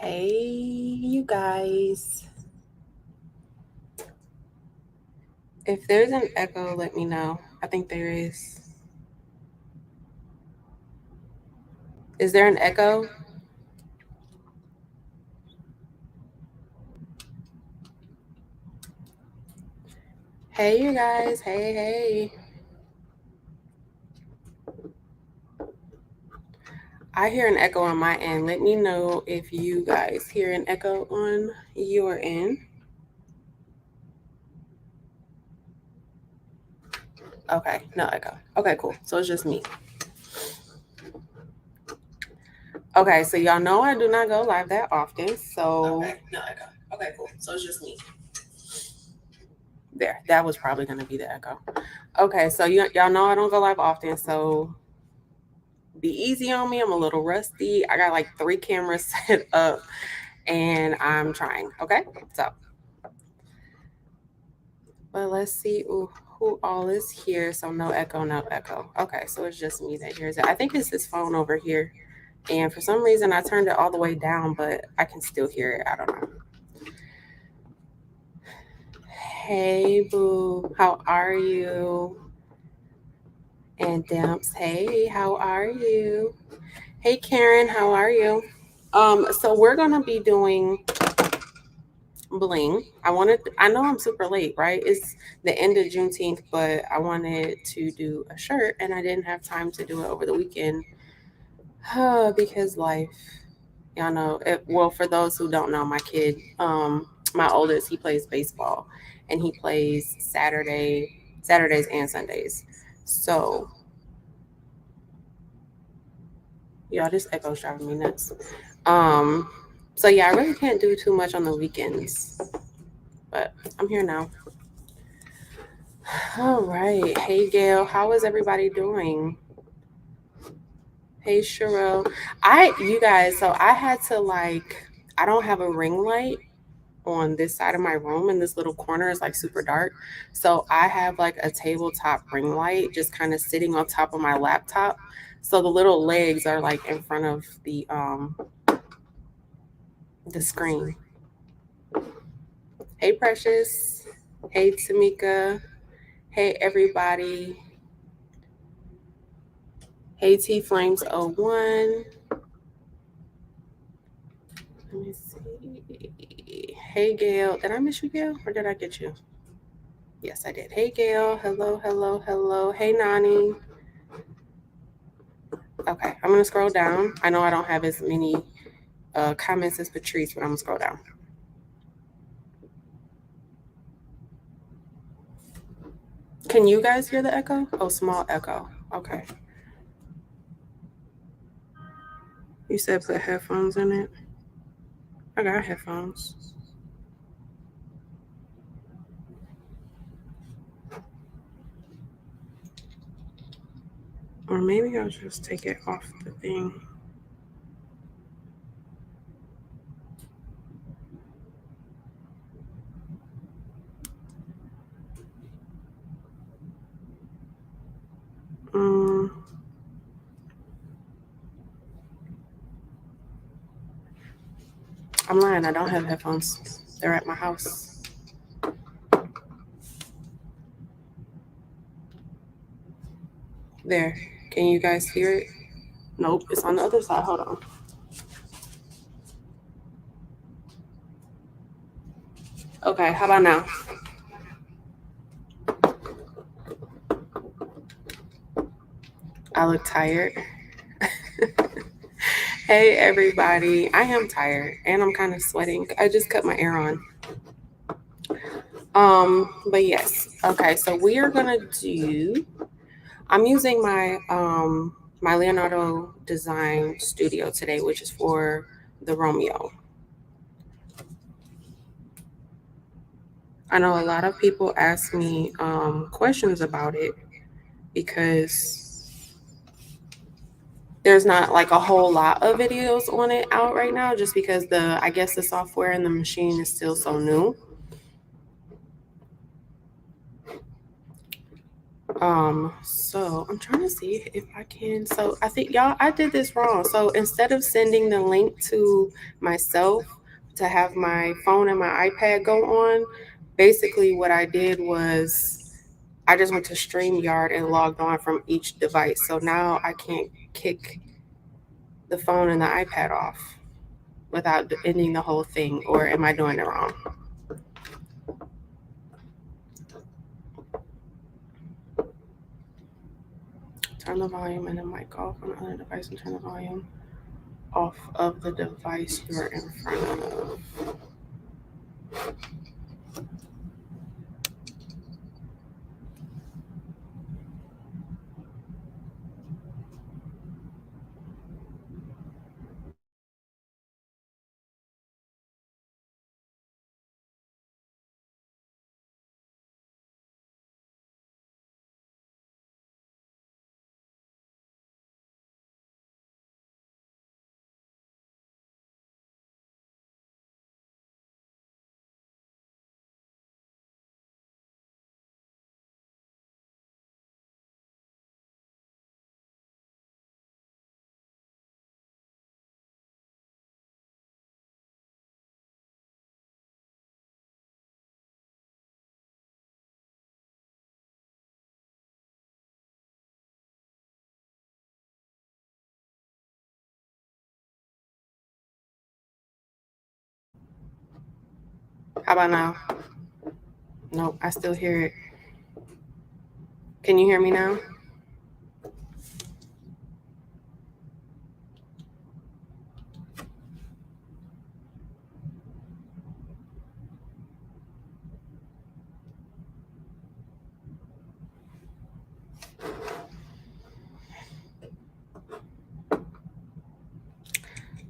Hey, you guys. If there's an echo, let me know. I think there is. Is there an echo? Hey, you guys. Hey. I hear an echo on my end. Let me know if you guys hear an echo on your end. Okay, no echo. Okay, cool. So it's just me. Okay, so y'all know I do not go live that often. So okay, no echo. Okay, cool. So it's just me. There, that was probably gonna be the echo. Okay, so y'all know I don't go live often, so be easy on me. I'm a little rusty. I got like 3 cameras set up and I'm trying. Okay, so but let's see who all is here. So no echo, no echo. Okay, so it's just me that hears it. I think it's this phone over here, and for some reason I turned it all the way down, but I can still hear it. I don't know. Hey boo, how are you? And Demps, hey, how are you? Hey Karen, how are you? So we're gonna be doing bling. I know I'm super late, right? It's the end of Juneteenth, but I wanted to do a shirt and I didn't have time to do it over the weekend. Because life, y'all know it. Well, for those who don't know, my kid, my oldest, he plays baseball and he plays Saturdays and Sundays. So y'all, this echo's driving me nuts. Um, so yeah, I really can't do too much on the weekends, but I'm here now. All right. Hey, Gail. How is everybody doing? Hey, Cheryl. You guys, so I had to I don't have a ring light on this side of my room, and this little corner is like super dark. So I have like a tabletop ring light just kind of sitting on top of my laptop. So the little legs are like in front of the screen. Hey, Precious. Hey, Tamika. Hey, everybody. Hey, T Flames 01. Let me see. Hey, Gail. Did I miss you, Gail? Or did I get you? Yes, I did. Hey, Gail. Hello. Hey, Nani. Okay, I'm going to scroll down. I know I don't have as many comments as Patrice, but I'm going to scroll down. Can you guys hear the echo? Oh, small echo. Okay. You said put headphones in it? I got headphones. Or maybe I'll just take it off the thing. I'm lying. I don't have headphones. They're at my house. There. Can you guys hear it? Nope. It's on the other side. Hold on. Okay. How about now? I look tired. Hey, everybody. I am tired and I'm kind of sweating. I just cut my air on. But yes. Okay. So we are going to I'm using my Leonardo Design Studio today, which is for the Romeo. I know a lot of people ask me questions about it because there's not like a whole lot of videos on it out right now, just because I guess the software and the machine is still so new. So I'm trying to see if I can. So I think y'all, I did this wrong. So instead of sending the link to myself to have my phone and my iPad go on, basically what I did was I just went to StreamYard and logged on from each device. So now I can't kick the phone and the iPad off without ending the whole thing, or am I doing it wrong? Turn the volume and the mic off on the other device and turn the volume off of the device you're in front of. How about now? Nope, I still hear it. Can you hear me now?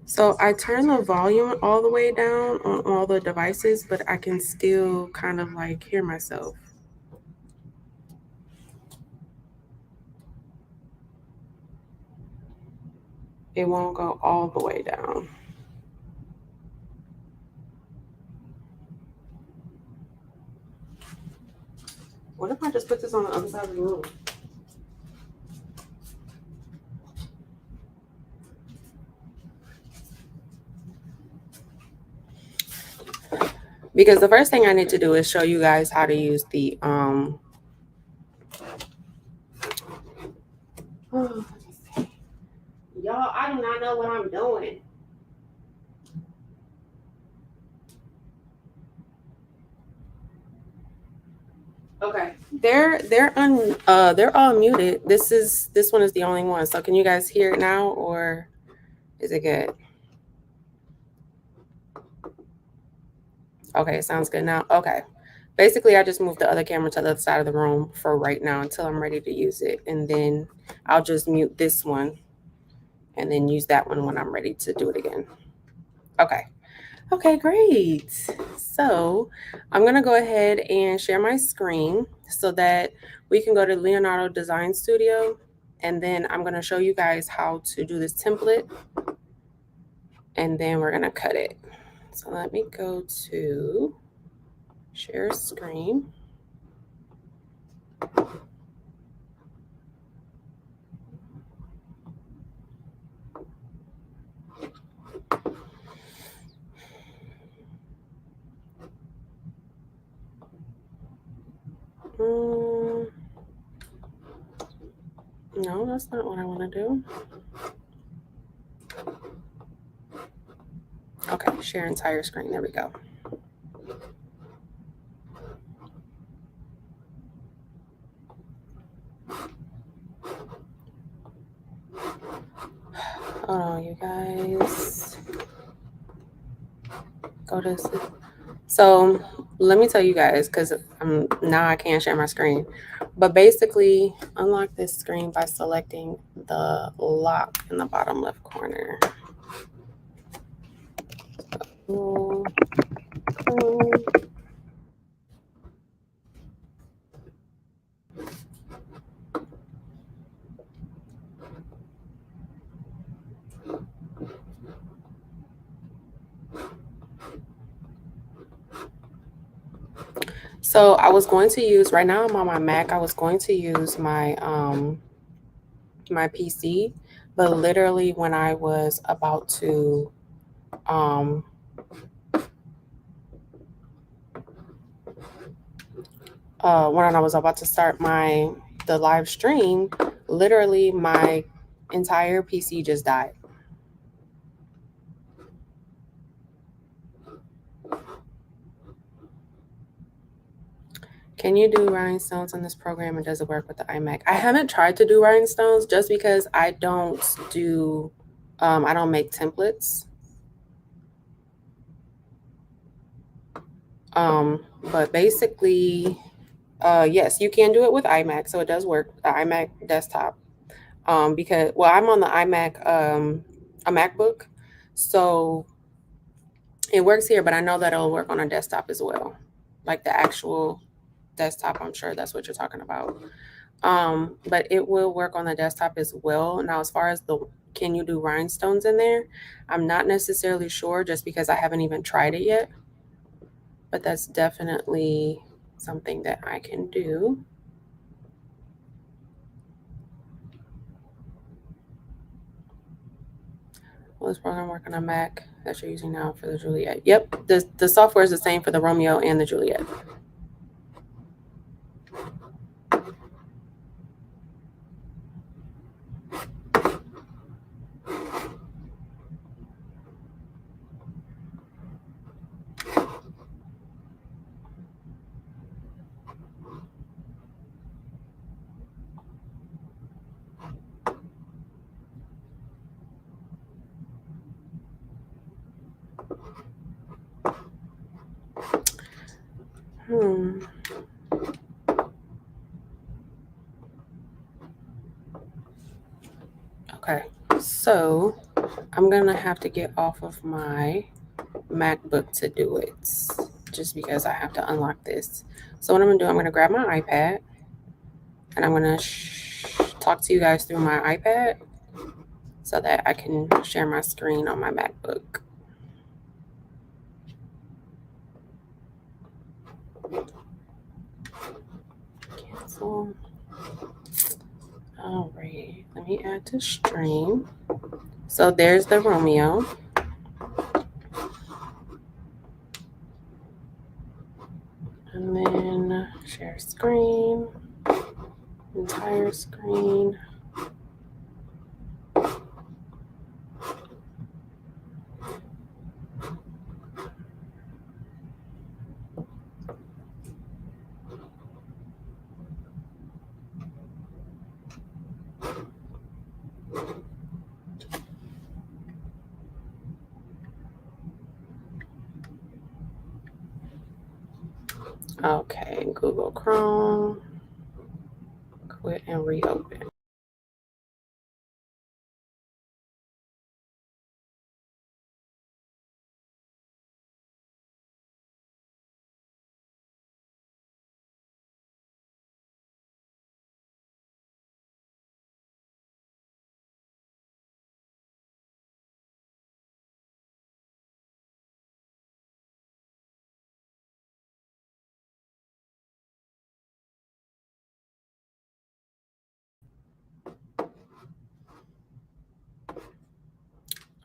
So I turn the volume all the way down on all the devices, but I can still kind of like hear myself. It won't go all the way down. What if I just put this on the other side of the room? Because the first thing I need to do is show you guys how to use the y'all, I do not know what I'm doing. Okay. They're all muted. This one is the only one. So can you guys hear it now, or is it good? Okay, sounds good now. Okay. Basically, I just moved the other camera to the other side of the room for right now until I'm ready to use it. And then I'll just mute this one and then use that one when I'm ready to do it again. Okay. Okay, great. So I'm going to go ahead and share my screen so that we can go to Leonardo Design Studio. And then I'm going to show you guys how to do this template. And then we're going to cut it. So let me go to share screen. No, that's not what I want to do. Okay, share entire screen. There we go. Hold on, you guys. Go to. So let me tell you guys, because now I can't share my screen. But basically, unlock this screen by selecting the lock in the bottom left corner. So I was going to use, right now I'm on my Mac, I was going to use my my PC, but literally when I was about to when I was about to start the live stream, literally my entire PC just died. Can you do rhinestones in this program, and does it work with the iMac? I haven't tried to do rhinestones just because I don't make templates. But basically, yes, you can do it with iMac, so it does work. The iMac desktop. Because I'm on the iMac, a MacBook, so it works here. But I know that it'll work on a desktop as well, like the actual desktop. I'm sure that's what you're talking about. But it will work on the desktop as well. Now, as far as can you do rhinestones in there? I'm not necessarily sure just because I haven't even tried it yet, but that's definitely something that I can do. Will this program work on a Mac that you're using now for the Juliet? Yep, the software is the same for the Romeo and the Juliet. Okay, so I'm gonna have to get off of my MacBook to do it, just because I have to unlock this. So what I'm gonna do, I'm gonna grab my iPad, and I'm gonna talk to you guys through my iPad so that I can share my screen on my MacBook. Cancel. All right, let me add to stream. So there's the Romeo. And then share screen, entire screen. Okay, Google Chrome, quit and reopen.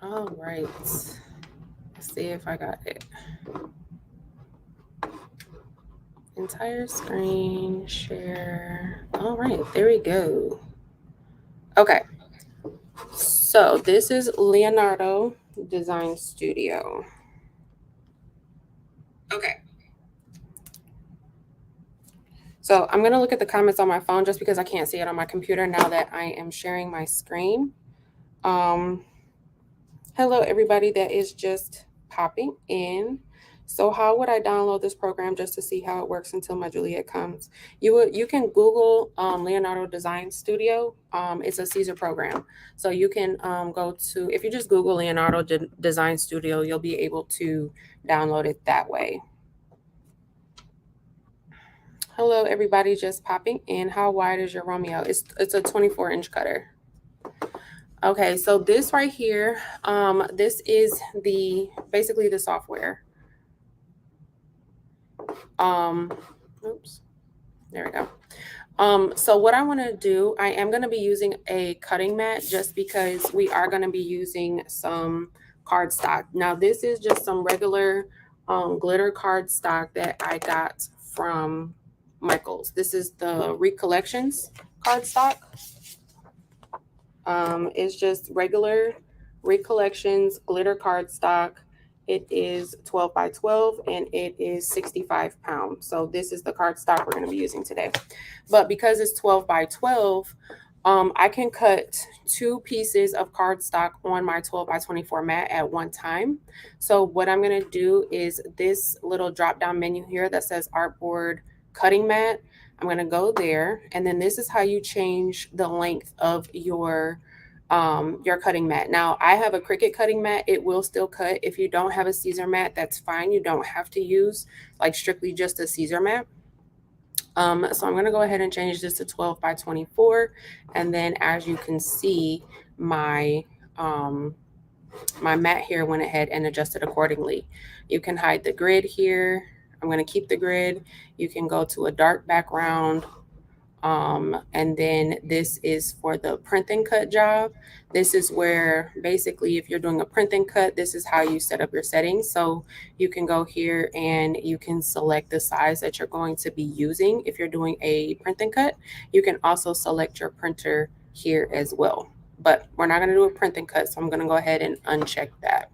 All right, let's see if I got it. Entire screen, share. All right, there we go. Okay, so this is Leonardo Design Studio. Okay. So I'm gonna look at the comments on my phone just because I can't see it on my computer now that I am sharing my screen. Hello, everybody that is just popping in. So how would I download this program just to see how it works until my Juliet comes? You can Google Leonardo Design Studio. It's a Caesar program. So you can go to, if you just Google Leonardo Design Studio, you'll be able to download it that way. Hello, everybody just popping in. How wide is your Romeo? It's a 24-inch cutter. Okay, so this right here, this is basically the software. Oops, there we go. So what I want to do, I am going to be using a cutting mat just because we are going to be using some cardstock. Now this is just some regular glitter cardstock that I got from Michaels. This is the Recollections cardstock. It's just regular Recollections glitter cardstock. It is 12 by 12 and it is 65 pounds. So this is the cardstock we're going to be using today. But because it's 12 by 12, I can cut 2 pieces of cardstock on my 12 by 24 mat at one time. So what I'm going to do is this little drop down menu here that says Artboard cutting mat. I'm going to go there, and then this is how you change the length of your cutting mat. Now I have a Cricut cutting mat. It will still cut. If you don't have a Caesar mat, that's fine. You don't have to use like strictly just a Caesar mat. So I'm going to go ahead and change this to 12 by 24. And then as you can see, my my mat here went ahead and adjusted accordingly. You can hide the grid here. I'm going to keep the grid. You can go to a dark background. And then this is for the print and cut job. This is where basically if you're doing a print and cut, this is how you set up your settings. So you can go here and you can select the size that you're going to be using. If you're doing a print and cut, you can also select your printer here as well. But we're not going to do a print and cut, so I'm going to go ahead and uncheck that.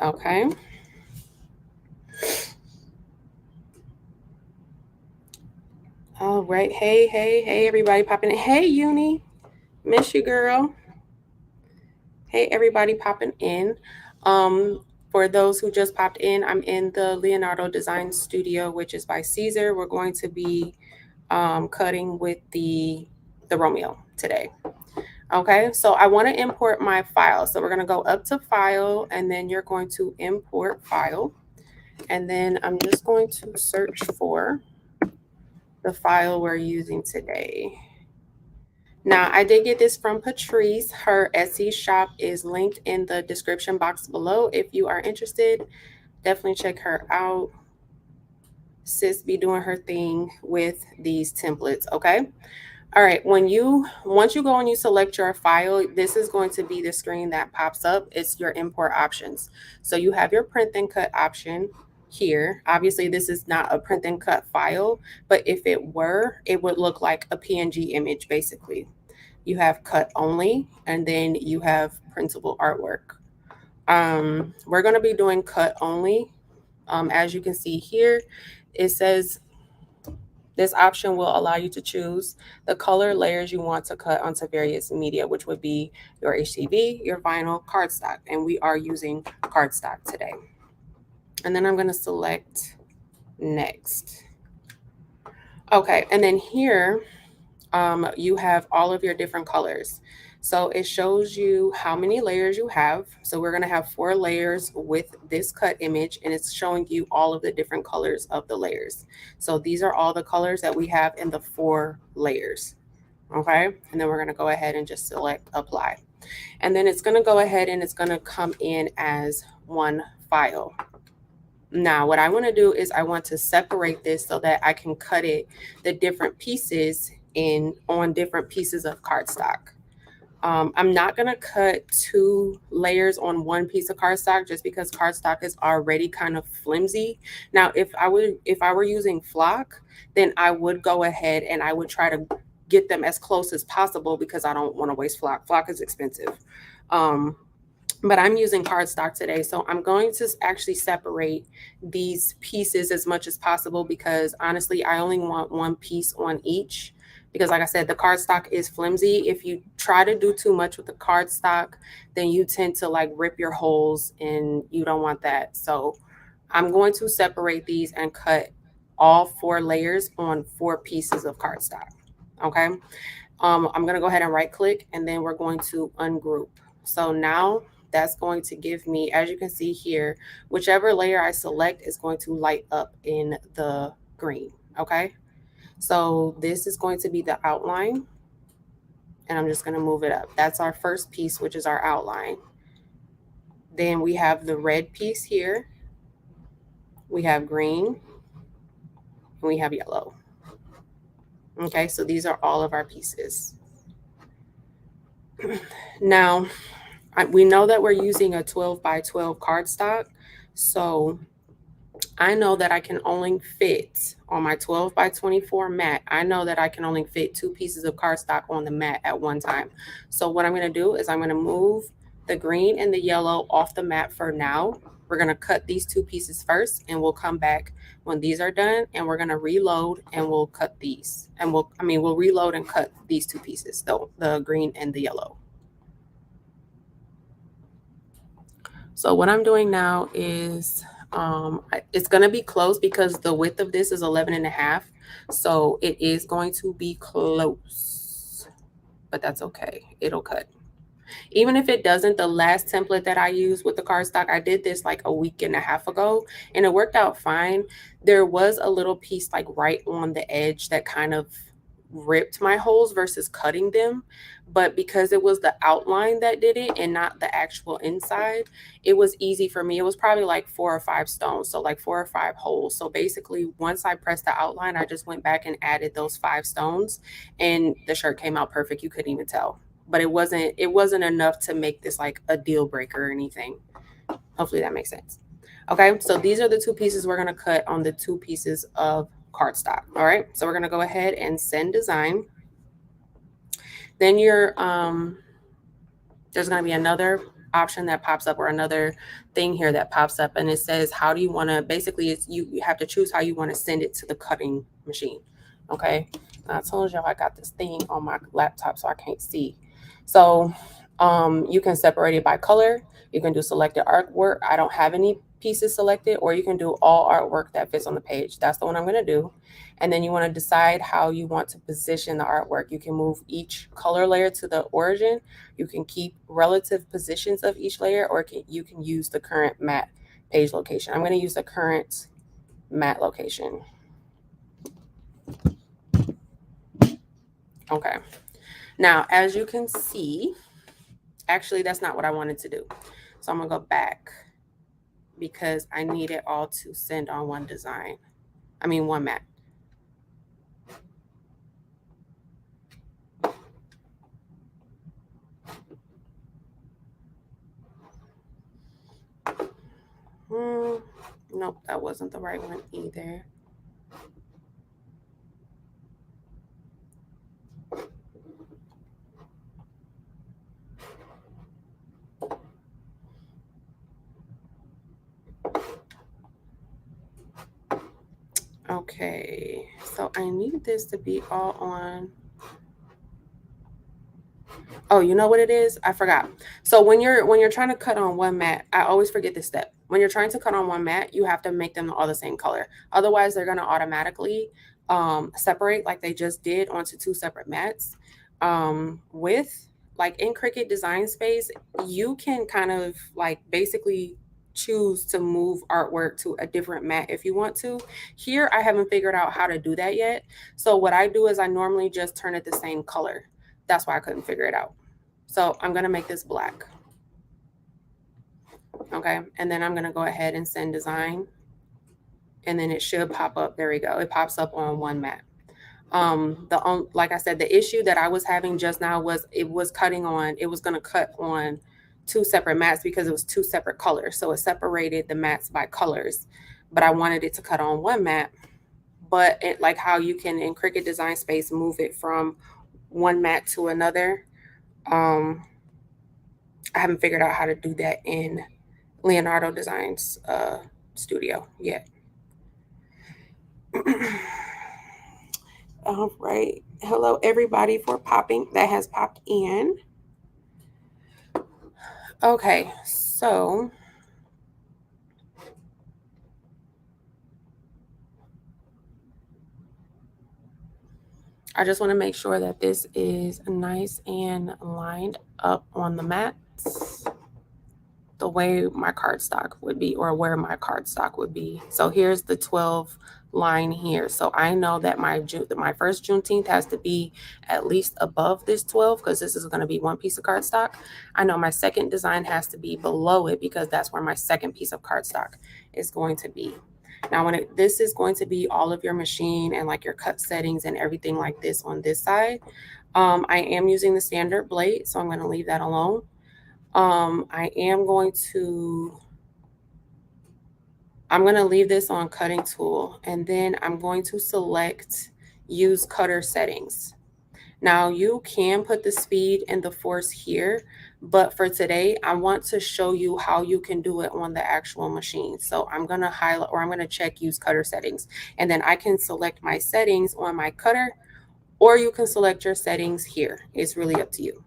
Okay. All right. Hey, everybody popping in. Hey, Uni. Miss you, girl. Hey, everybody popping in. For those who just popped in, I'm in the Leonardo Design Studio, which is by Caesar. We're going to be cutting with the Romeo today. Okay, so I want to import my file. So we're going to go up to File, and then you're going to import file. And then I'm just going to search for the file we're using today. Now, I did get this from Patrice. Her Etsy shop is linked in the description box below. If you are interested, definitely check her out. Sis be doing her thing with these templates, okay? All right, once you go and you select your file, this is going to be the screen that pops up. It's your import options. So you have your print and cut option here. Obviously, this is not a print and cut file, but if it were, it would look like a PNG image, basically. You have cut only, and then you have printable artwork. We're going to be doing cut only. As you can see here, it says this option will allow you to choose the color layers you want to cut onto various media, which would be your HTV, your vinyl, cardstock, and we are using cardstock today. And then I'm going to select next. Okay, and then here you have all of your different colors. So it shows you how many layers you have. So we're going to have 4 layers with this cut image, and it's showing you all of the different colors of the layers. So these are all the colors that we have in the 4 layers. Okay. And then we're going to go ahead and just select apply. And then it's going to go ahead and it's going to come in as one file. Now, what I want to do is I want to separate this so that I can cut it, the different pieces on different pieces of cardstock. I'm not going to cut 2 layers on one piece of cardstock just because cardstock is already kind of flimsy. Now, if I were using flock, then I would go ahead and I would try to get them as close as possible because I don't want to waste flock. Flock is expensive. But I'm using cardstock today, so I'm going to actually separate these pieces as much as possible because honestly, I only want one piece on each. Because like I said, the cardstock is flimsy. If you try to do too much with the cardstock, then you tend to like rip your holes and you don't want that. So I'm going to separate these and cut all 4 layers on 4 pieces of cardstock. Okay. I'm going to go ahead and right click and then we're going to ungroup. So now that's going to give me, as you can see here, whichever layer I select is going to light up in the green. Okay. So this is going to be the outline, and I'm just going to move it up. That's our first piece, which is our outline. Then we have the red piece here. We have green. and we have yellow. Okay, so these are all of our pieces. Now, we know that we're using a 12 by 12 cardstock, so I know that I can only fit on my 12 by 24 mat. I know that I can only fit 2 pieces of cardstock on the mat at one time. So what I'm going to do is I'm going to move the green and the yellow off the mat for now. We're going to cut these 2 pieces first, and we'll come back when these are done, and we're going to reload and we'll cut these. And we'll reload and cut these 2 pieces, the green and the yellow. So what I'm doing now is it's going to be close because the width of this is 11.5. So it is going to be close, but that's okay. It'll cut. Even if it doesn't, the last template that I used with the cardstock, I did this like a week and a half ago, and it worked out fine. There was a little piece like right on the edge that kind of ripped my holes versus cutting them, but because it was the outline that did it and not the actual inside, it was easy for me. It was probably like 4 or 5 stones, so like 4 or 5 holes. So basically once I pressed the outline, I just went back and added those 5 stones, and the shirt came out perfect. You couldn't even tell, but it wasn't enough to make this like a deal breaker or anything. Hopefully that makes sense. Okay, so these are the 2 pieces we're going to cut on the 2 pieces of cardstock. All right, so we're going to go ahead and send design. Then there's going to be another option that pops up, or another thing here that pops up, and it says how do you want to, basically you have to choose how you want to send it to the cutting machine. Okay, I told y'all I got this thing on my laptop so I can't see. So you can separate it by color. You can do selected artwork. I don't have any pieces selected, or you can do all artwork that fits on the page. That's the one I'm going to do. And then you want to decide how you want to position the artwork. You can move each color layer to the origin. You can keep relative positions of each layer, or you can use the current mat page location. I'm going to use the current mat location. Okay. Now, as you can see, actually, that's not what I wanted to do. So I'm going to go back because I need it all to send on one mat. Nope, that wasn't the right one either. Okay, so I need this to be all on. Oh, you know what it is? I forgot. So when you're trying to cut on one mat, I always forget this step. When you're trying to cut on one mat, you have to make them all the same color. Otherwise, they're going to automatically separate like they just did onto 2 separate mats. With like in Cricut Design Space, you can kind of like basically choose to move artwork to a different mat if you want to. Here, I haven't figured out how to do that yet. So what I do is I normally just turn it the same color. That's why I couldn't figure it out. So I'm going to make this black. Okay. And then I'm going to go ahead and send design. And then it should pop up. There we go. It pops up on one mat. Like I said, the issue that I was having just now was it was going to cut on 2 separate mats because it was 2 separate colors. So it separated the mats by colors, but I wanted it to cut on one mat. But like how you can in Cricut Design Space move it from one mat to another. I haven't figured out how to do that in Leonardo Designs Studio yet. All right. Hello, everybody, for popping. That has popped in. Okay, so I just want to make sure that this is nice and lined up on the mats the way my cardstock would be, or where my cardstock would be. So here's the 12 line here. So I know that my first Juneteenth has to be at least above this 12 because this is going to be 1 piece of cardstock. I know my second design has to be below it because that's where my second piece of cardstock is going to be. Now, this is going to be all of your machine and like your cut settings and everything like this on this side. I am using the standard blade, so I'm going to leave that alone. I'm going to leave this on cutting tool, and then I'm going to select use cutter settings. Now you can put the speed and the force here, but for today, I want to show you how you can do it on the actual machine. So I'm going to highlight, or I'm going to check use cutter settings, and then I can select my settings on my cutter, or you can select your settings here. It's really up to you.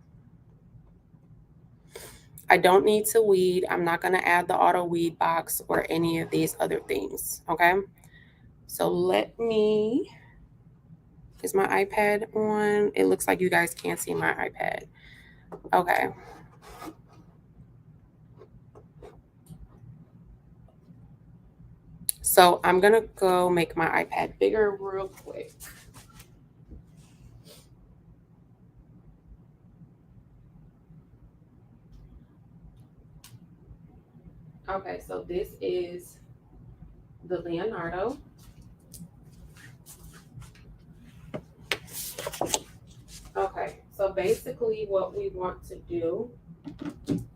I don't need to weed. I'm not going to add the auto weed box or any of these other things. Okay. So is my iPad on? It looks like you guys can't see my iPad. Okay. So I'm going to go make my iPad bigger real quick. Okay, so this is the Leonardo. Okay, so basically what we want to do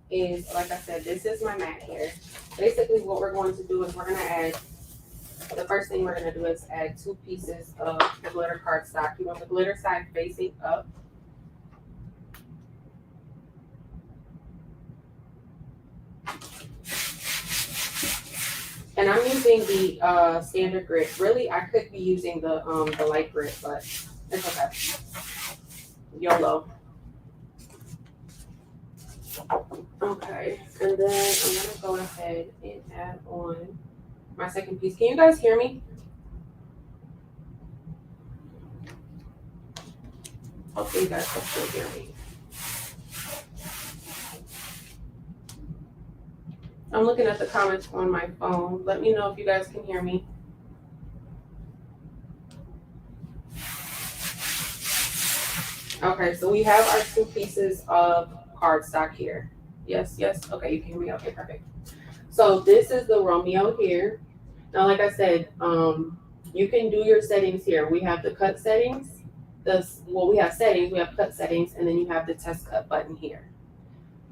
is, like I said, this is my mat here. Basically what we're going to do is we're going to add, the first thing we're going to do is add 2 pieces of the glitter cardstock. You want the glitter side facing up. And I'm using the standard grit. Really, I could be using the light grit, but it's okay. YOLO. Okay, and then I'm gonna go ahead and add on my second piece. Can you guys hear me? Hopefully you guys can still hear me. I'm looking at the comments on my phone. Let me know if you guys can hear me. Okay, so we have our 2 pieces of cardstock here. Yes, yes. Okay, you can hear me. Okay, perfect. So this is the Romeo here. Now, like I said, you can do your settings here. We have the cut settings. We have settings, we have cut settings, and then you have the test cut button here.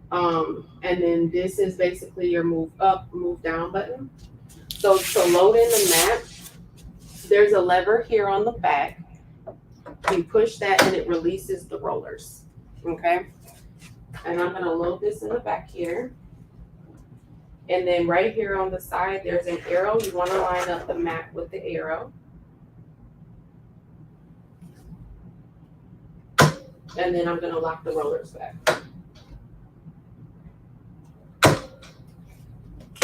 And then this is basically your move up, move down button. So to load in the map, there's a lever here on the back. You push that and it releases the rollers. Okay. And I'm gonna load this in the back here. And then right here on the side, there's an arrow. You want to line up the map with the arrow. And then I'm gonna lock the rollers back.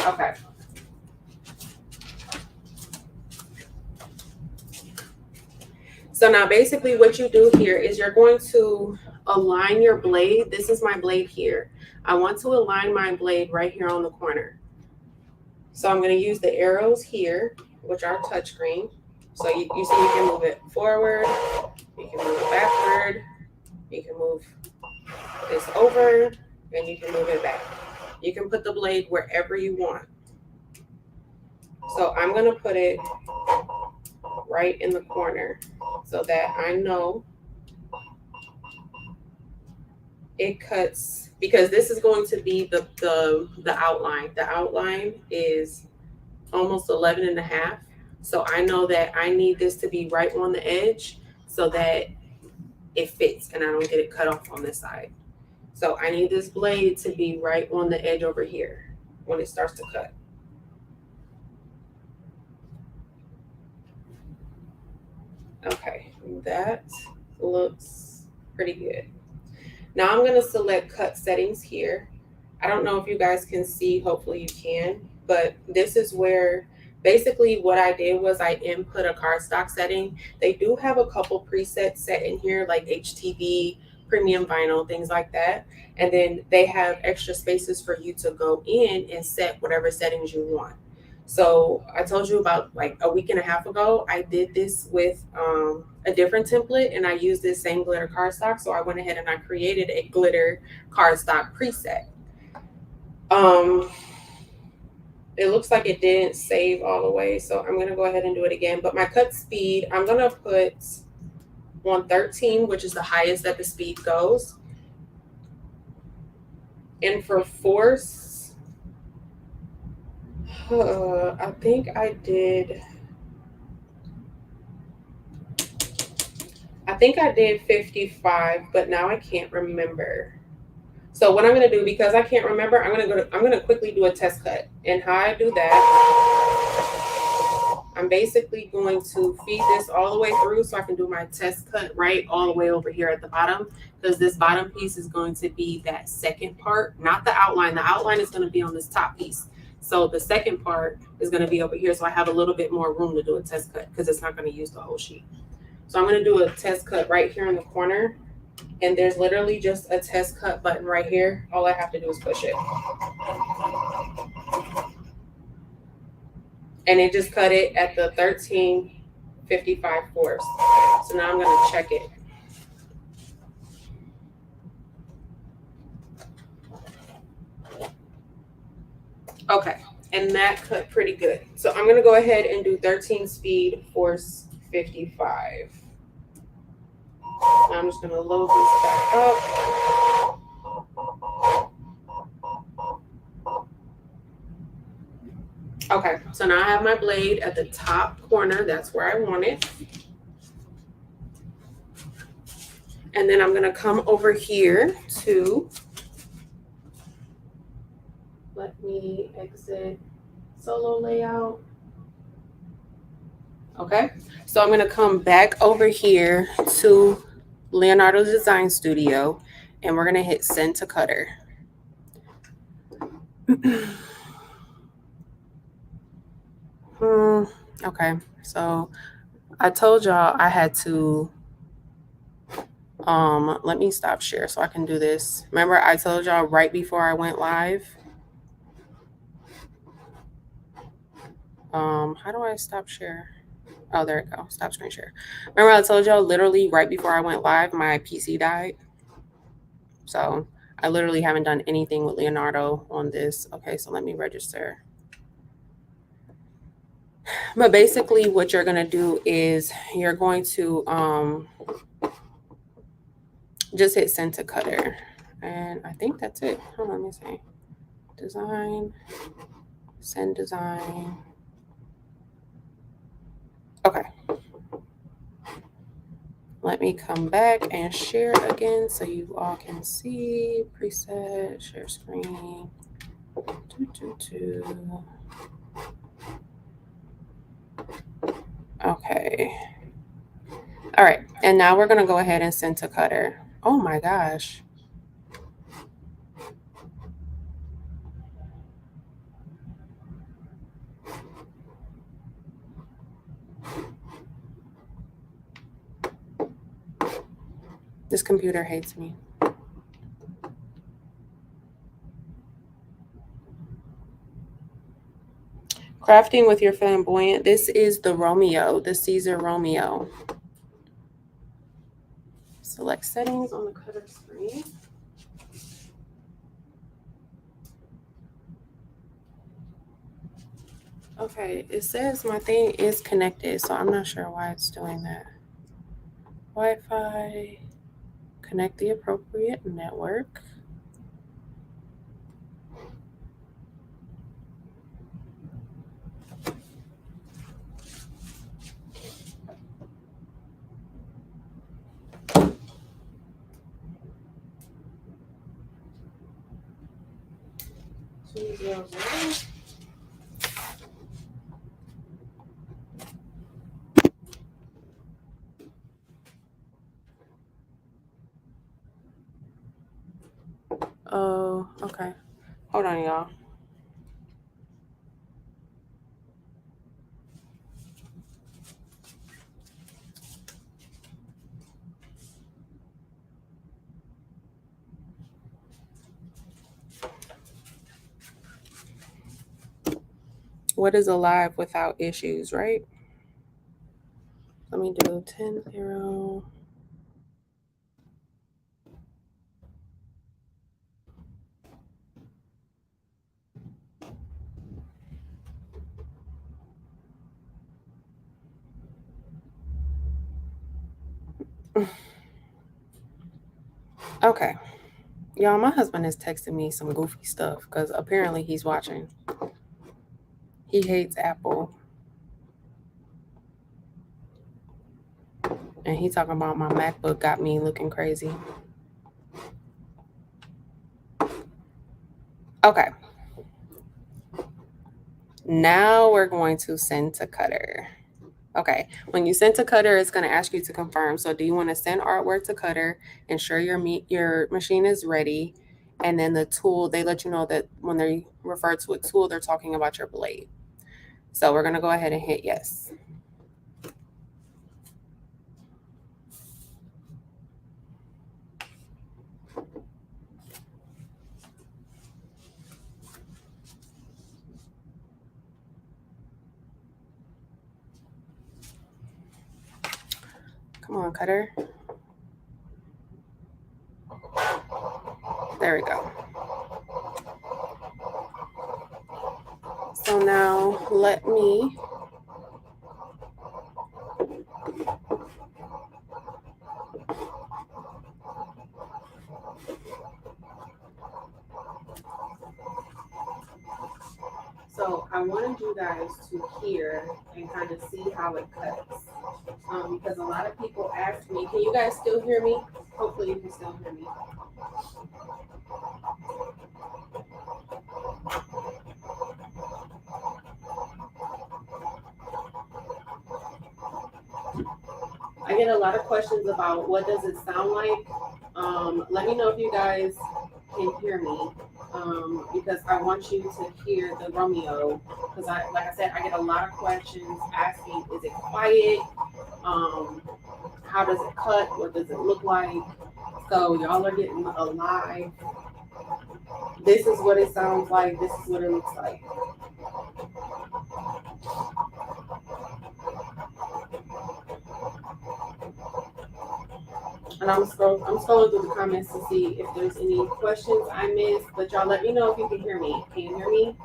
Okay. So now basically what you do here is you're going to align your blade. This is my blade here. I want to align my blade right here on the corner. So I'm going to use the arrows here, which are touchscreen. So you see you can move it forward, you can move it backward, you can move this over, and you can move it back. You can put the blade wherever you want. So I'm going to put it right in the corner so that I know it cuts, because this is going to be the outline. The outline is almost 11.5. So I know that I need this to be right on the edge so that it fits and I don't get it cut off on this side. So I need this blade to be right on the edge over here when it starts to cut. Okay, that looks pretty good. Now I'm going to select cut settings here. I don't know if you guys can see, hopefully you can, but this is where basically what I did was I input a cardstock setting. They do have a couple presets set in here like HTV, premium vinyl, things like that. And then they have extra spaces for you to go in and set whatever settings you want. So I told you about like a week and a half ago, I did this with a different template and I used this same glitter cardstock. So I went ahead and I created a glitter cardstock preset. It looks like it didn't save all the way, so I'm going to go ahead and do it again. But my cut speed, I'm going to put on 13, which is the highest that the speed goes. And for force, I think I did 55, but now I can't remember. So what I'm gonna do, because I can't remember, I'm gonna quickly do a test cut. And how I do that, I'm basically going to feed this all the way through so I can do my test cut right all the way over here at the bottom, because this bottom piece is going to be that second part, not the outline. The outline is going to be on this top piece. So the second part is going to be over here. So I have a little bit more room to do a test cut because it's not going to use the whole sheet. So I'm going to do a test cut right here in the corner. And there's literally just a test cut button right here. All I have to do is push it. And it just cut it at the 1355 force. So now I'm going to check it. Okay, and that cut pretty good. So I'm going to go ahead and do 13 speed force 55. Now I'm just going to load this back up. Okay, so now I have my blade at the top corner. That's where I want it. And then I'm going to come over here to, let me exit solo layout. Okay, so I'm going to come back over here to Leonardo Design Studio, and we're going to hit send to cutter. Okay, so I told y'all I had to, let me stop share so I can do this. Remember I told y'all right before I went live? How do I stop share? Oh, there it go. Stop screen share. Remember I told y'all literally right before I went live, my PC died. So I literally haven't done anything with Leonardo on this. Okay, so let me register. But basically what you're going to do is you're going to just hit send to cutter. And I think that's it. Hold on, let me see. Design, send design. Okay. Let me come back and share again so you all can see. Preset, share screen. Okay. All right. And now we're going to go ahead and send to cutter. Oh my gosh. This computer hates me. Crafting with your flamboyant. This is the Romeo, the Caesar Romeo. Select settings on the cutter screen. Okay, it says my thing is connected, so I'm not sure why it's doing that. Wi-Fi, connect the appropriate network. Oh, okay. Hold on, y'all. What is alive without issues, right? Let me do 10-0. Okay. Y'all, my husband is texting me some goofy stuff because apparently he's watching. He hates Apple. And he talking about my MacBook got me looking crazy. Okay. Now we're going to send to Cutter. Okay. When you send to Cutter, it's going to ask you to confirm. So do you want to send artwork to Cutter, ensure your machine is ready, and then the tool, they let you know that when they refer to a tool, they're talking about your blade. So we're going to go ahead and hit yes. Come on, Cutter. There we go. So now let me So I wanted you guys to hear and kind of see how it cuts. Because a lot of people ask me, can you guys still hear me? Hopefully you can still hear me. I get a lot of questions about what does it sound like. Let me know if you guys can hear me. Because I want you to hear the Romeo. Because like I said, I get a lot of questions asking, is it quiet? How does it cut? What does it look like? So y'all are getting a live. This is what it sounds like. This is what it looks like. And I'm scrolling through the comments to see if there's any questions I missed. But y'all let me know if you can hear me. Can you hear me?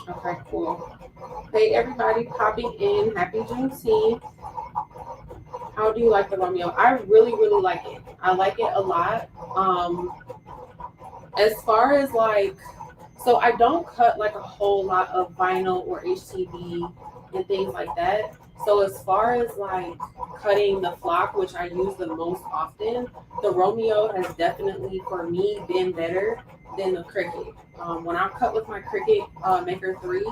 Okay, cool. Hey, everybody popping in. Happy Juneteenth. How do you like the Romeo? I really, really like it. I like it a lot. As far as like, so I don't cut like a whole lot of vinyl or HTV and things like that. So as far as like cutting the flock, which I use the most often, the Romeo has definitely for me been better than the Cricut. When I cut with my Cricut Maker 3,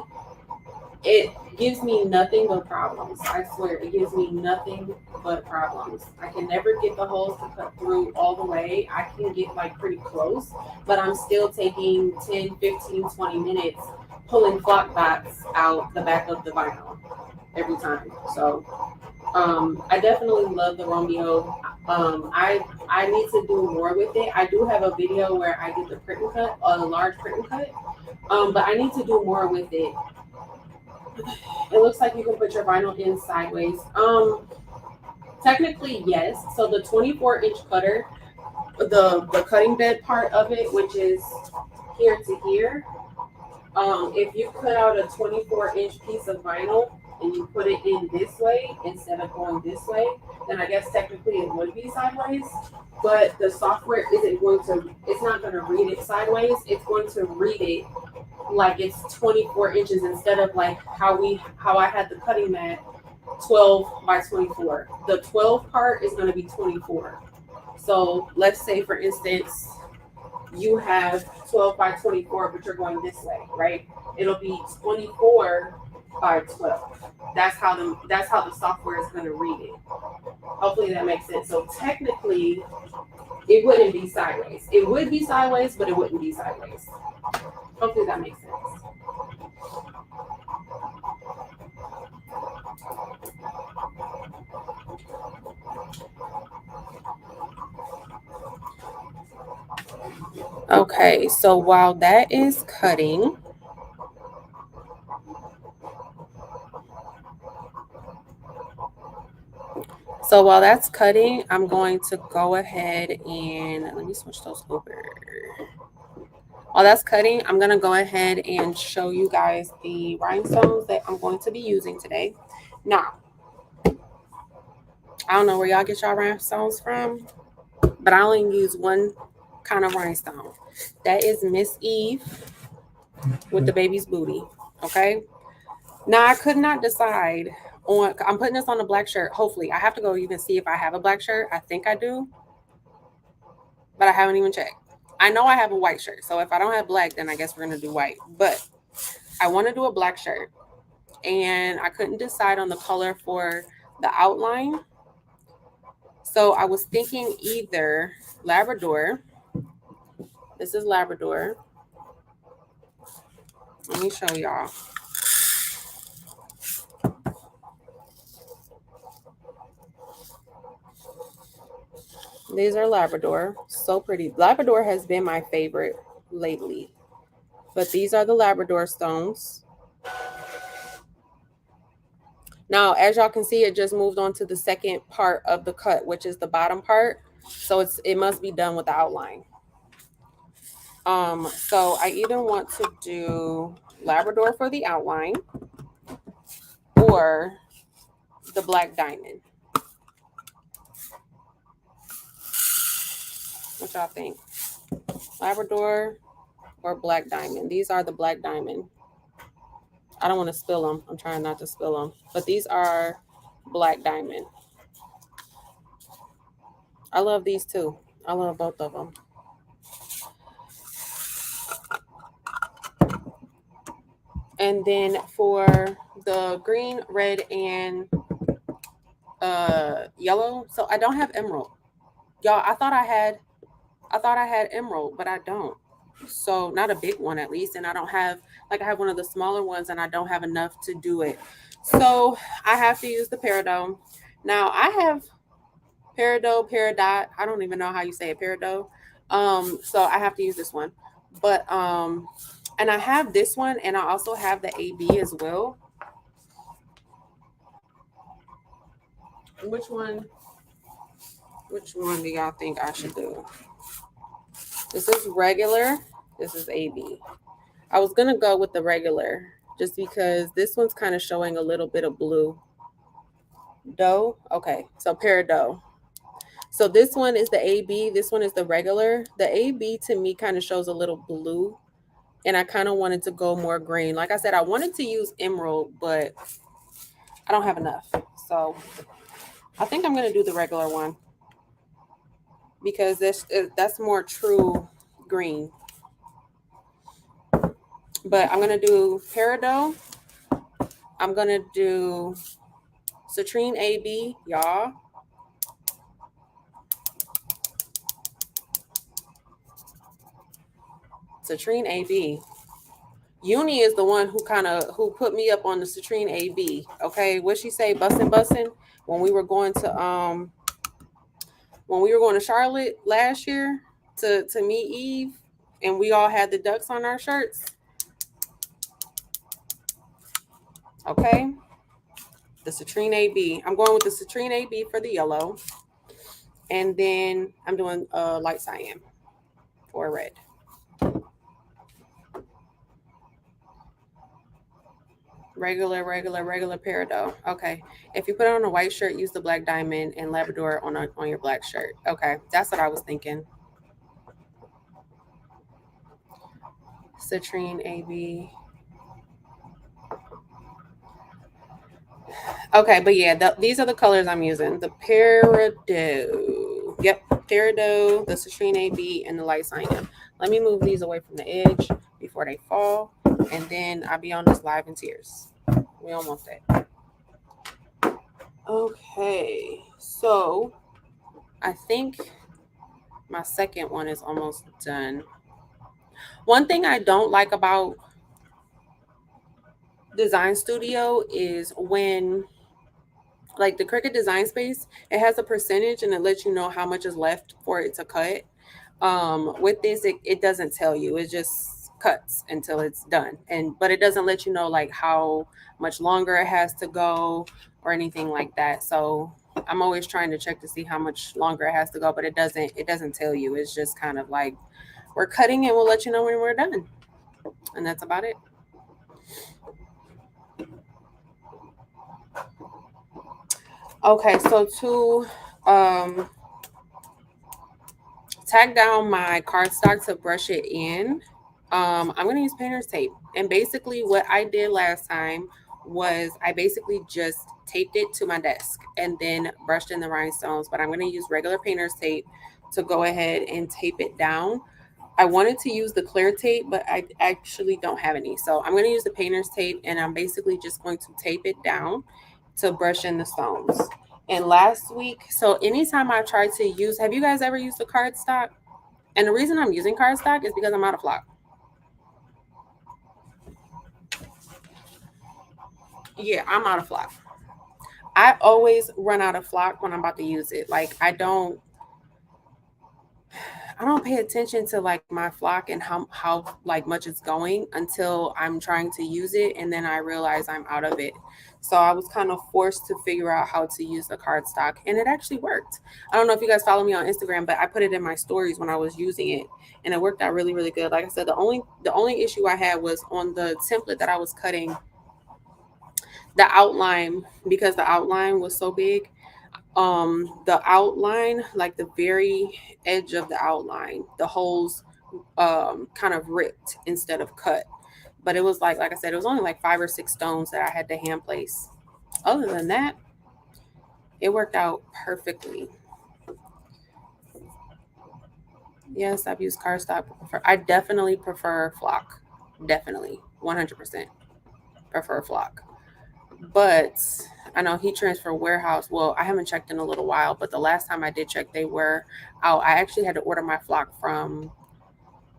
it gives me nothing but problems. I swear, it gives me nothing but problems. I can never get the holes to cut through all the way. I can get like pretty close, but I'm still taking 10, 15, 20 minutes pulling flock dots out the back of the vinyl every time. So I definitely love the Romeo. I need to do more with it. I do have a video where I did the print and cut, a large print and cut, but I need to do more with it. It looks like you can put your vinyl in sideways. Technically, yes. So the 24-inch cutter, the cutting bed part of it, which is here to here, if you cut out a 24-inch piece of vinyl and you put it in this way instead of going this way, then I guess technically it would be sideways. But the software it's not going to read it sideways. It's going to read it like it's 24 inches instead of like how I had the cutting mat 12 by 24. The 12 part is going to be 24. So let's say for instance you have 12 by 24, but you're going this way, right? It'll be 24 by 12. That's how the software is going to read it. Hopefully that makes sense. So technically it wouldn't be sideways. It would be sideways, but it wouldn't be sideways. Hopefully that makes sense. Okay, so while that is cutting, So while that's cutting, I'm going to go ahead and let me switch those over. While that's cutting, I'm going to go ahead and show you guys the rhinestones that I'm going to be using today. Now, I don't know where y'all get y'all rhinestones from, but I only use one kind of rhinestone. That is Miss Eve with the baby's booty. Okay. Now I could not decide on. I'm putting this on a black shirt. Hopefully, I have to go even see if I have a black shirt. I think I do, but I haven't even checked. I know I have a white shirt, so if I don't have black, then I guess we're gonna do white. But I want to do a black shirt, and I couldn't decide on the color for the outline. So I was thinking either Labrador. This is Labrador. Let me show y'all. These are Labrador. So pretty. Labrador has been my favorite lately. But these are the Labrador stones. Now, as y'all can see, it just moved on to the second part of the cut, which is the bottom part. So it must be done with the outline. So I either want to do Labrador for the outline or the black diamond. What y'all think? Labrador or black diamond? These are the black diamond. I don't want to spill them. I'm trying not to spill them. But these are black diamond. I love these too. I love both of them. And then for the green, red, and yellow, so I don't have emerald. Y'all, I thought I had emerald, but I don't. So not a big one at least, and I don't have, like, I have one of the smaller ones and I don't have enough to do it. So I have to use the peridot. Now I have peridot, I don't even know how you say it, peridot. So I have to use this one. But and I have this one, and I also have the AB as well. Which one do y'all think I should do? This is regular. This is AB. I was gonna go with the regular just because this one's kind of showing a little bit of blue. Dough. Okay, so peridot. So this one is the AB. This one is the regular. The AB to me kind of shows a little blue, and I kind of wanted to go more green. Like I said, I wanted to use emerald, but I don't have enough. So I think I'm gonna do the regular one because that's more true green. But I'm gonna do peridot. I'm gonna do citrine AB, y'all. Citrine AB. Uni is the one who put me up on the citrine AB. Okay, what she say? Bussin'. When we were going to Charlotte last year to meet Eve, and we all had the ducks on our shirts. Okay, the citrine AB. I'm going with the citrine AB for the yellow, and then I'm doing light cyan for red. Regular peridot. Okay. If you put it on a white shirt, use the black diamond and Labrador on your black shirt. Okay, that's what I was thinking. Citrine AB. Okay, but yeah, these are the colors I'm using. The peridot. Yep, peridot, the citrine AB, and the light cyan. Let me move these away from the edge before they fall, and then I'll be on this live in tears. We don't want that. Okay, so I think my second one is almost done. One thing I don't like about Design Studio is when, like, the Cricut Design Space, it has a percentage and it lets you know how much is left for it to cut. With this, it doesn't tell you. It just cuts until it's done, but it doesn't let you know like how much longer it has to go or anything like that. So I'm always trying to check to see how much longer it has to go, but it doesn't tell you. It's just kind of like we're cutting and we'll let you know when we're done. And that's about it. Okay, so to um tag down my cardstock to brush it in, I'm gonna use painter's tape. And basically what I did last time was I basically just taped it to my desk and then brushed in the rhinestones, but I'm gonna use regular painter's tape to go ahead and tape it down. I wanted to use the clear tape, but I actually don't have any. So I'm going to use the painter's tape and I'm basically just going to tape it down to brush in the stones. And last week, so anytime I try to use, have you guys ever used a cardstock? And the reason I'm using cardstock is because I'm out of flock. Yeah, I'm out of flock. I always run out of flock when I'm about to use it. Like I don't pay attention to like my flock and how like much it's going until I'm trying to use it and then I realize I'm out of it. So I was kind of forced to figure out how to use the cardstock and it actually worked. I don't know if you guys follow me on Instagram, but I put it in my stories when I was using it and it worked out really really good. Like I said, the only issue I had was on the template that I was cutting, the outline, because the outline was so big. The outline, like the very edge of the outline, the holes kind of ripped instead of cut. But it was like I said, it was only like 5 or 6 stones that I had to hand place. Other than that, it worked out perfectly. Yes, I've used cardstock. I definitely prefer flock. Definitely, 100% prefer flock. But I know heat transfer warehouse. Well, I haven't checked in a little while, but the last time I did check, they were out. I actually had to order my flock from.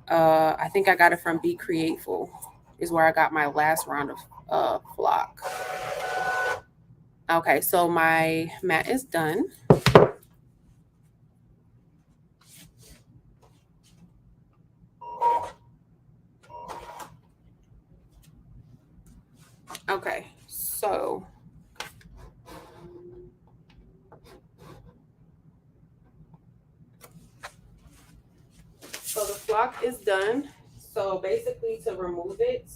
I think I got it from Be Createful, is where I got my last round of flock. Okay, so my mat is done. Okay, so the flock is done. So basically, to remove it,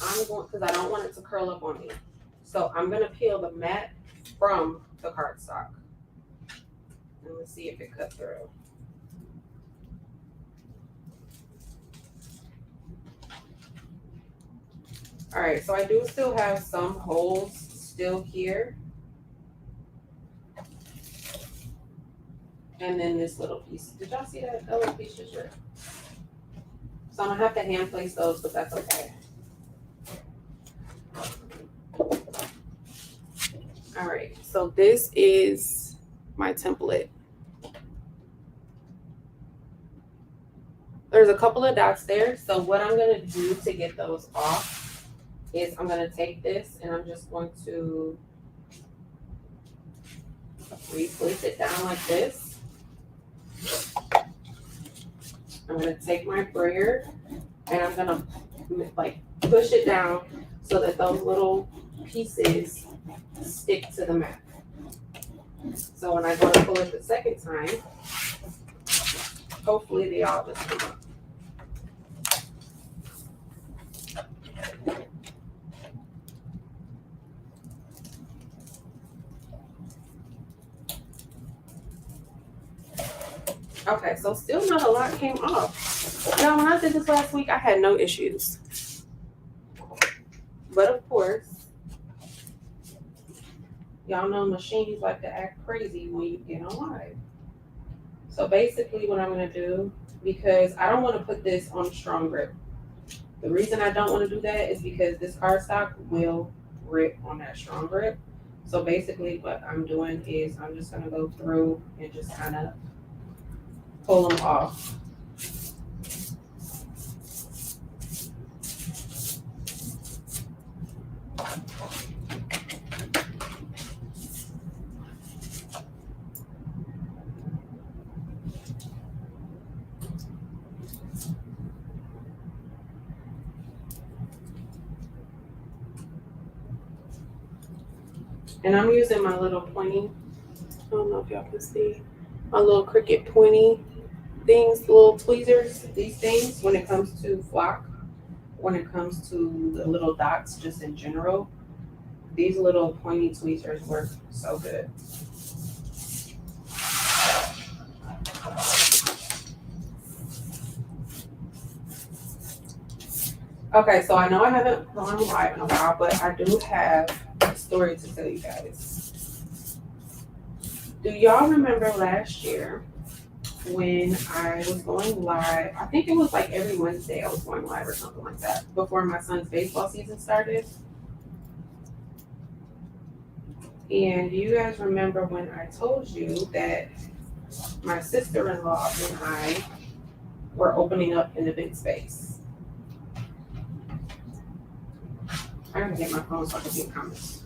I'm going because I don't want it to curl up on me. So I'm gonna peel the mat from the cardstock, and let's see if it cut through. All right, so I do still have some holes still here. And then this little piece. Did y'all see that? That little piece just ripped. So I'm gonna have to hand place those, but that's okay. All right, so this is my template. There's a couple of dots there. So what I'm gonna do to get those off is I'm gonna take this and I'm just going to replace it down like this. I'm gonna take my brayer and I'm gonna like push it down so that those little pieces stick to the mat. So when I go to pull it the second time, hopefully they all just come up. Okay, so still not a lot came off. Now, when I did this last week, I had no issues. But of course, y'all know machines like to act crazy when you get on live. So basically what I'm gonna do, because I don't wanna put this on strong grip. The reason I don't wanna do that is because this cardstock will rip on that strong grip. So basically what I'm doing is I'm just gonna go through and just kind of pull them off. And I'm using my little pointy I don't know if y'all can see my little Cricut pointy things, little tweezers, these things when it comes to flock, when it comes to the little dots just in general. These little pointy tweezers work so good. Okay, so I know I haven't gone live in a while, but I do have a story to tell you guys. Do y'all remember last year when I was going live? I think it was like every Wednesday I was going live or something like that before my son's baseball season started. And you guys remember when I told you that my sister-in-law and I were opening up an event space? I gotta get my phone so I can get comments.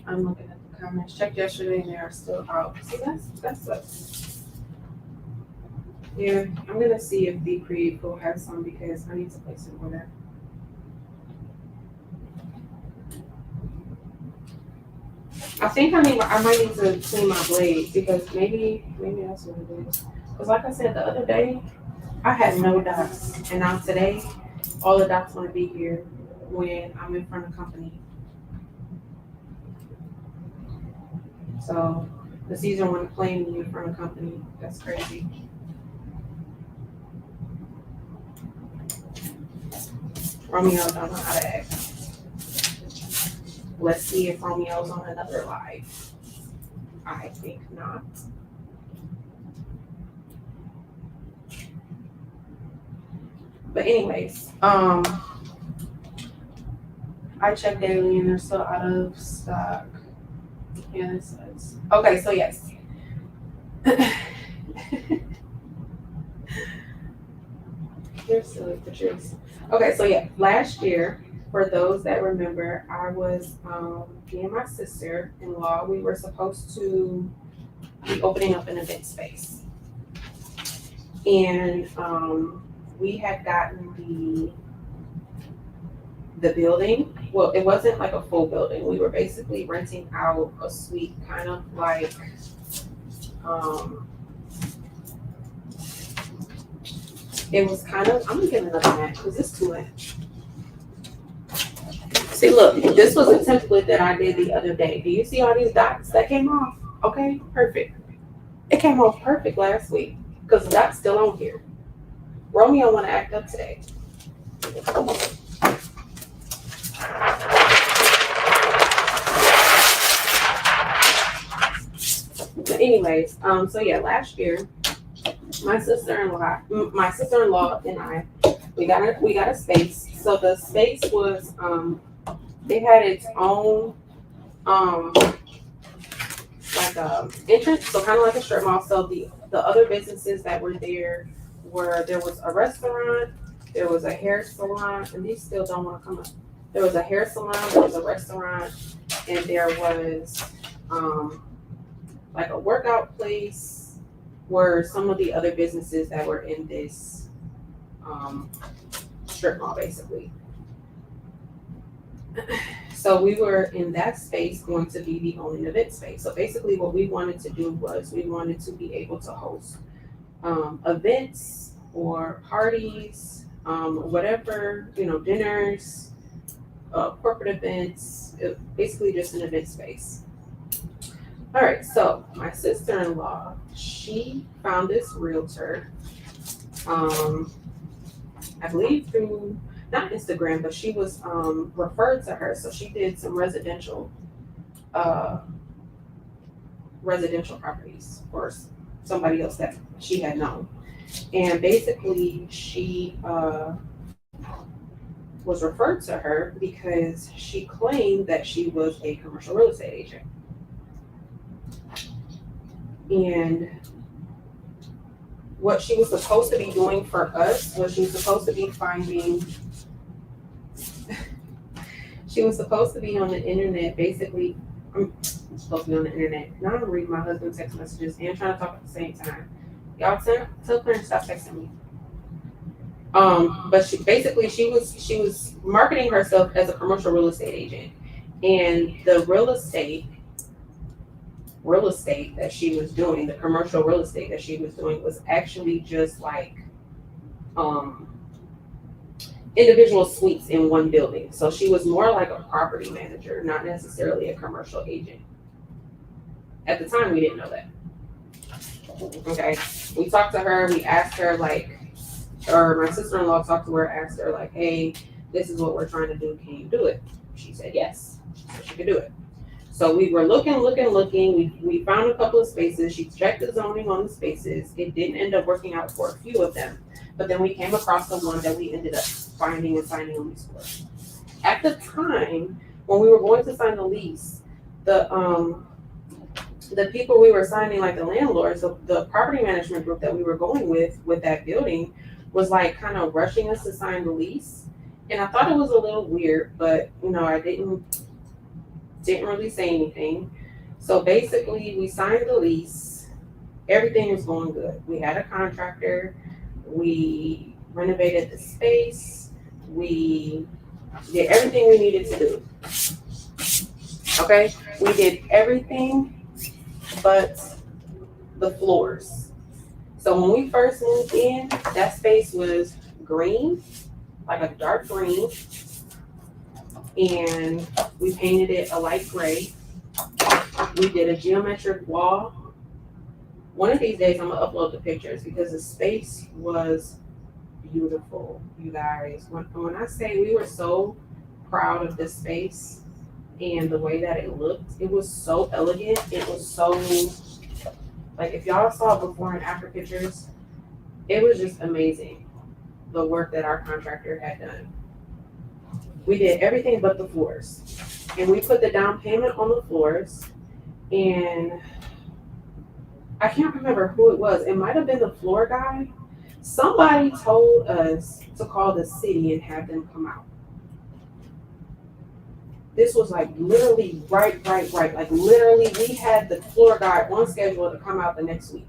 I'm looking at the comments. Checked yesterday and they are still out. See, that's sucks. Yeah, I'm gonna see if the Create Pool has some because I need to place an order. I think I might need to clean my blade because maybe that's what it is. Because like I said the other day, I had no dots, and now today, all the dots want to be here when I'm in front of company. So the season want to claim me in front of company. That's crazy. Romeo don't know how to act. Let's see if Romeo's on another live. I think not. But anyways, I checked daily and they're still out of stock. Yeah, this sucks. Okay, so yes. You're silly, Patrice. Okay, so yeah, last year, for those that remember, I was me and my sister-in-law, we were supposed to be opening up an event space. And we had gotten the building. Well, it wasn't like a full building. We were basically renting out a suite, kind of like it was kind of, I'm gonna get another mat because it's too much. See, look, this was a template that I did the other day. Do you see all these dots that came off? Okay, perfect. It came off perfect last week because the dot's still on here. Romeo want to act up today. But anyways, so yeah, last year, my sister-in-law and I, we got a space. So the space was they had its own like entrance, so kind of like a strip mall. So the other businesses that were there there was a restaurant, there was a hair salon, and these still don't want to come up. There was a hair salon, there was a restaurant, and there was like a workout place were some of the other businesses that were in this strip mall basically. So we were in that space going to be the only event space. So basically what we wanted to do was we wanted to be able to host events or parties, whatever, dinners, corporate events, basically just an event space. All right, so my sister-in-law, she found this realtor, I believe through, not Instagram, but she was referred to her. So she did some residential properties for somebody else that she had known. And basically she was referred to her because she claimed that she was a commercial real estate agent. And what she was supposed to be doing for us was she was supposed to be she was supposed to be on the internet basically I'm supposed to be on the internet. Now I'm reading my husband's text messages and trying to talk at the same time. Y'all tell Clarence stop texting me. But she was marketing herself as a commercial real estate agent, and the real estate that she was doing, the commercial real estate that she was doing, was actually just like um individual suites in one building. So she was more like a property manager, not necessarily a commercial agent. At the time, we didn't know that. Okay, we talked to her. We asked her like, or my sister-in-law talked to her, asked her like, "Hey, this is what we're trying to do. Can you do it?" She said yes. She said she could do it. So we were looking. We found a couple of spaces. She checked the zoning on the spaces. It didn't end up working out for a few of them, but then we came across the one that we ended up finding and signing a lease for. At the time when we were going to sign the lease, the people we were signing, like the landlords, the property management group that we were going with that building, was like kind of rushing us to sign the lease. And I thought it was a little weird, but I didn't really say anything. So basically we signed the lease. Everything was going good. We had a contractor, we renovated the space, we did everything we needed to do. Okay? We did everything but the floors. So when we first moved in, that space was green, like a dark green, and we painted it a light gray. We did a geometric wall. One of these days, I'm gonna upload the pictures because the space was beautiful, you guys. When I say we were so proud of this space and the way that it looked, it was so elegant. It was so, like, if y'all saw before and after pictures, it was just amazing, the work that our contractor had done. We did everything but the floors. And we put the down payment on the floors. And I can't remember who it was. It might have been the floor guy. Somebody told us to call the city and have them come out. This was like literally right. Like literally, we had the floor guy on schedule to come out the next week.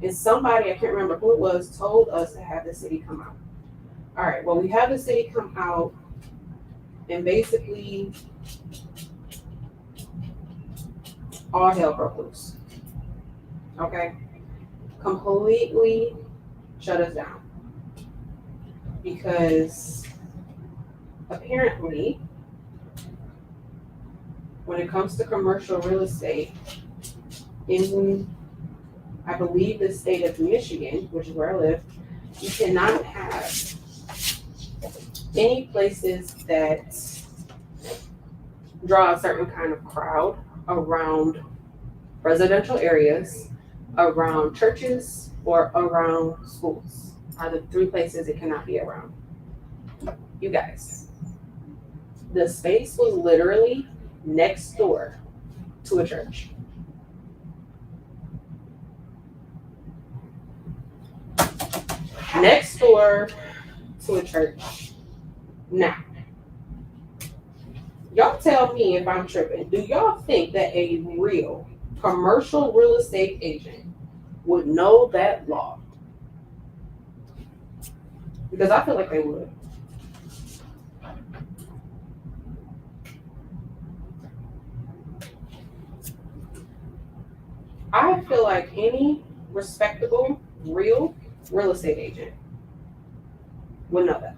And somebody, I can't remember who it was, told us to have the city come out. All right, well, we have the city come out, and basically all hell broke loose. Okay? Completely shut us down. Because apparently, when it comes to commercial real estate, in, I believe, the state of Michigan, which is where I live, you cannot have any places that draw a certain kind of crowd around residential areas, around churches, or around schools. Are the three places it cannot be around. You guys, the space was literally next door to a church. Next door to a church. Now, y'all tell me if I'm tripping. Do y'all think that a real commercial real estate agent would know that law? Because I feel like they would. I feel like any respectable, real estate agent would know that.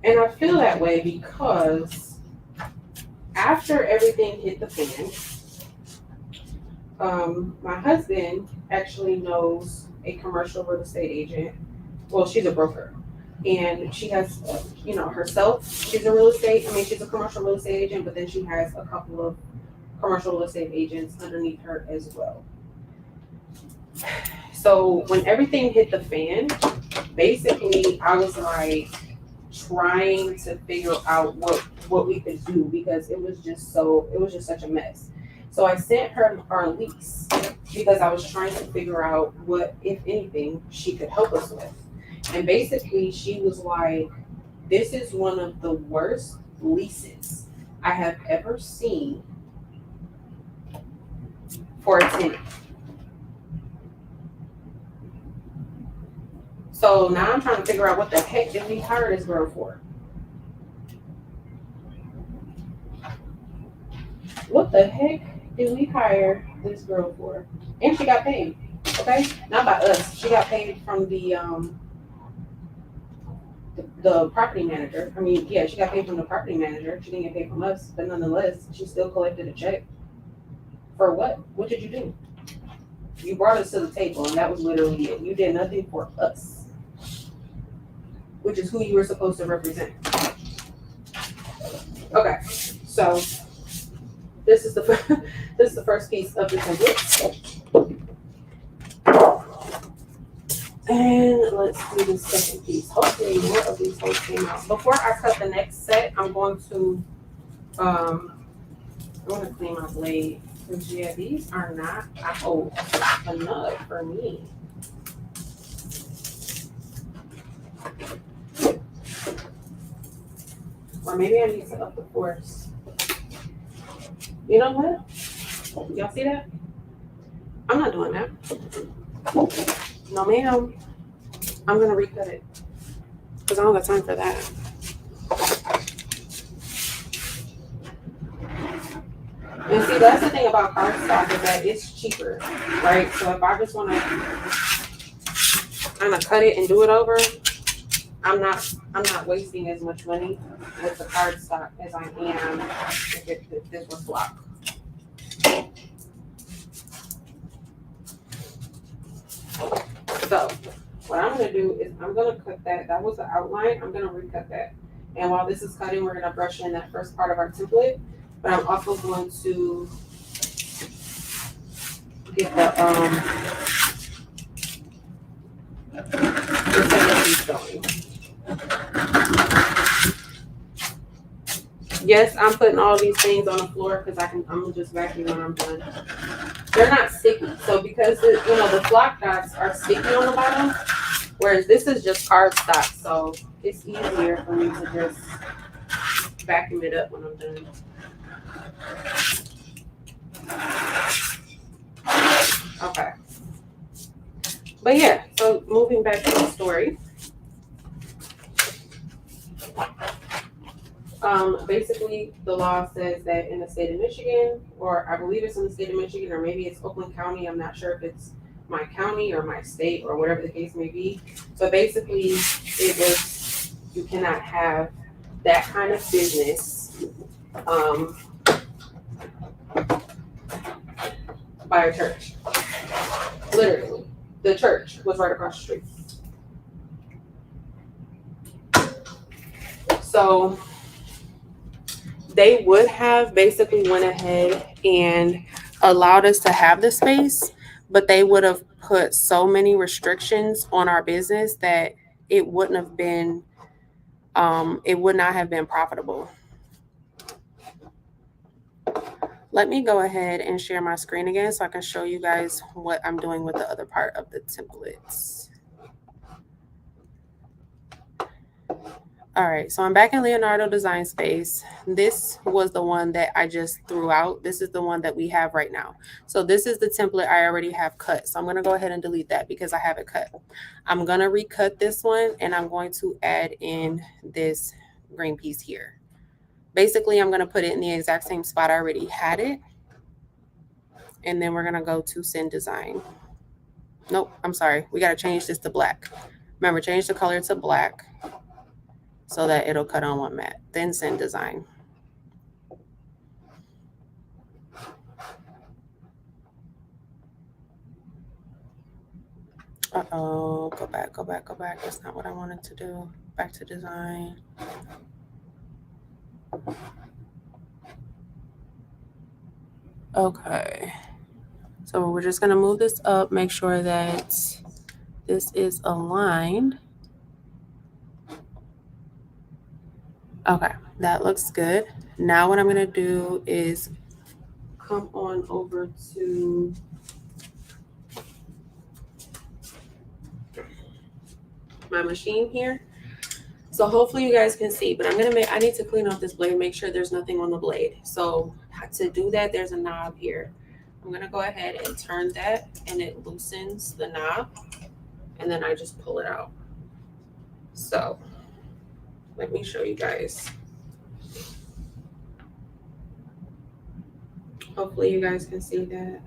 And I feel that way because after everything hit the fan, my husband actually knows a commercial real estate agent. Well, she's a broker. And she has, herself, she's a commercial real estate agent, but then she has a couple of commercial real estate agents underneath her as well. So when everything hit the fan, basically I was like trying to figure out what we could do because it was just such a mess. So I sent her our lease because I was trying to figure out what, if anything, she could help us with. And basically she was like, This is one of the worst leases I have ever seen for a tenant. So now I'm trying to figure out what the heck did we hire this girl for? What the heck did we hire this girl for? And she got paid. Okay, not by us. She got paid from the property manager. I mean, yeah, she got paid from the property manager. She didn't get paid from us, but nonetheless, she still collected a check. For what? What did you do? You brought us to the table, and that was literally it. You did nothing for us, which is who you were supposed to represent. Okay, so this is the this is the first piece of the template. And let's do the second piece. Hopefully more of these holes came out. Before I cut the next set, I'm going to clean my blade. Because yeah, these are not enough for me. Or maybe I need to up the force. You know what? Y'all see that? I'm not doing that. No, ma'am. I'm gonna recut it because I don't got time for that. And see, that's the thing about cardstock is that it's cheaper, right? So if I just want to kind of cut it and do it over, I'm not wasting as much money with the cardstock as I am if this was block. So what I'm gonna do is I'm gonna cut that. That was the outline. I'm gonna recut that. And while this is cutting, we're gonna brush in that first part of our template. But I'm also going to get the second piece going. Yes, I'm putting all these things on the floor because I'm gonna just vacuum when I'm done. They're not sticky, so because the flock dots are sticky on the bottom, whereas this is just cardstock, so it's easier for me to just vacuum it up when I'm done. Okay. But yeah, so moving back to the story. Basically, the law says that in the state of Michigan, or I believe it's in the state of Michigan, or maybe it's Oakland County. I'm not sure if it's my county or my state or whatever the case may be. So basically, you cannot have that kind of business by a church. Literally, the church was right across the street. So they would have basically went ahead and allowed us to have the space, but they would have put so many restrictions on our business that it wouldn't have been, it would not have been profitable. Let me go ahead and share my screen again so I can show you guys what I'm doing with the other part of the templates. All right, so I'm back in Leonardo Design Space. This was the one that I just threw out. This is the one that we have right now. So this is the template I already have cut. So I'm gonna go ahead and delete that because I have it cut. I'm gonna recut this one and I'm going to add in this green piece here. Basically, I'm gonna put it in the exact same spot I already had it. And then we're gonna go to Send Design. Nope, I'm sorry. We gotta change this to black. Remember, change the color to black so that it'll cut on one mat. Then Send Design. Uh-oh, go back. That's not what I wanted to do. Back to design. Okay. So we're just gonna move this up, make sure that this is aligned. Okay, that looks good. Now what I'm gonna do is come on over to my machine here. So hopefully you guys can see, but I need to clean off this blade, make sure there's nothing on the blade. So to do that, there's a knob here. I'm gonna go ahead and turn that, and it loosens the knob, and then I just pull it out. So let me show you guys. Hopefully you guys can see that.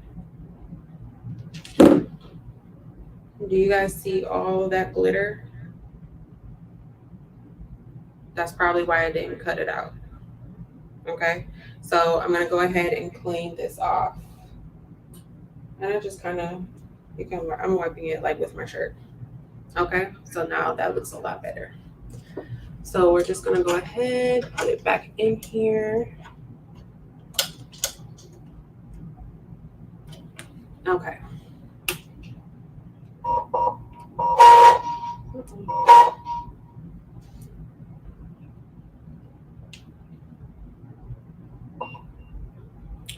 Do you guys see all that glitter? That's probably why I didn't cut it out. Okay, so I'm gonna go ahead and clean this off. And I just kind of, I'm wiping it like with my shirt. Okay, so now that looks a lot better. So we're just gonna go ahead, put it back in here. Okay.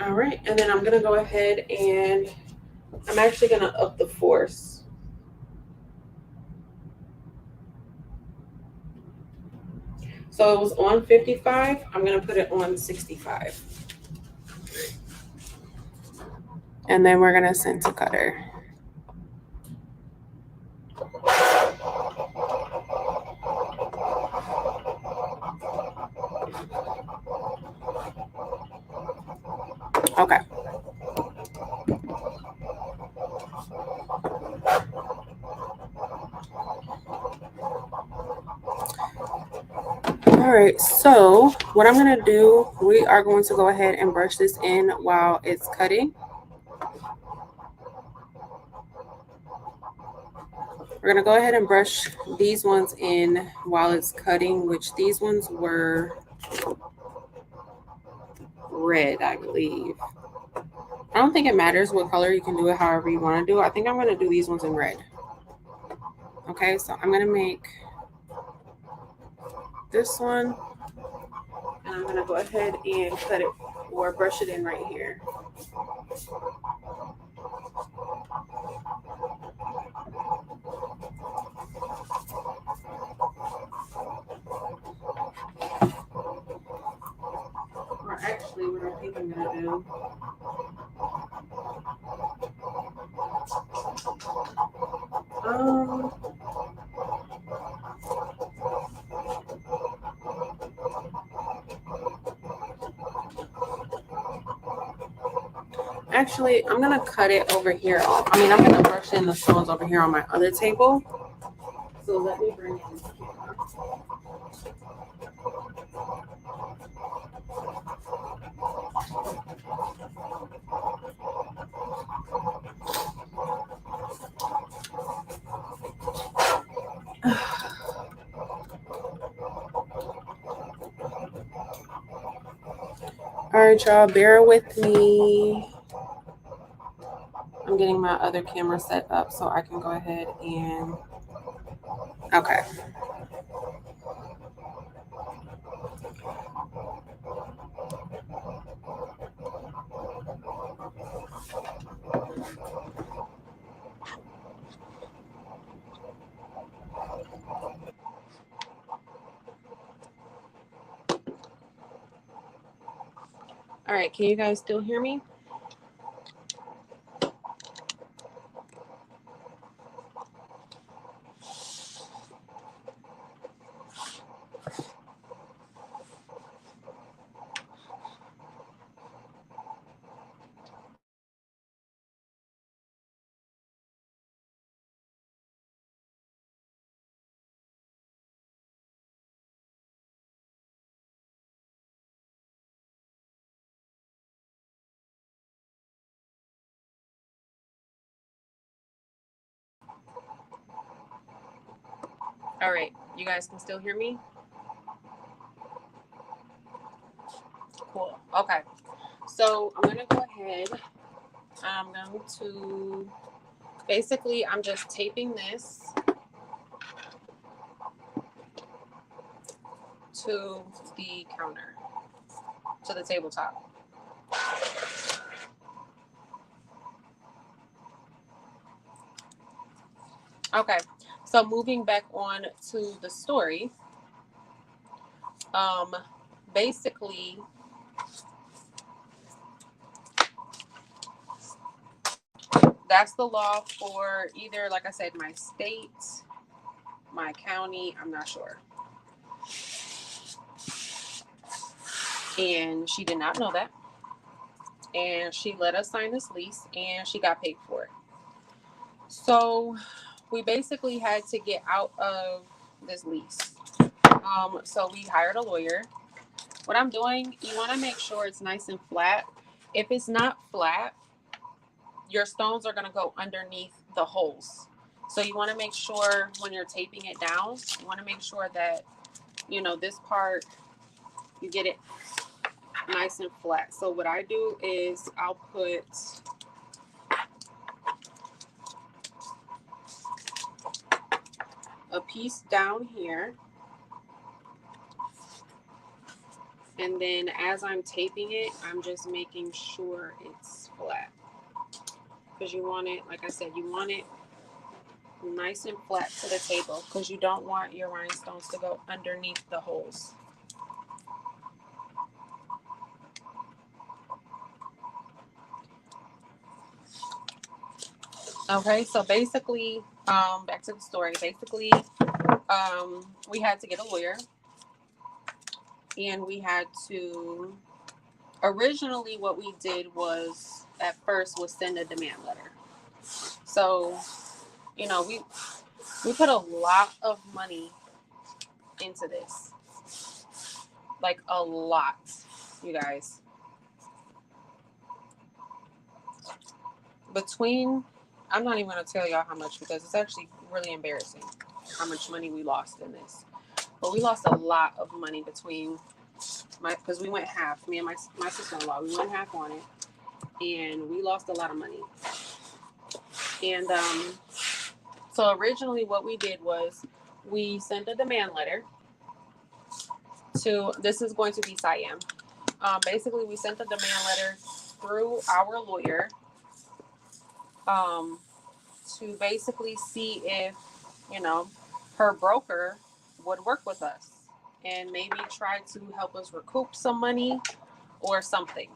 All right, and then I'm gonna go ahead and I'm actually gonna up the force. So it was on 55, I'm gonna put it on 65. And then we're gonna send to cutter. Okay. All right, so what I'm gonna do, we are going to go ahead and brush this in while it's cutting. We're gonna go ahead and brush these ones in while it's cutting, which these ones were red, I believe. I don't think it matters what color, you can do it however you want to do. I think I'm gonna do these ones in red. Okay, so I'm gonna make this one, and I'm gonna go ahead and cut it or brush it in right here. Or actually, what I think I'm gonna do, actually, I'm gonna cut it over here. I'm gonna brush in the stones over here on my other table. So let me bring in this camera. All right, y'all, bear with me. I'm getting my other camera set up so I can go ahead and, okay. All right, can you guys still hear me? All right, you guys can still hear me? Cool. Okay. So I'm gonna go ahead. I'm going to basically I'm just taping this to the counter, to the tabletop. Okay. So moving back on to the story. Basically, that's the law for either, like I said, my state, my county, I'm not sure. And she did not know that. And she let us sign this lease and she got paid for it. So we basically had to get out of this lease. So we hired a lawyer. What I'm doing, you want to make sure it's nice and flat. If it's not flat, your stones are going to go underneath the holes. So you want to make sure when you're taping it down, you want to make sure that, this part, you get it nice and flat. So what I do is I'll put a piece down here. And then as I'm taping it, I'm just making sure it's flat. Because you want it, like I said, you want it nice and flat to the table because you don't want your rhinestones to go underneath the holes. Okay, so basically, back to the story. Basically, we had to get a lawyer, and we had to. Originally, what we did was at first was send a demand letter. So, we put a lot of money into this, like a lot, you guys. I'm not even going to tell y'all how much because it's actually really embarrassing how much money we lost in this. But we lost a lot of money because we went half. Me and my sister-in-law, we went half on it, and we lost a lot of money. And so originally, what we did was we sent a demand letter to. This is going to be Siam. Basically, we sent the demand letter through our lawyer to basically see if, her broker would work with us and maybe try to help us recoup some money or something.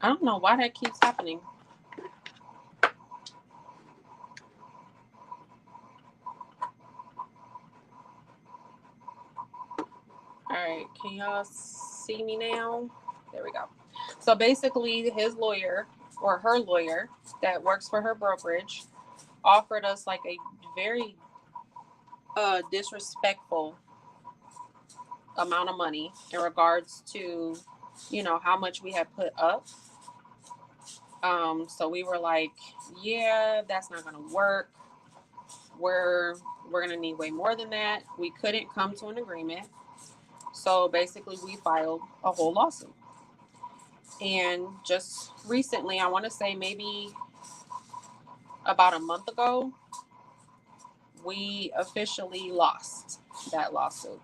I don't know why that keeps happening. All right, can y'all see me now? There we go. So basically, his lawyer or her lawyer that works for her brokerage offered us like a very disrespectful amount of money in regards to, how much we had put up. So we were like, yeah, that's not gonna work. We're gonna need way more than that. We couldn't come to an agreement. So basically we filed a whole lawsuit. And just recently, I want to say maybe about a month ago, we officially lost that lawsuit.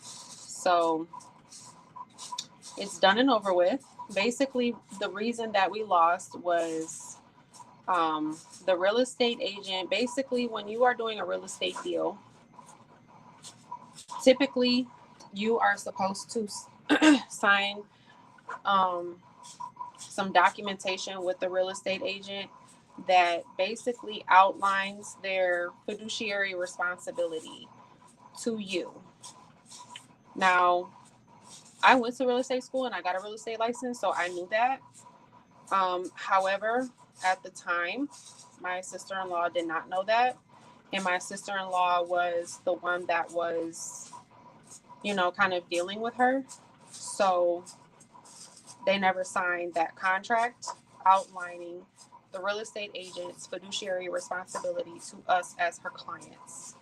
So it's done and over with. Basically, the reason that we lost was the real estate agent. Basically, when you are doing a real estate deal, typically you are supposed to sign some documentation with the real estate agent that basically outlines their fiduciary responsibility to you. Now, I went to real estate school and I got a real estate license, so I knew that. However, at the time, my sister-in-law did not know that. And my sister-in-law was the one that was, kind of dealing with her. So they never signed that contract outlining the real estate agent's fiduciary responsibility to us as her clients.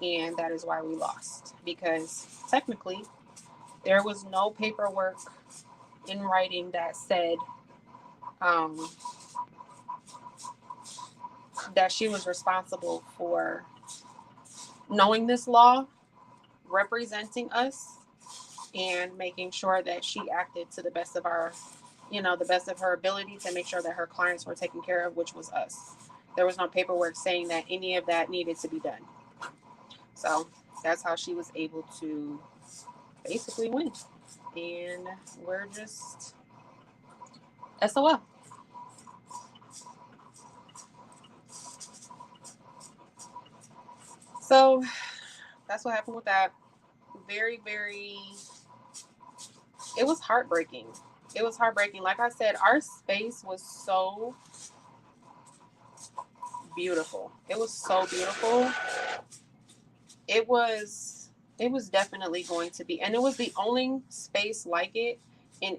And that is why we lost, because technically there was no paperwork in writing that said that she was responsible for knowing this law, representing us, and making sure that she acted to the best of our, the best of her ability to make sure that her clients were taken care of, which was us. There was no paperwork saying that any of that needed to be done. So that's how she was able to basically win. And we're just SOL. So that's what happened with that. Very, very, it was heartbreaking. It was heartbreaking. Like I said, our space was so beautiful. It was so beautiful. It was definitely going to be, and it was the only space like it in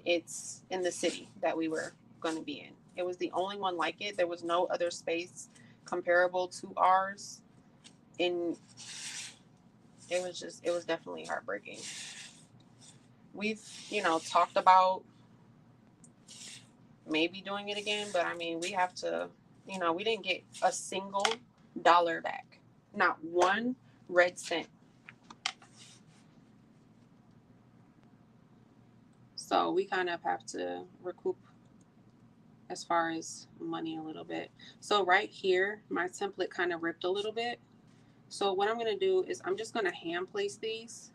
the city that we were going to be in. It was the only one like it. There was no other space comparable to ours. And it was definitely heartbreaking. We've, talked about maybe doing it again, but I mean, we have to, we didn't get a single dollar back. Not one red cent. So we kind of have to recoup as far as money a little bit. So right here, my template kind of ripped a little bit. So what I'm going to do is I'm just going to hand place these.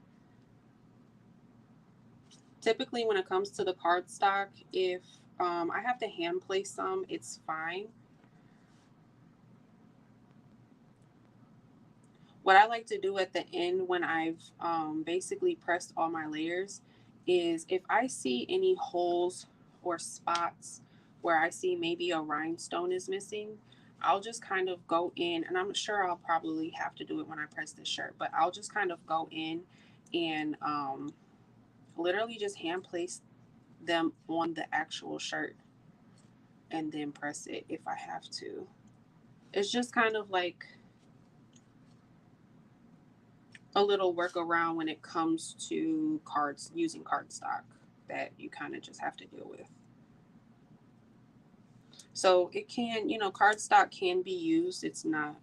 Typically when it comes to the cardstock, if I have to hand place some, it's fine. What I like to do at the end when I've basically pressed all my layers is if I see any holes or spots where I see maybe a rhinestone is missing, I'll just kind of go in, and I'm sure I'll probably have to do it when I press this shirt, but I'll just kind of go in and literally just hand place them on the actual shirt and then press it if I have to. It's just kind of like a little workaround when it comes to cards, using cardstock that you kind of just have to deal with. So it can, cardstock can be used. It's not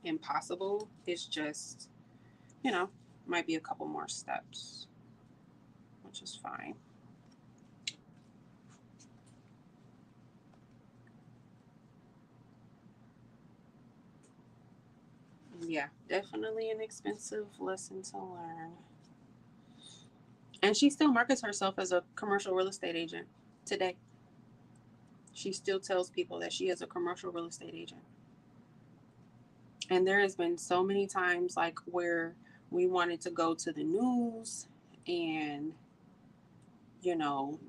impossible. It's just, might be a couple more steps, which is fine. Yeah, definitely an expensive lesson to learn. And she still markets herself as a commercial real estate agent today. She still tells people that she is a commercial real estate agent. And there has been so many times like where we wanted to go to the news and,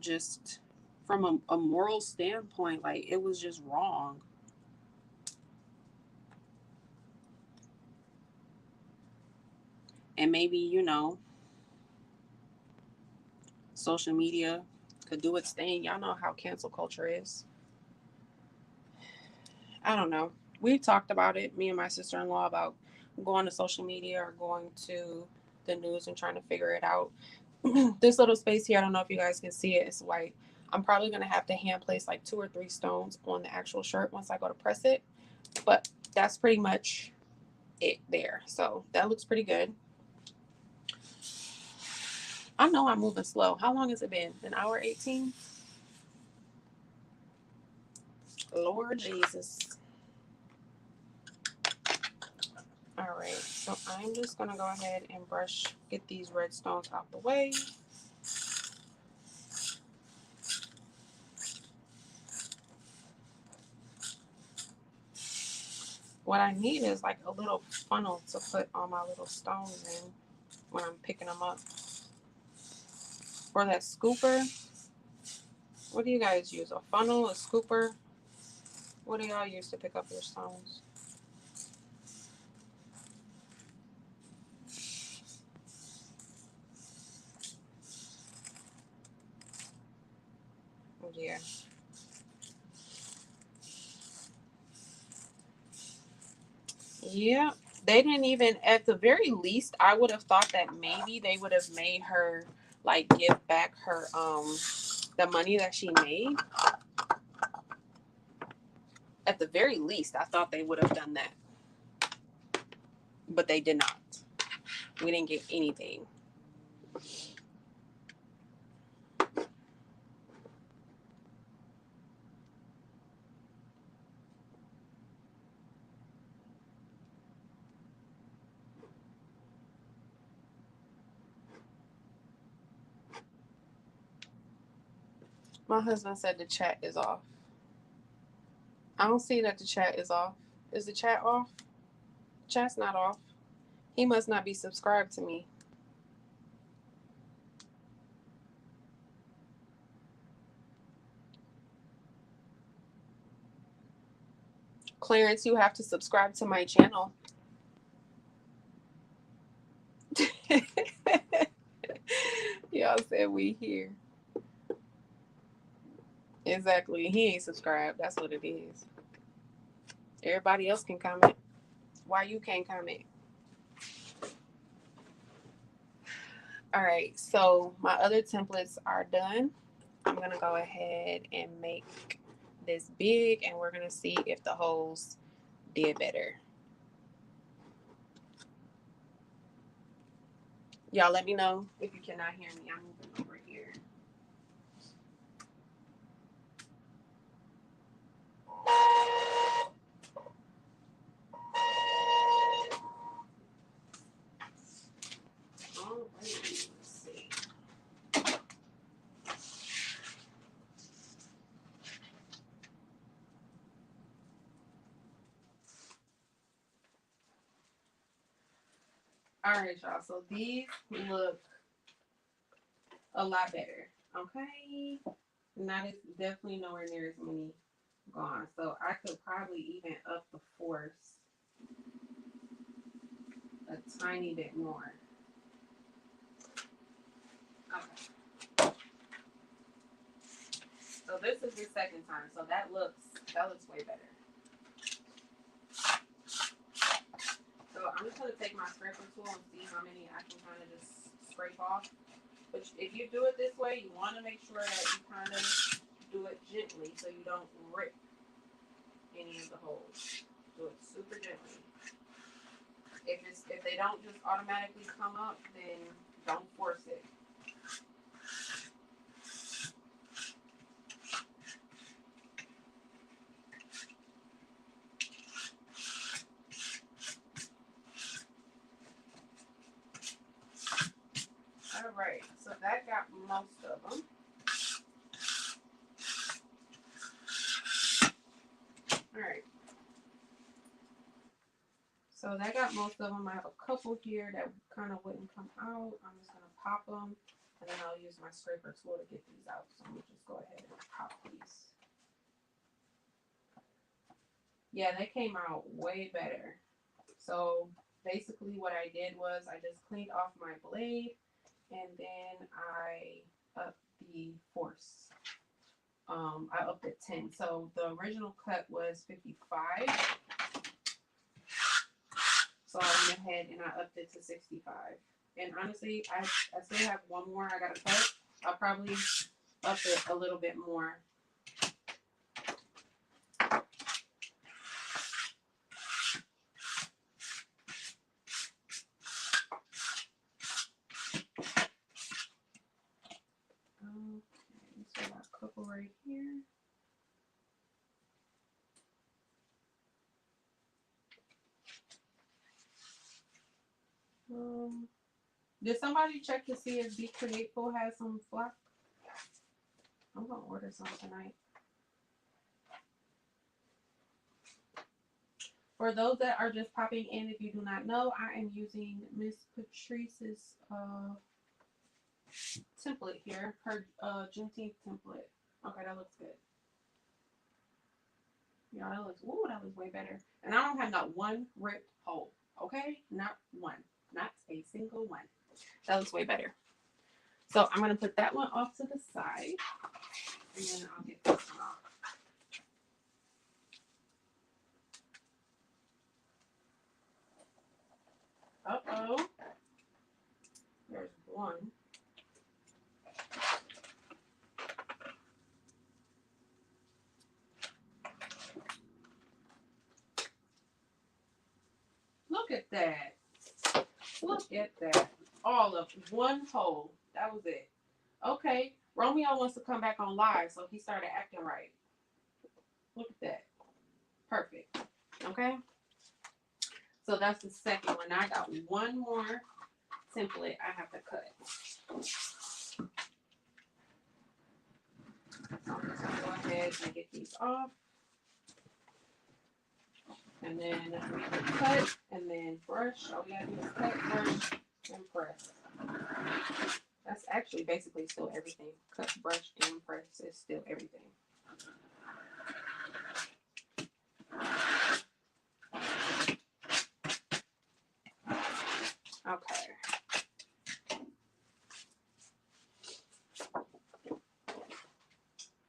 just from a moral standpoint, like it was just wrong. And maybe, social media could do its thing. Y'all know how cancel culture is. I don't know. We've talked about it, me and my sister-in-law, about going to social media or going to the news and trying to figure it out. This little space here, I don't know if you guys can see it, it's white. I'm probably going to have to hand place like 2 or 3 stones on the actual shirt once I go to press it. But that's pretty much it there. So that looks pretty good. I know I'm moving slow. How long has it been? An hour 18? Lord Jesus. All right, so I'm just gonna go ahead and get these red stones out the way. What I need is like a little funnel to put all my little stones in when I'm picking them up. For that scooper, what do you guys use? A funnel, a scooper? What do y'all use to pick up your stones? Yeah. Yeah. They didn't even, at the very least, I would have thought that maybe they would have made her like give back her the money that she made. At the very least, I thought they would have done that. But they did not. We didn't get anything. My husband said the chat is off. I don't see that the chat is off. Is the chat off? Chat's not off. He must not be subscribed to me. Clarence, you have to subscribe to my channel. Y'all said we here. Exactly. He ain't subscribed. That's what it is. Everybody else can comment. Why you can't comment? All right. So my other templates are done. I'm going to go ahead and make this big, and we're going to see if the holes did better. Y'all let me know if you cannot hear me. I'm moving over here. Oh, wait, let's see. All right, y'all. So these look a lot better. Okay. Not as definitely nowhere near as many gone. So I could probably even up the force a tiny bit more. Okay. So this is the second time. So that looks way better. So I'm just gonna take my scraper tool and see how many I can kind of just scrape off. But if you do it this way, you want to make sure that you kind of do it gently so you don't rip any of the holes. Do it super gently. If they don't just automatically come up, then don't force it. All right, so that got most of them. All right. So that got most of them. I have a couple here that kind of wouldn't come out. I'm just gonna pop them, and then I'll use my scraper tool to get these out. So I'm gonna just go ahead and pop these. Yeah, they came out way better. So basically what I did was I just cleaned off my blade, and then I upped the force. I upped it 10. So the original cut was 55. So I went ahead and I upped it to 65. And honestly, I still have one more I gotta cut. I'll probably up it a little bit more. Okay, so I got a couple right here. Did somebody check to see if Be Createful has some fluff? I'm gonna order some tonight. For those that are just popping in, if you do not know, I am using Miss Patrice's template here, her Juneteenth template. Okay, that looks good. Yeah, that looks way better. And I don't have not one ripped hole. Okay, not one, not a single one. That looks way better. So I'm gonna put that one off to the side, and then I'll get this one off. Uh-oh. There's one. Get that. All of one hole. That was it. Okay. Romeo wants to come back on live, so he started acting right. Look at that. Perfect. Okay. So that's the second one. Now I got one more template I have to cut. So I'm just gonna go ahead and get these off. And then we can cut and then brush. All we gotta do is cut, brush, and press. That's actually basically still everything. Cut, brush, and press is still everything. Okay.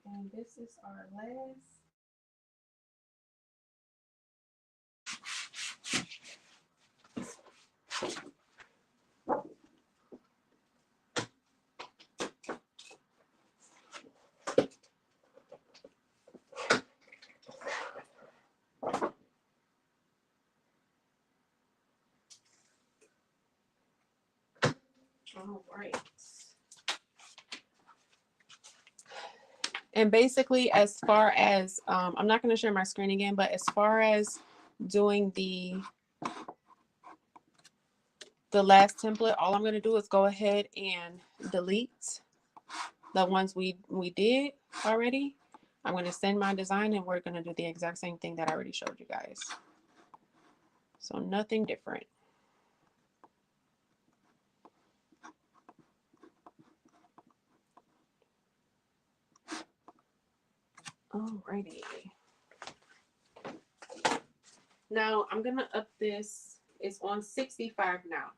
And this is our last. All right. And basically, as far as, I'm not going to share my screen again, but as far as doing the last template, all I'm going to do is go ahead and delete the ones we did already. I'm going to send my design and we're going to do the exact same thing that I already showed you guys. So nothing different. Alrighty. Now I'm going to up this. It's on 65 now.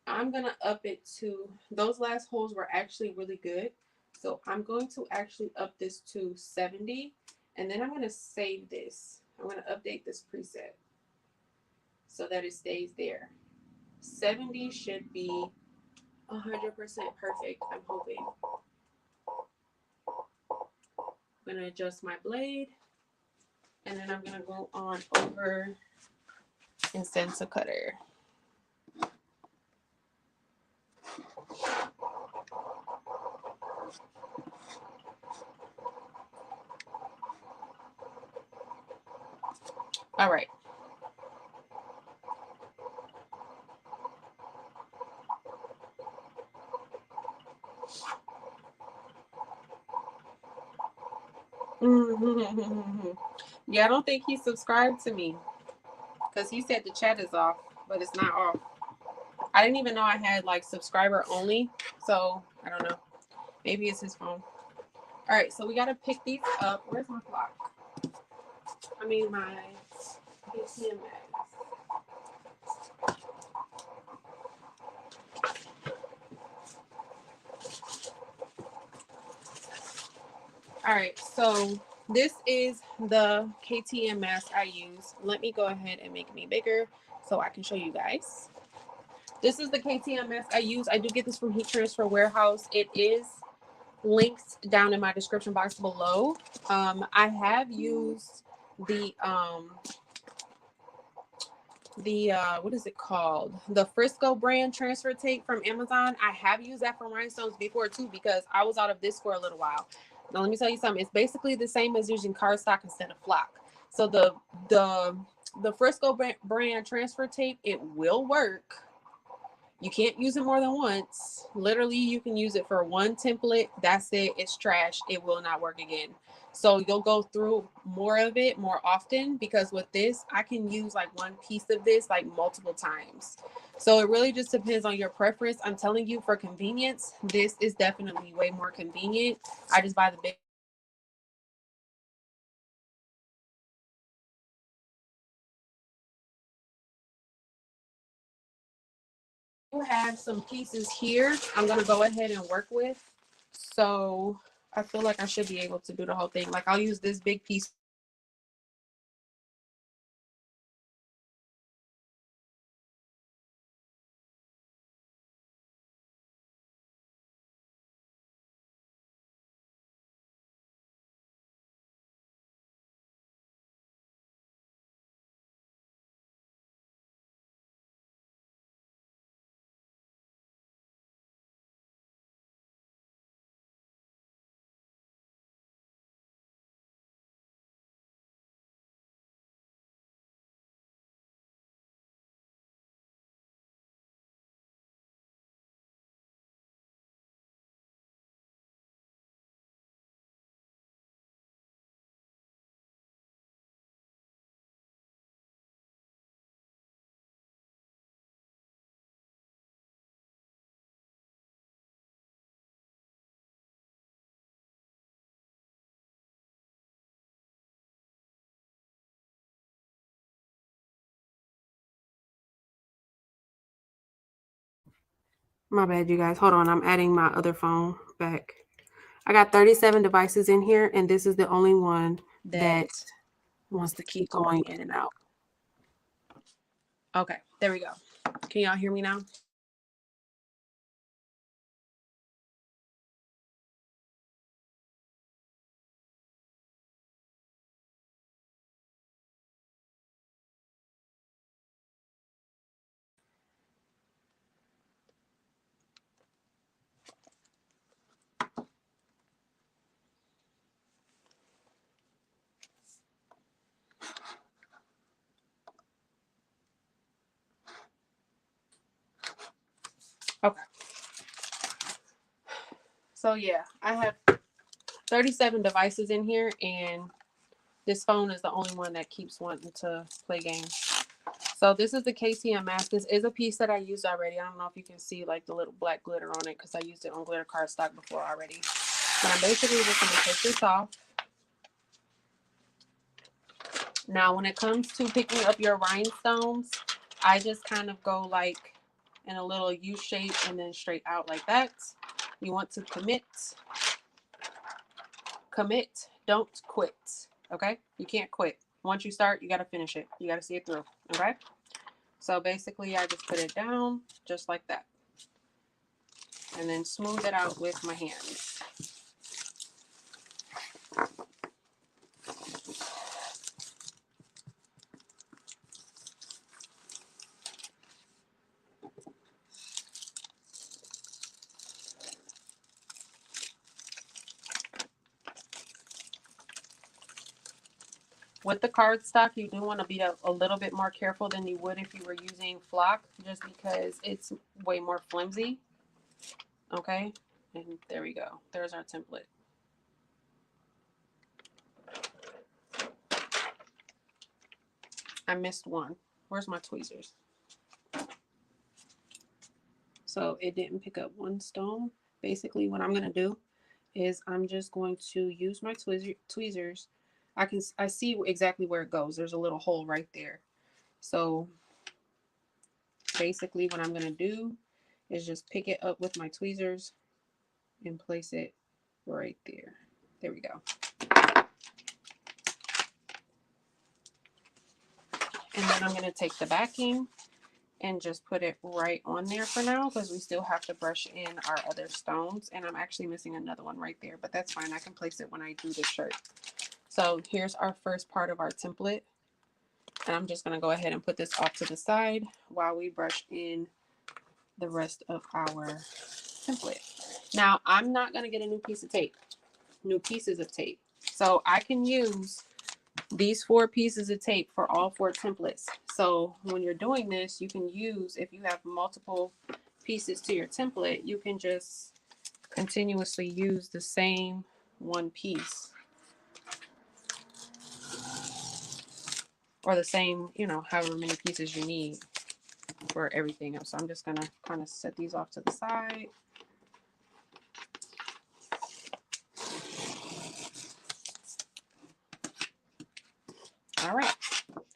I'm going to up it to, those last holes were actually really good. So I'm going to actually up this to 70. And then I'm going to save this. I'm going to update this preset so that it stays there. 70 should be 100% perfect, I'm hoping. I'm going to adjust my blade. And then I'm going to go on over and Stencil Cutter. All right. Yeah, I don't think he subscribed to me because he said the chat is off, but it's not off. I didn't even know I had like subscriber only, so I don't know. Maybe it's his phone. All right, so we got to pick these up. Where's my clock? I mean, my KTMS. All right, so this is the KTMS I use. Let me go ahead and make me bigger so I can show you guys. This is the KTMS I use. I do get this from Heat Transfer Warehouse. It is linked down in my description box below. I have used the what is it called? The Frisco brand transfer tape from Amazon. I have used that from Rhinestones before too because I was out of this for a little while. Now let me tell you something. It's basically the same as using cardstock instead of flock. So the Frisco brand transfer tape, it will work. You can't use it more than once. Literally, you can use it for one template. That's it. It's trash. It will not work again. So you'll go through more of it more often because with this, I can use like one piece of this like multiple times. So it really just depends on your preference. I'm telling you, for convenience, this is definitely way more convenient. I just buy the big. I have some pieces here I'm going to go ahead and work with. So I feel like I should be able to do the whole thing. Like I'll use this big piece My bad, you guys. Hold on. I'm adding my other phone back. I got 37 devices in here, and this is the only one that wants to keep going in and out. Okay, there we go. Can y'all hear me now? Okay. So yeah, I have 37 devices in here, and this phone is the only one that keeps wanting to play games. So this is the KTM mask. This is a piece that I used already. I don't know if you can see like the little black glitter on it because I used it on glitter cardstock before already. But I'm basically just going to take this off. Now, when it comes to picking up your rhinestones, I just kind of go like in a little U shape and then straight out like that. You want to commit, don't quit. Okay? You can't quit. Once you start, you got to finish it. You got to see it through. Okay? So basically, I just put it down just like that. And then smooth it out with my hands. With the cardstock, you do want to be a little bit more careful than you would if you were using flock, just because it's way more flimsy. Okay, and there we go. There's our template. I missed one. Where's my tweezers? So it didn't pick up one stone. Basically, what I'm going to do is I'm just going to use my tweezers. I see exactly where it goes. There's a little hole right there. So basically what I'm going to do is just pick it up with my tweezers and place it right there. There we go. And then I'm going to take the backing and just put it right on there for now because we still have to brush in our other stones. And I'm actually missing another one right there, but that's fine. I can place it when I do the shirt. So here's our first part of our template. And I'm just going to go ahead and put this off to the side while we brush in the rest of our template. Now, I'm not going to get a new piece of tape, new pieces of tape. So I can use these 4 pieces of tape for all 4 templates. So when you're doing this, you can use, if you have multiple pieces to your template, you can just continuously use the same one piece. Or the same, you know, however many pieces you need for everything else. So I'm just gonna kind of set these off to the side. All right,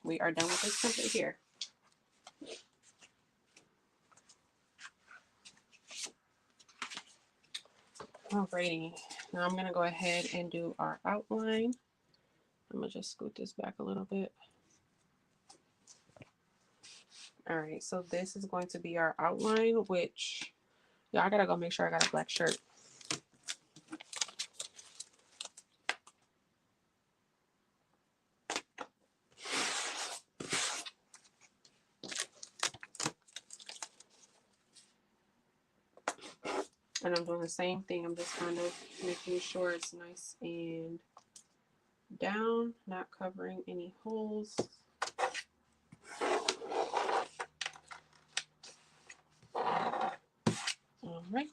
we are done with this template here. Alrighty, now I'm gonna go ahead and do our outline. I'm gonna just scoot this back a little bit. All right, so this is going to be our outline, which, yeah, I gotta go make sure I got a black shirt. And I'm doing the same thing. I'm just kind of making sure it's nice and down, not covering any holes. All right.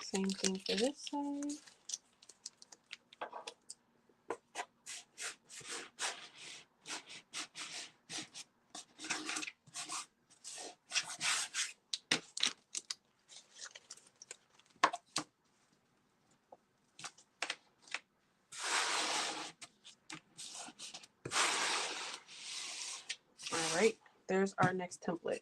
Same thing for this side. All right, there's our next template.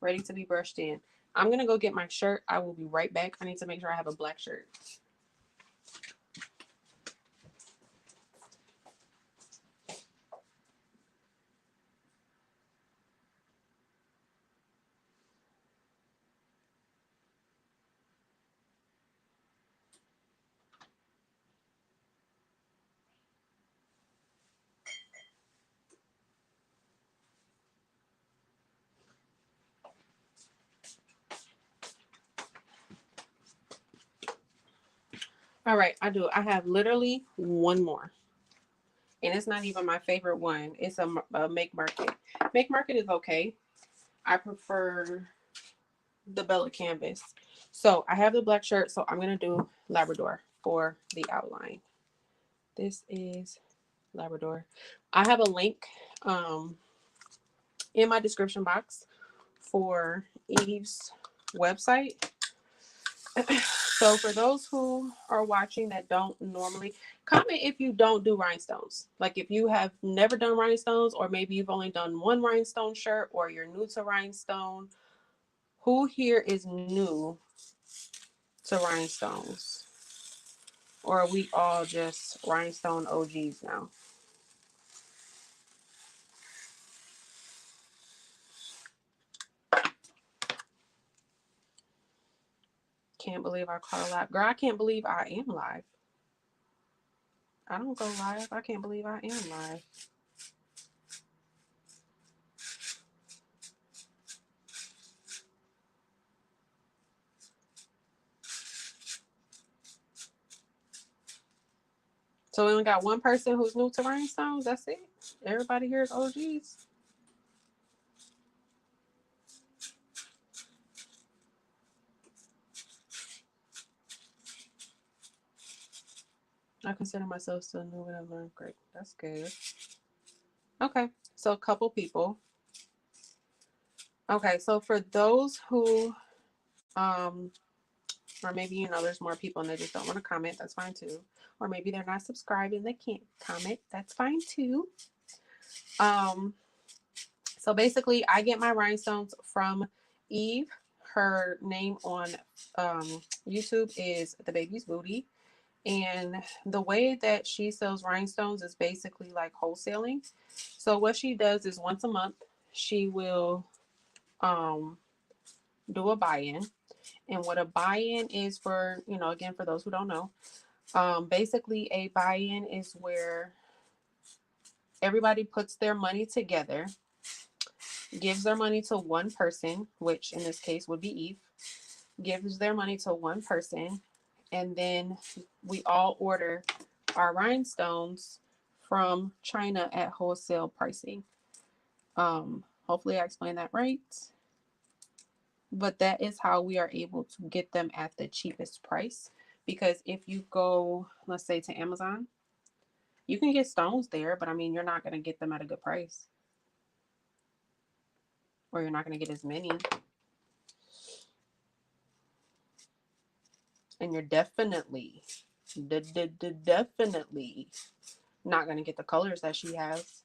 ready to be brushed in. I'm gonna go get my shirt. I will be right back. I need to make sure I have a black shirt. All right, I do. I have literally one more. And it's not even my favorite one. It's a Make Market. Make Market is okay. I prefer the Bella Canvas. So I have the black shirt, so I'm going to do Labrador for the outline. This is Labrador. I have a link in my description box for Eve's website. So for those who are watching that don't normally, comment if you don't do rhinestones. Like if you have never done rhinestones, or maybe you've only done one rhinestone shirt, or you're new to rhinestone. Who here is new to rhinestones? Or are we all just rhinestone OGs now? Can't believe I caught a live. Girl, I can't believe I am live. I don't go live. I can't believe I am live. So we only got one person who's new to rhinestones. That's it. Everybody here is OGs. I consider myself still new, whatever. Great. That's good. Okay. So a couple people. Okay. So for those who, or maybe, you know, there's more people and they just don't want to comment. That's fine too. Or maybe they're not subscribed and they can't comment. That's fine too. So basically I get my rhinestones from Eve. Her name on YouTube is The Baby's Booty. And the way that she sells rhinestones is basically like wholesaling. So what she does is once a month, she will do a buy-in. And what a buy-in is, for, you know, again, for those who don't know, basically a buy-in is where everybody puts their money together, gives their money to one person, which in this case would be Eve, gives their money to one person, and then we all order our rhinestones from China at wholesale pricing. Hopefully I explained that right. But that is how we are able to get them at the cheapest price. Because if you go, let's say, to Amazon, you can get stones there, but I mean, you're not going to get them at a good price. Or you're not going to get as many. And you're definitely not going to get the colors that she has.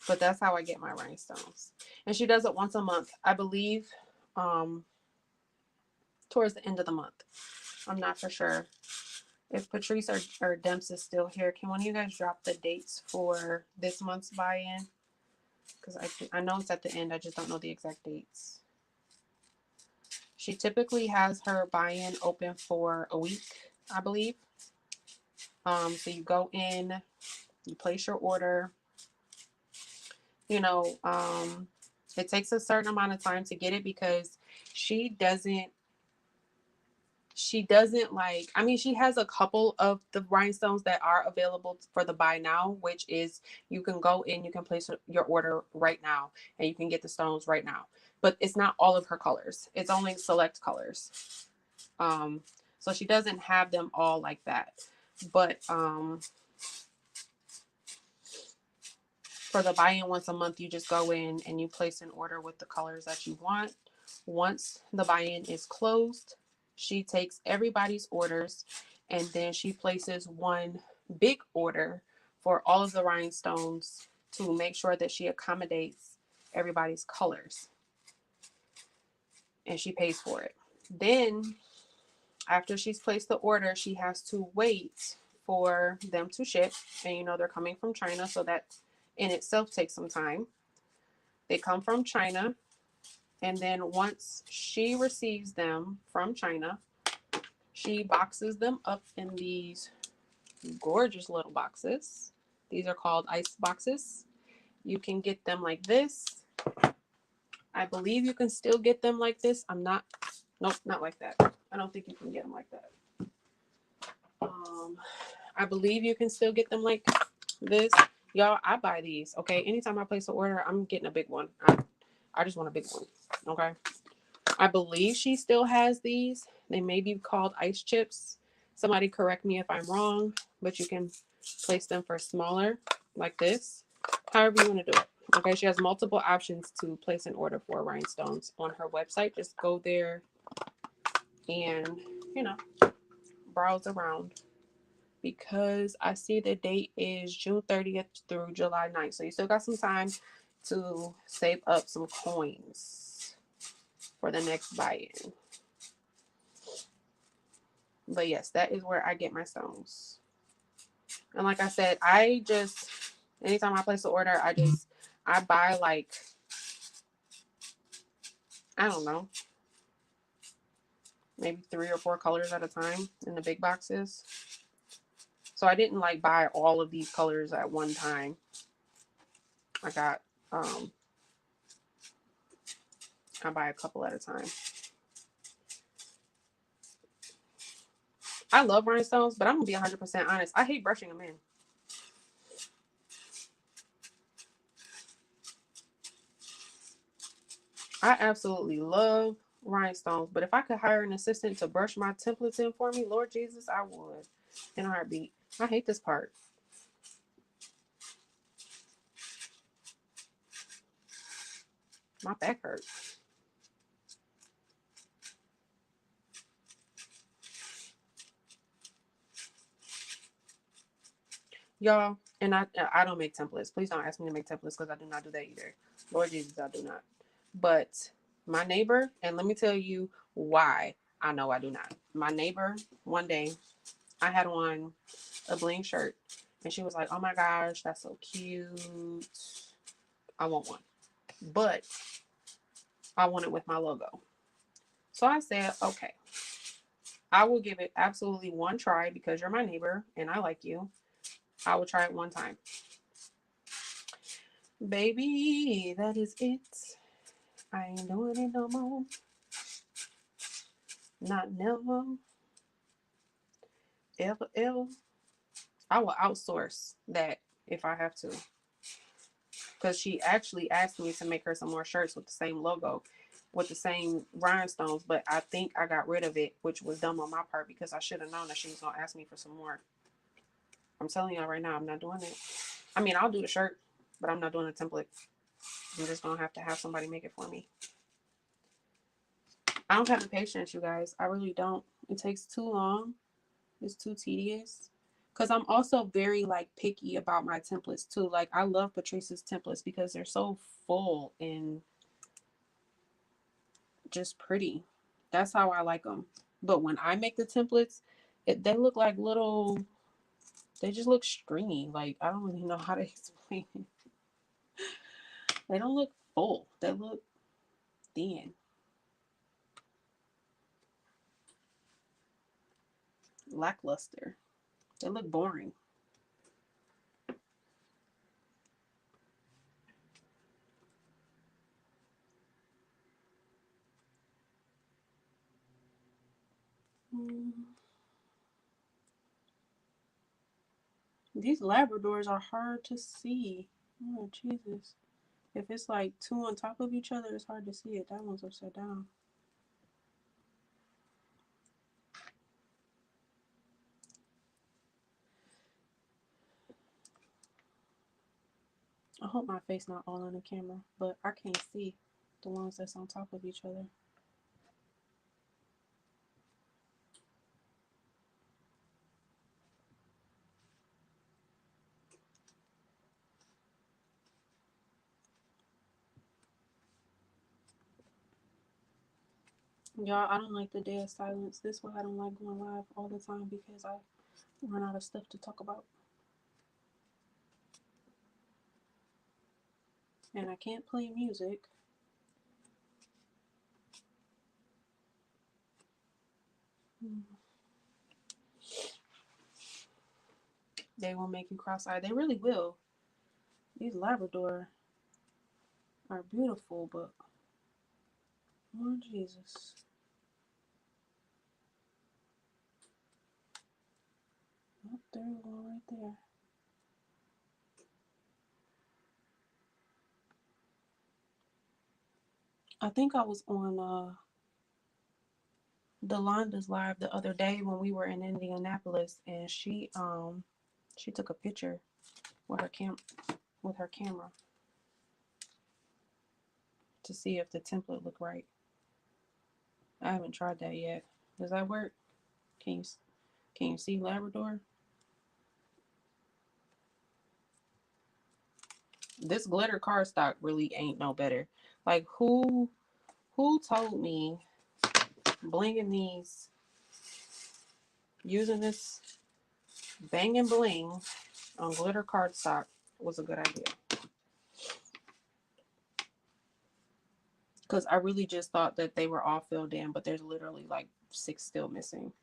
But that's how I get my rhinestones. And she does it once a month, I believe, towards the end of the month. I'm not for sure. If Patrice or Demps is still here, can one of you guys drop the dates for this month's buy-in? Because I know it's at the end. I just don't know the exact dates. She typically has her buy-in open for a week, I believe. So you go in, you place your order. You know, it takes a certain amount of time to get it because she doesn't like, I mean, she has a couple of the rhinestones that are available for the buy now, which is you can go in, you can place your order right now and you can get the stones right now. But it's not all of her colors. It's only select colors. So she doesn't have them all like that. But for the buy-in once a month, you just go in and you place an order with the colors that you want. Once the buy-in is closed, she takes everybody's orders and then she places one big order for all of the rhinestones to make sure that she accommodates everybody's colors, and she pays for it. Then after she's placed the order, she has to wait for them to ship. And you know, they're coming from China, so that in itself takes some time. They come from China, and then once she receives them from China, she boxes them up in these gorgeous little boxes. These are called ice boxes. You can get them like this. I believe you can still get them like this. Nope, not like that. I don't think you can get them like that. I believe you can still get them like this. Y'all, I buy these, okay? Anytime I place an order, I'm getting a big one. I just want a big one, okay? I believe she still has these. They may be called ice chips. Somebody correct me if I'm wrong, but you can place them for smaller, like this. However you want to do it. Okay, she has multiple options to place an order for rhinestones on her website. Just go there and, you know, browse around. Because I see the date is June 30th through July 9th. So you still got some time to save up some coins for the next buy-in. But yes, that is where I get my stones. And like I said, anytime I place an order, I buy like, I don't know, maybe 3 or 4 colors at a time in the big boxes. So I didn't like buy all of these colors at one time. I buy a couple at a time. I love rhinestones, but I'm gonna be 100% honest. I hate brushing them in. I absolutely love rhinestones, but if I could hire an assistant to brush my templates in for me, Lord Jesus, I would in a heartbeat. I hate this part. My back hurts. Y'all, and I don't make templates. Please don't ask me to make templates because I do not do that either. Lord Jesus, I do not. But my neighbor, and let me tell you why I know I do not. My neighbor, one day, I had on a bling shirt, and she was like, "Oh my gosh, that's so cute. I want one." But I want it with my logo. So I said, okay, I will give it absolutely one try because you're my neighbor and I like you. I will try it one time. Baby, that is it. I ain't doing it no more. Not never. Ever, ever. I will outsource that if I have to. Because she actually asked me to make her some more shirts with the same logo, with the same rhinestones, but I think I got rid of it, which was dumb on my part because I should have known that she was going to ask me for some more. I'm telling y'all right now, I'm not doing it. I mean, I'll do the shirt, but I'm not doing a template. I'm just going to have somebody make it for me. I don't have the patience, you guys. I really don't. It takes too long. It's too tedious. Because I'm also very, like, picky about my templates, too. Like, I love Patrice's templates because they're so full and just pretty. That's how I like them. But when I make the templates, they look like little, they just look stringy. Like, I don't really know how to explain it. They don't look full. They look thin. Lackluster. They look boring. These Labradors are hard to see. Oh, Jesus. If it's like 2 on top of each other, it's hard to see it. That one's upside down. I hope my face not all on the camera, but I can't see the ones that's on top of each other. Y'all, I don't like the dead silence. This is why I don't like going live all the time, because I run out of stuff to talk about. And I can't play music. They will make you cross-eyed. They really will. These Labrador are beautiful, but Lord Jesus. Oh, there we go, right there. I think I was on Delonda's live the other day when we were in Indianapolis, and she took a picture with her camera to see if the template looked right. I haven't tried that yet. Does that work? Can you can you see Labrador? This glitter cardstock really ain't no better. Like who told me blinging these using this bang and bling on glitter cardstock was a good idea? Because I really just thought that they were all filled in, but there's literally like 6 still missing.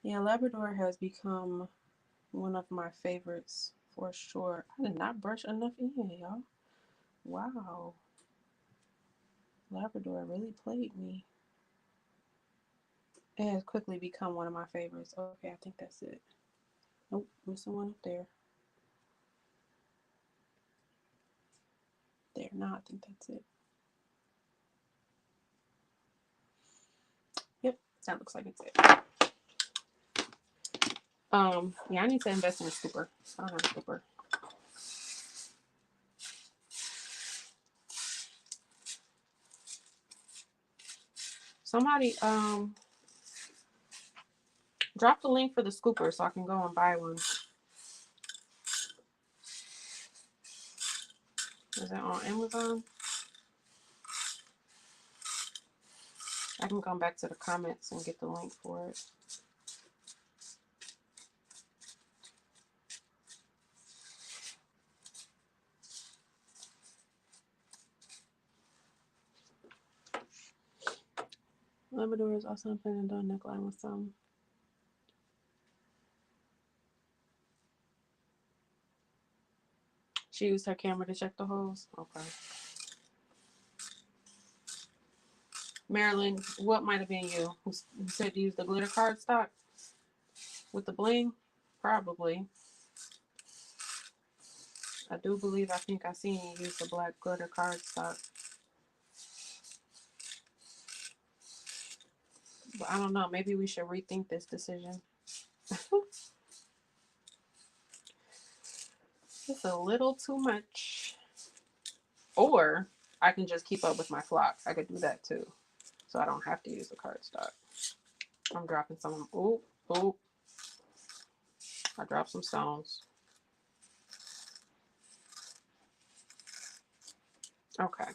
Yeah, Labrador has become one of my favorites for sure. I did not brush enough in, y'all. Wow. Labrador really played me. It has quickly become one of my favorites. Okay, I think that's it. Nope, missing one up there. There, now I think that's it. Yep, that looks like it's it. Yeah, I need to invest in a scooper. I don't have a scooper. Somebody drop the link for the scooper so I can go and buy one. Is it on Amazon? I can come back to the comments and get the link for it. Labrador is also planning on neckline with some. She used her camera to check the holes. Okay. Marilyn, what might have been you who said to use the glitter cardstock with the bling? Probably. I do believe I think I seen you use the black glitter cardstock. But I don't know. Maybe we should rethink this decision. It's a little too much. Or I can just keep up with my flock. I could do that too. So I don't have to use the cardstock. I'm dropping some. Oop, oop. I dropped some stones. Okay.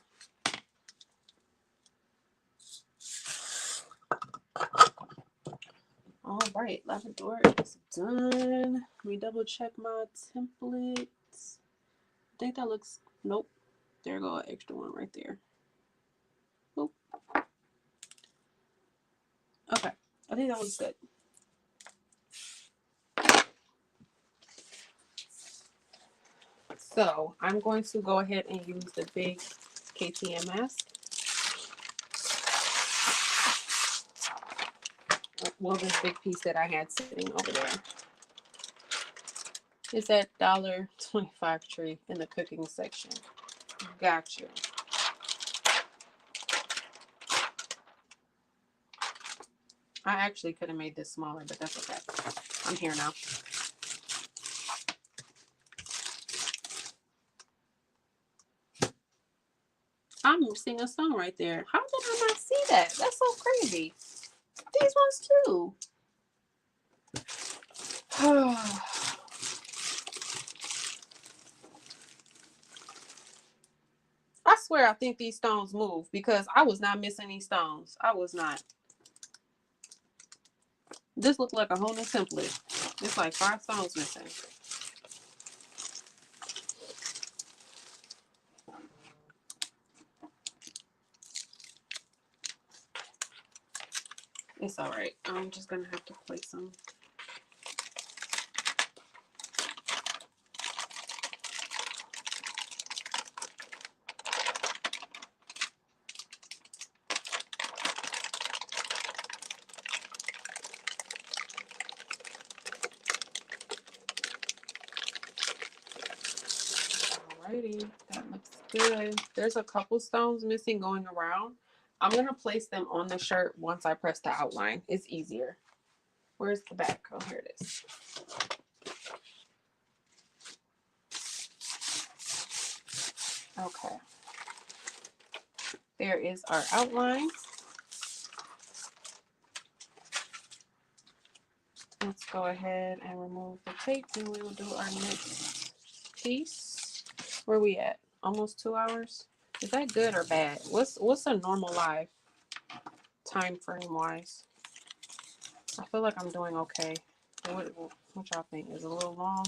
All right, Labrador is done. Let me double check my templates. I think that looks, nope. There go an extra one right there. Oop. Okay, I think that looks good. So I'm going to go ahead and use the big KTM mask. Well, this big piece that I had sitting over there. It's at $1.25 tree in the cooking section. Gotcha. I actually could have made this smaller, but that's okay. I'm here now. missing a stone right there. How did I not see that? That's so crazy. These ones too. I swear I think these stones move because I was not missing these stones. I was not. This looked like a whole new template. It's like 5 stones missing. It's all right. I'm just gonna have to place them. Alrighty, that looks good. There's a couple stones missing going around. I'm gonna place them on the shirt once I press the outline. It's easier. Where's the back? Oh, here it is. Okay. There is our outline. Let's go ahead and remove the tape and we will do our next piece. Where are we at? Almost 2 hours? Is that good or bad? What's a normal live time frame wise? I feel like I'm doing okay. What y'all think? Is it a little long?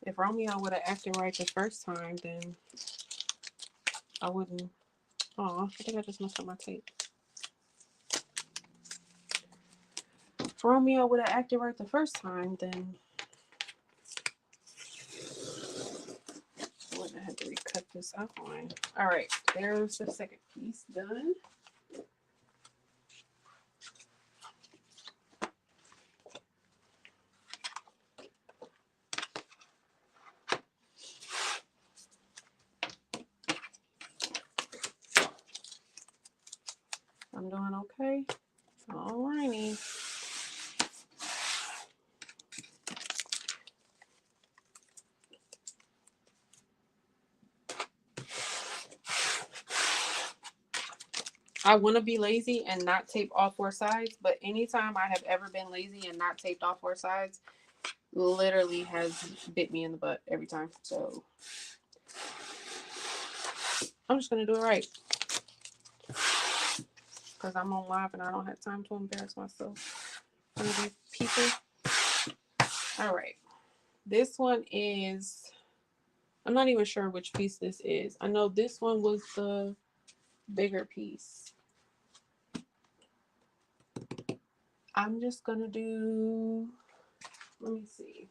If Romeo would have acted right the first time, then I wouldn't. Oh, I think I just messed up my tape. If Romeo would have acted right the first time, then I wouldn't have had to recut this outline. All right, there's the second piece done. I'm doing okay. Alrighty. I want to be lazy and not tape all 4 sides, but anytime I have ever been lazy and not taped all 4 sides, literally has bit me in the butt every time. So I'm just gonna do it right because I'm on live and I don't have time to embarrass myself in front of these people. All right, this one is, I'm not even sure which piece this is. I know this one was the bigger piece. I'm just gonna do, let me see.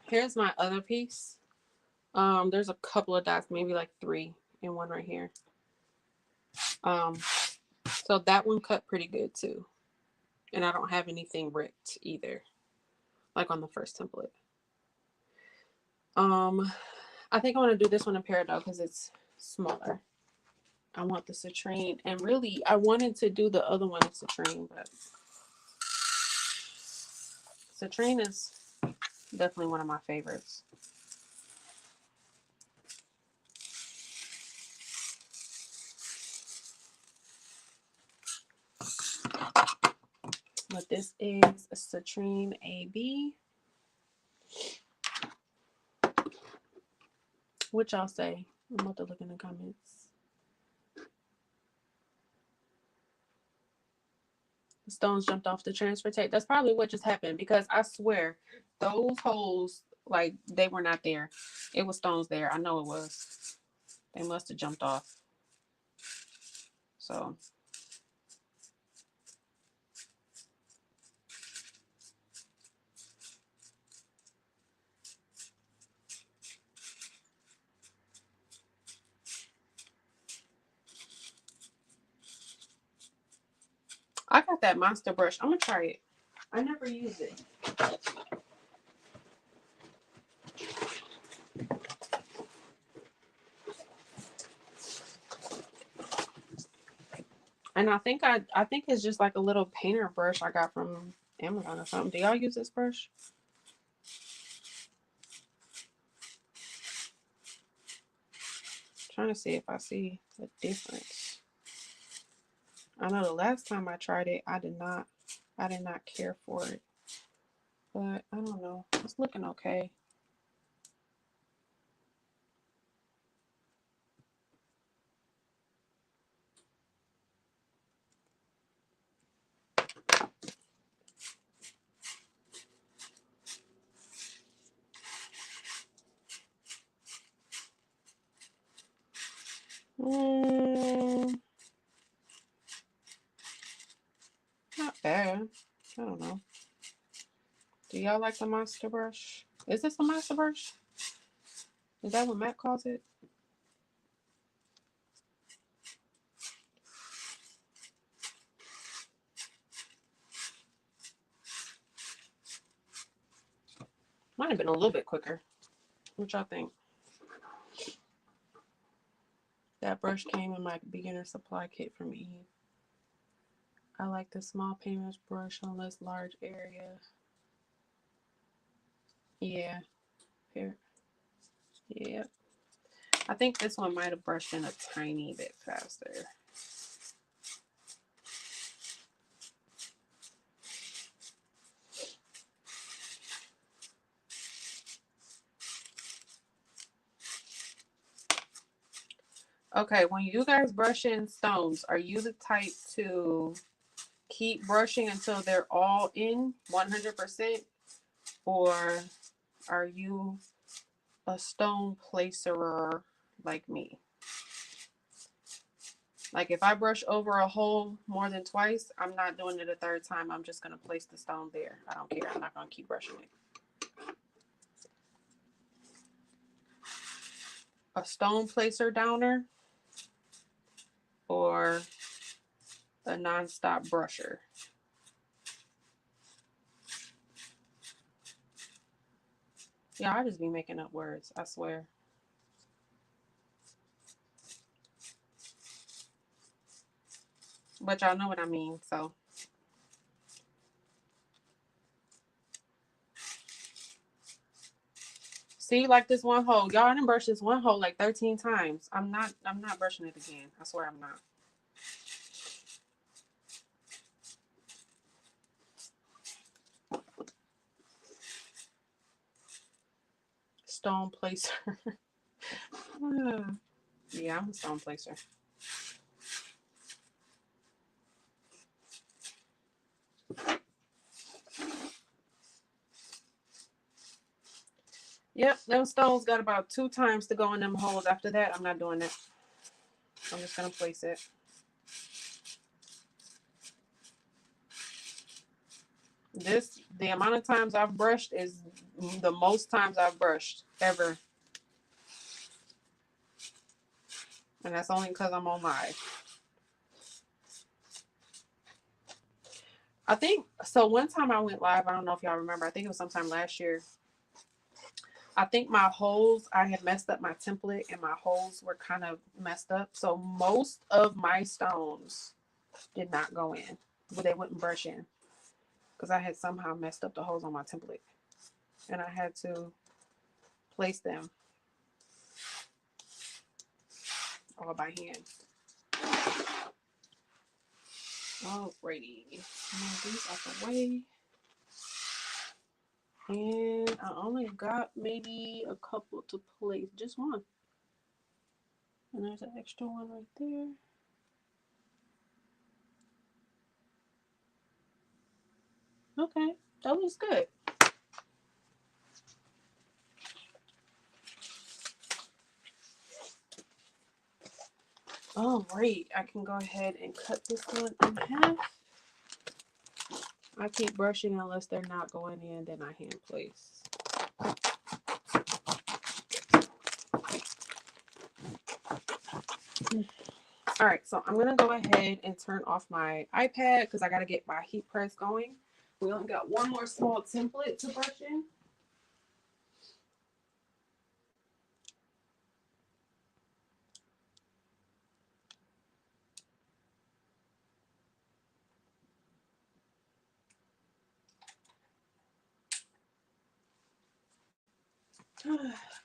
Here's my other piece. There's a couple of dots, maybe like 3 and 1 right here. So that one cut pretty good too. And I don't have anything ripped either, like on the first template. I think I want to do this one in Peridot because it's smaller. I want the citrine, and really I wanted to do the other one in citrine, but citrine is definitely one of my favorites. But this is a citrine AB. What y'all say? I'm about to look in the comments. The stones jumped off the transfer tape. That's probably what just happened because I swear those holes, like, they were not there. It was stones there. I know it was. They must have jumped off. So I got that monster brush. I'm gonna try it. I never use it. And I think it's just like a little painter brush I got from Amazon or something. Do y'all use this brush? Trying to see if I see a difference. I know the last time I tried it, I did not care for it. But I don't know. It's looking okay. Not bad. I don't know. Do y'all like the monster brush? Is this a monster brush? Is that what Matt calls it? Might have been a little bit quicker. What y'all think? That brush came in my beginner supply kit from Eve. I like the small painter's brush on this large area. Yeah. Here. Yeah. I think this one might have brushed in a tiny bit faster. Okay, when you guys brush in stones, are you the type to keep brushing until they're all in 100%? Or are you a stone placerer like me? Like if I brush over a hole more than twice, I'm not doing it a third time. I'm just going to place the stone there. I don't care. I'm not going to keep brushing it. A stone placer downer or a non-stop brusher? Yeah, I just be making up words, I swear. But y'all know what I mean, so. See, like this one hole. Y'all done brush this one hole like 13 times. I'm not brushing it again. I swear I'm not. Stone placer. Yeah, I'm a stone placer. Yep, them stones got about 2 times to go in them holes. After that, I'm not doing it. I'm just going to place it. The amount of times I've brushed is the most times I've brushed ever. And that's only because I'm on live. I think, so one time I went live, I don't know if y'all remember, I think it was sometime last year. I think my holes, I had messed up my template and my holes were kind of messed up. So most of my stones did not go in. But they wouldn't brush in. Because I had somehow messed up the holes on my template. And I had to place them all by hand. Alrighty. Move these out the way. And I only got maybe a couple to place. Just one. And there's an extra one right there. Okay, that looks good. All right, I can go ahead and cut this one in half. I keep brushing unless they're not going in, then I hand place. All right, so I'm going to go ahead and turn off my iPad because I got to get my heat press going. We only got one more small template to brush in.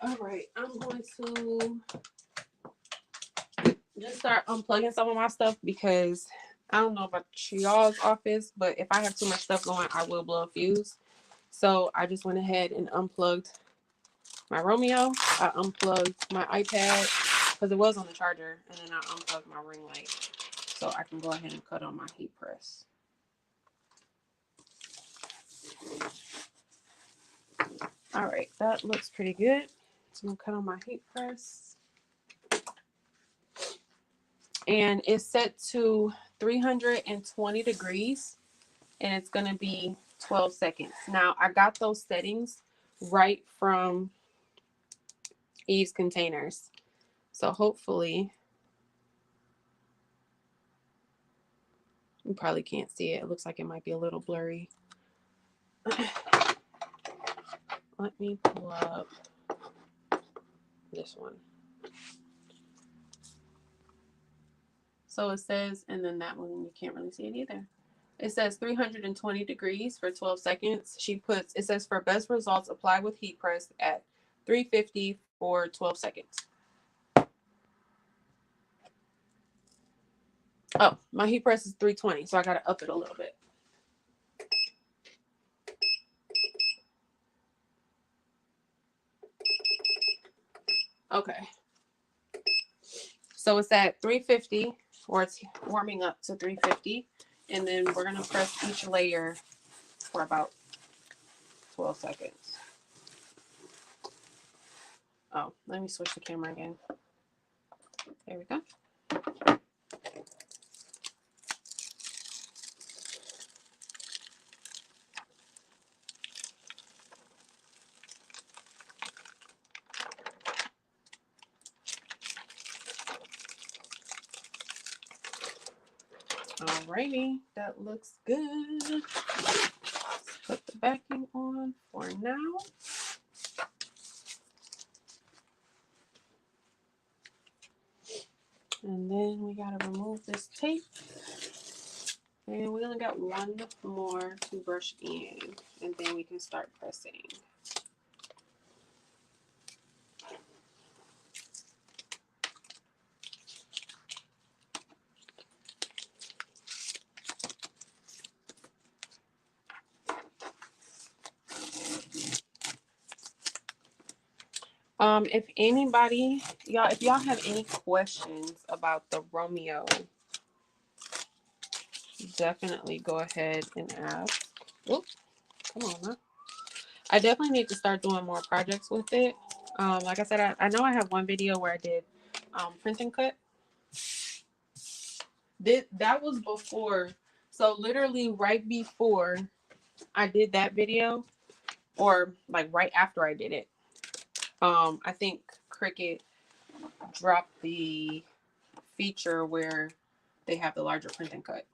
All right, I'm going to just start unplugging some of my stuff because I don't know about y'all's office, but if I have too much stuff going, I will blow a fuse. So I just went ahead and unplugged my Romeo. I unplugged my iPad because it was on the charger, and then I unplugged my ring light so I can go ahead and cut on my heat press. All right, that looks pretty good. So I'm gonna cut on my heat press. And it's set to 320 degrees and it's gonna be 12 seconds. Now I got those settings right from Eve's Containers. So hopefully you probably can't see it. It looks like it might be a little blurry. Let me pull up this one. So it says, and then that one, you can't really see it either. It says 320 degrees for 12 seconds. She puts, it says for best results, apply with heat press at 350 for 12 seconds. Oh, my heat press is 320, so I got to up it a little bit. Okay. So it's at 350, or it's warming up to 350. And then we're going to press each layer for about 12 seconds. Oh, let me switch the camera again. There we go. Alrighty, that looks good. Let's put the backing on for now. And then we gotta remove this tape. And we only got one more to brush in, and then we can start pressing. If anybody, if y'all have any questions about the Romeo, definitely go ahead and ask. Oops, come on now. I definitely need to start doing more projects with it. Like I said, I know I have one video where I did print and cut. That was before, so literally right before I did that video, or like right after I did it, I think Cricut dropped the feature where they have the larger print and cut.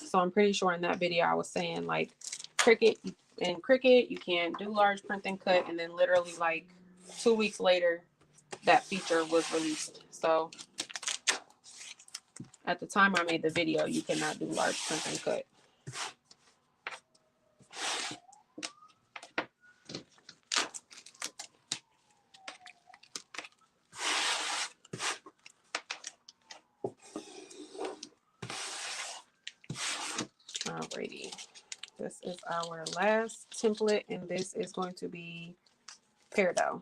So I'm pretty sure in that video I was saying like Cricut you can't do large print and cut, and then literally like 2 weeks later that feature was released. So at the time I made the video, you cannot do large print and cut. Alrighty, this is our last template, and this is going to be peridot.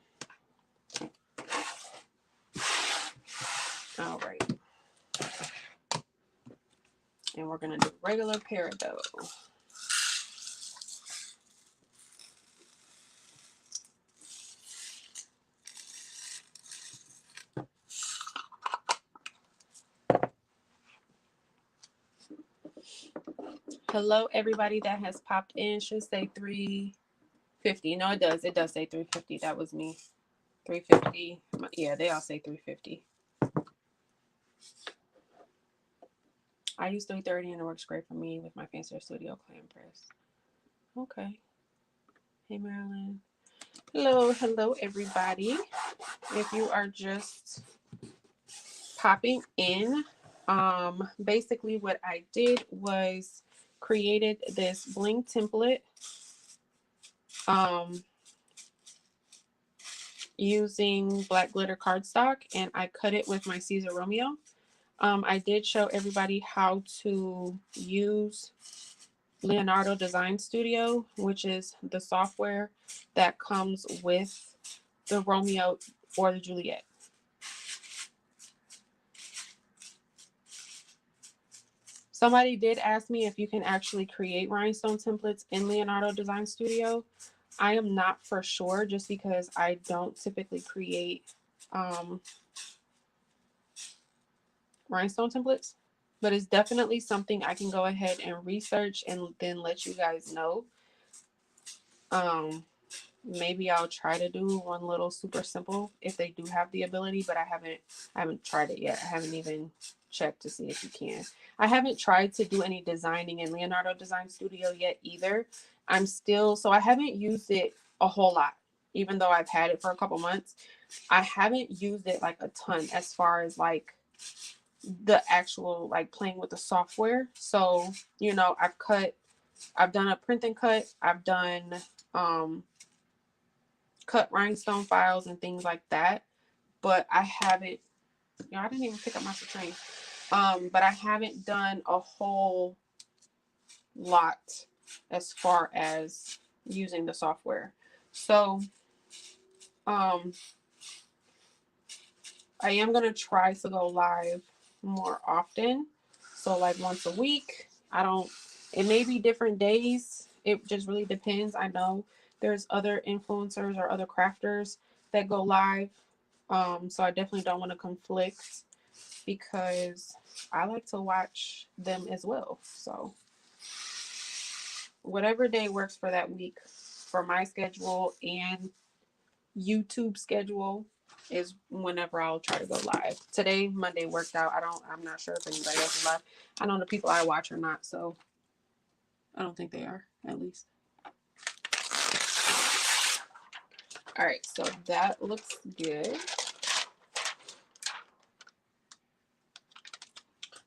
All right, and we're gonna do regular peridot. Hello, everybody that has popped in. Should say 350. No, it does. It does say 350. That was me. 350. Yeah, they all say 350. I use 330 and it works great for me with my Fancier Studio clam press. Okay. Hey, Marilyn. Hello, hello, everybody. If you are just popping in, basically what I did was created this bling template using black glitter cardstock, and I cut it with my Caesar Romeo. I did show everybody how to use Leonardo Design Studio, which is the software that comes with the Romeo or the Juliet. Somebody did ask me if you can actually create rhinestone templates in Leonardo Design Studio. I am not for sure, just because I don't typically create rhinestone templates, but it's definitely something I can go ahead and research and then let you guys know. Maybe I'll try to do one little super simple if they do have the ability, but I haven't tried it yet. I haven't even checked to see if you can. I haven't tried to do any designing in Leonardo Design Studio yet either. So I haven't used it a whole lot, even though I've had it for a couple months. I haven't used it like a ton as far as like the actual like playing with the software. So, you know, I've done a print and cut, I've done cut rhinestone files and things like that, but I haven't, I didn't even pick up my citrine. But I haven't done a whole lot as far as using the software. So I am gonna try to go live more often. So like once a week. It may be different days. It just really depends. I know there's other influencers or other crafters that go live. So I definitely don't want to conflict because I like to watch them as well. So whatever day works for that week for my schedule and YouTube schedule is whenever I'll try to go live. Today, Monday worked out. I'm not sure if anybody else is live. I know the people I watch are not, so I don't think they are, at least. All right, so that looks good.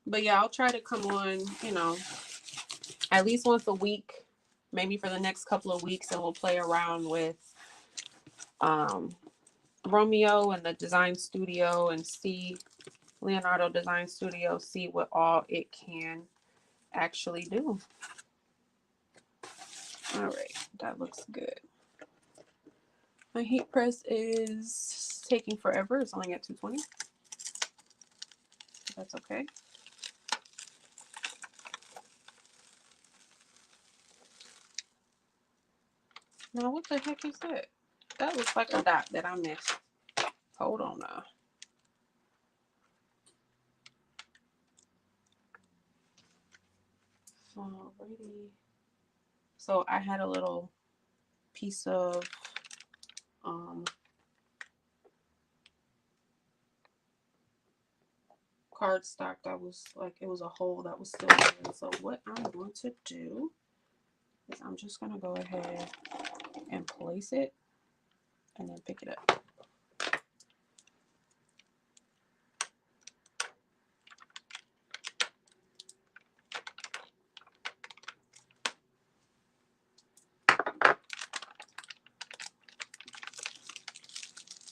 But yeah, I'll try to come on, you know, at least once a week, maybe for the next couple of weeks, and we'll play around with Romeo and the Design Studio and see Leonardo Design Studio, see what all it can actually do. All right, that looks good. My heat press is taking forever. It's only at 220. That's okay. Now, what the heck is that? That looks like a dot that I missed. Hold on now. Alrighty. So I had a little piece of cardstock that was like, it was a hole that was still there. So what I'm going to do is I'm just going to go ahead and place it and then pick it up.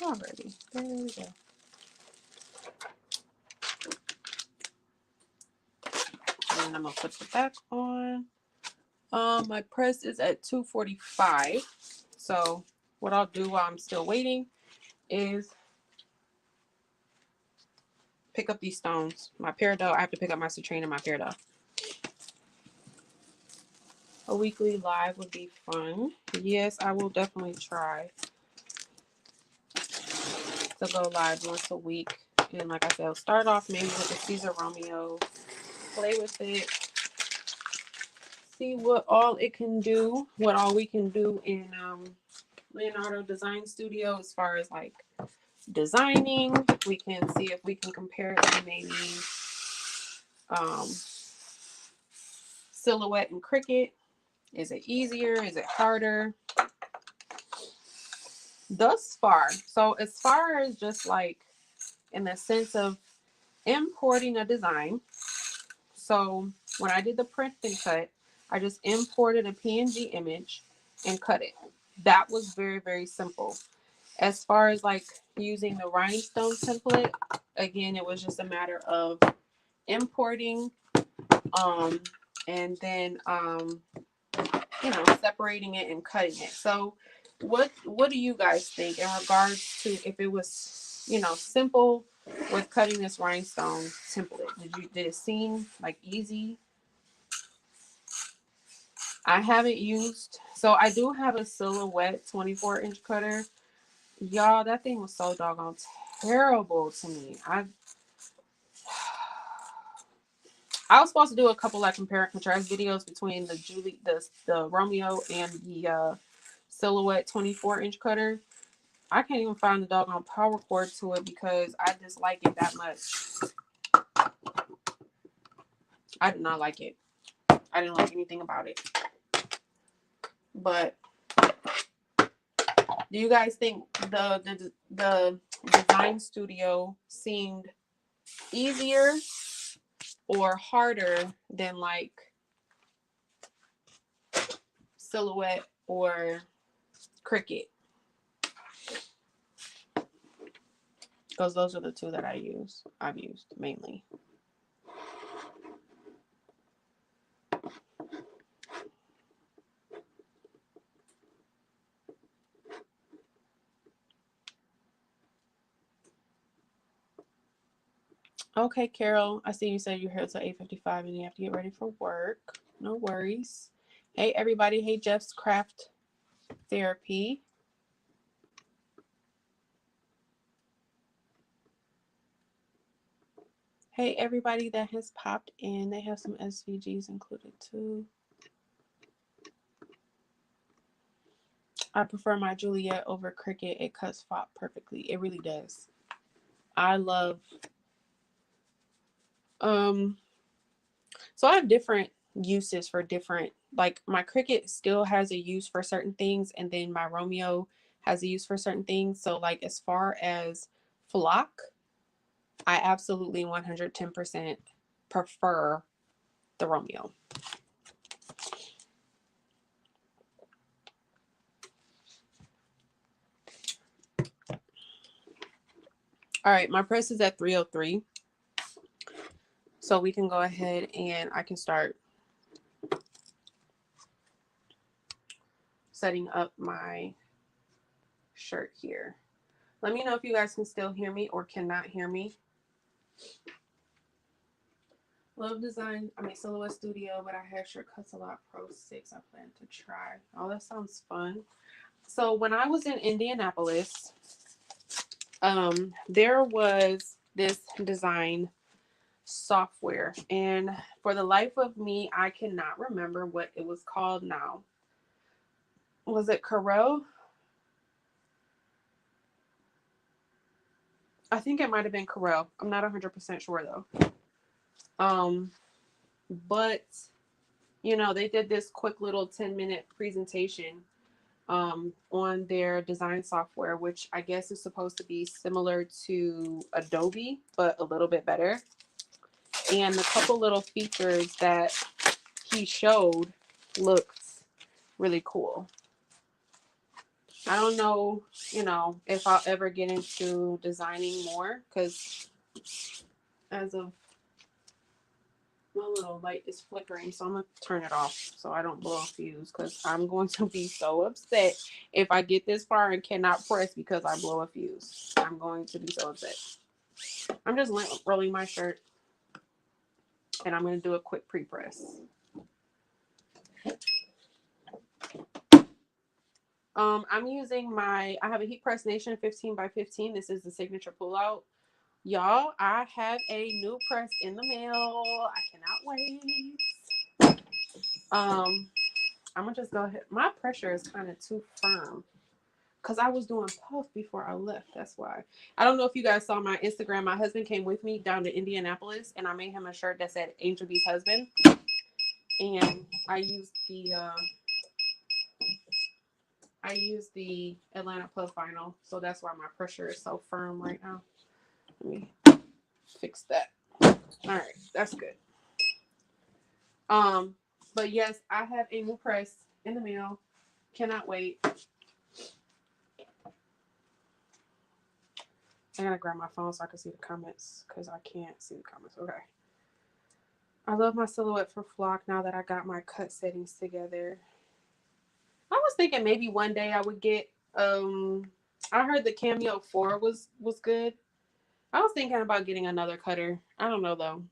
Alrighty, there we go. And I'm gonna put the back on. My press is at 245. So what I'll do while I'm still waiting is pick up these stones. My peridot, I have to pick up my citrine and my peridot. A weekly live would be fun. Yes, I will definitely try to go live once a week. And like I said, I'll start off maybe with the Caesar Romeo, play with it, see what all it can do, what all we can do in Leonardo Design Studio as far as like designing. We can see if we can compare it to maybe Silhouette and Cricut. Is it easier? Is it harder? Thus far, so as far as just like in the sense of importing a design, so when I did the print and cut, I just imported a PNG image and cut it. That was very, very simple. As far as like using the rhinestone template, again, it was just a matter of importing and then separating it and cutting it. So what do you guys think in regards to if it was simple with cutting this rhinestone template? Did it seem like easy? I haven't used, so I do have a Silhouette 24-inch cutter. Y'all, that thing was so doggone terrible to me. I was supposed to do a couple like compare and contrast videos between the Romeo and the Silhouette 24-inch cutter. I can't even find the doggone power cord to it because I dislike it that much. I did not like it. I didn't like anything about it. But do you guys think the design studio seemed easier or harder than like Silhouette or Cricut? Because those are the two that I've used mainly. Okay, Carol, I see you said you're here till 8:55 and you have to get ready for work. No worries. Hey, everybody. Hey, Jeff's Craft Therapy. Hey, everybody that has popped in. They have some SVGs included too. I prefer my Juliet over Cricut. It cuts fop perfectly. It really does. I love so I have different uses for different, like my Cricut still has a use for certain things, and then my Romeo has a use for certain things. So like as far as flock, I absolutely 110% prefer the Romeo. All right, my press is at 303. So we can go ahead and I can start setting up my shirt here. Let me know if you guys can still hear me or cannot hear me. Love design, Silhouette Studio, but I have Shirt Cuts a Lot Pro 6 I plan to try. Oh, that sounds fun. So when I was in Indianapolis, there was this design software, and for the life of me, I cannot remember what it was called now. Was it Corel? I think it might have been Corel. I'm not 100% sure though. But they did this quick little 10-minute presentation on their design software, which I guess is supposed to be similar to Adobe, but a little bit better. And the couple little features that he showed looked really cool. I don't know, if I'll ever get into designing more, because as of my little light is flickering, so I'm gonna turn it off so I don't blow a fuse, because I'm going to be so upset if I get this far and cannot press because I blow a fuse. I'm going to be so upset. I'm just rolling my shirt and I'm going to do a quick pre-press. I'm using I have a Heat Press Nation 15x15. This is the signature pullout. Y'all, I have a new press in the mail. I cannot wait. I'm gonna just go ahead. My pressure is kind of too firm because I was doing puff before I left. That's why. I don't know if you guys saw my Instagram. My husband came with me down to Indianapolis, and I made him a shirt that said Angel B's husband. and I use the Atlanta Puff vinyl, so that's why my pressure is so firm right now. Let me fix that. All right, that's good. But yes, I have a new press in the mail. Cannot wait. I gotta grab my phone so I can see the comments because I can't see the comments. Okay. I love my silhouette for flock now that I got my cut settings together. I was thinking maybe one day I would get I heard the Cameo 4 was good. I was thinking about getting another cutter. I don't know though.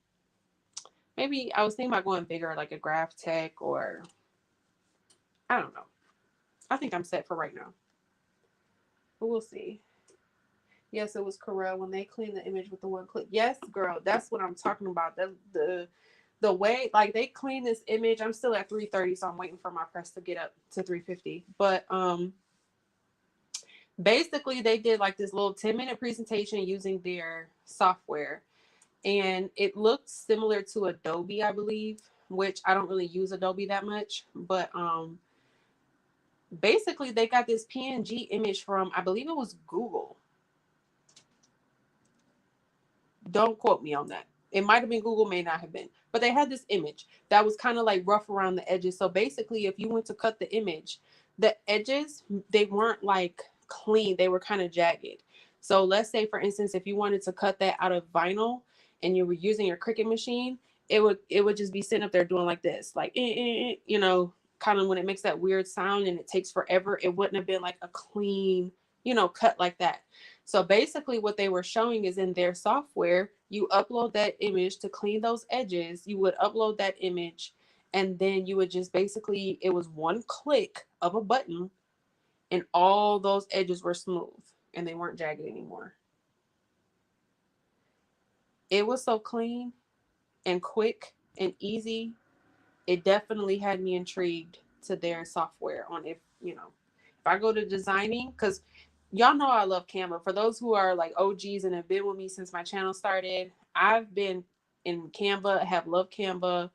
Maybe I was thinking about going bigger like a Graph Tech or I don't know. I think I'm set for right now. But we'll see. Yes, it was Corel when they cleaned the image with the one click. Yes, girl, that's what I'm talking about. The way like they clean this image. I'm still at 330, so I'm waiting for my press to get up to 350. But basically they did like this little 10-minute presentation using their software, and it looked similar to Adobe, I believe, which I don't really use Adobe that much, but basically they got this PNG image from, I believe it was Google. Don't quote me on that. It might have been Google, may not have been. But they had this image that was kind of like rough around the edges. So basically, if you went to cut the image, the edges, they weren't like clean. They were kind of jagged. So let's say, for instance, if you wanted to cut that out of vinyl and you were using your Cricut machine, it would just be sitting up there doing like this, like, you know, kind of when it makes that weird sound and it takes forever. It wouldn't have been like a clean, you know, cut like that. So basically what they were showing is in their software, you upload that image to clean those edges. You would upload that image and then you would just basically, it was one click of a button and all those edges were smooth and they weren't jagged anymore. It was so clean and quick and easy. It definitely had me intrigued to their software on if, you know, if I go to designing, because y'all know I love Canva. For those who are like OGs and have been with me since my channel started, I've been in Canva, have loved Canva,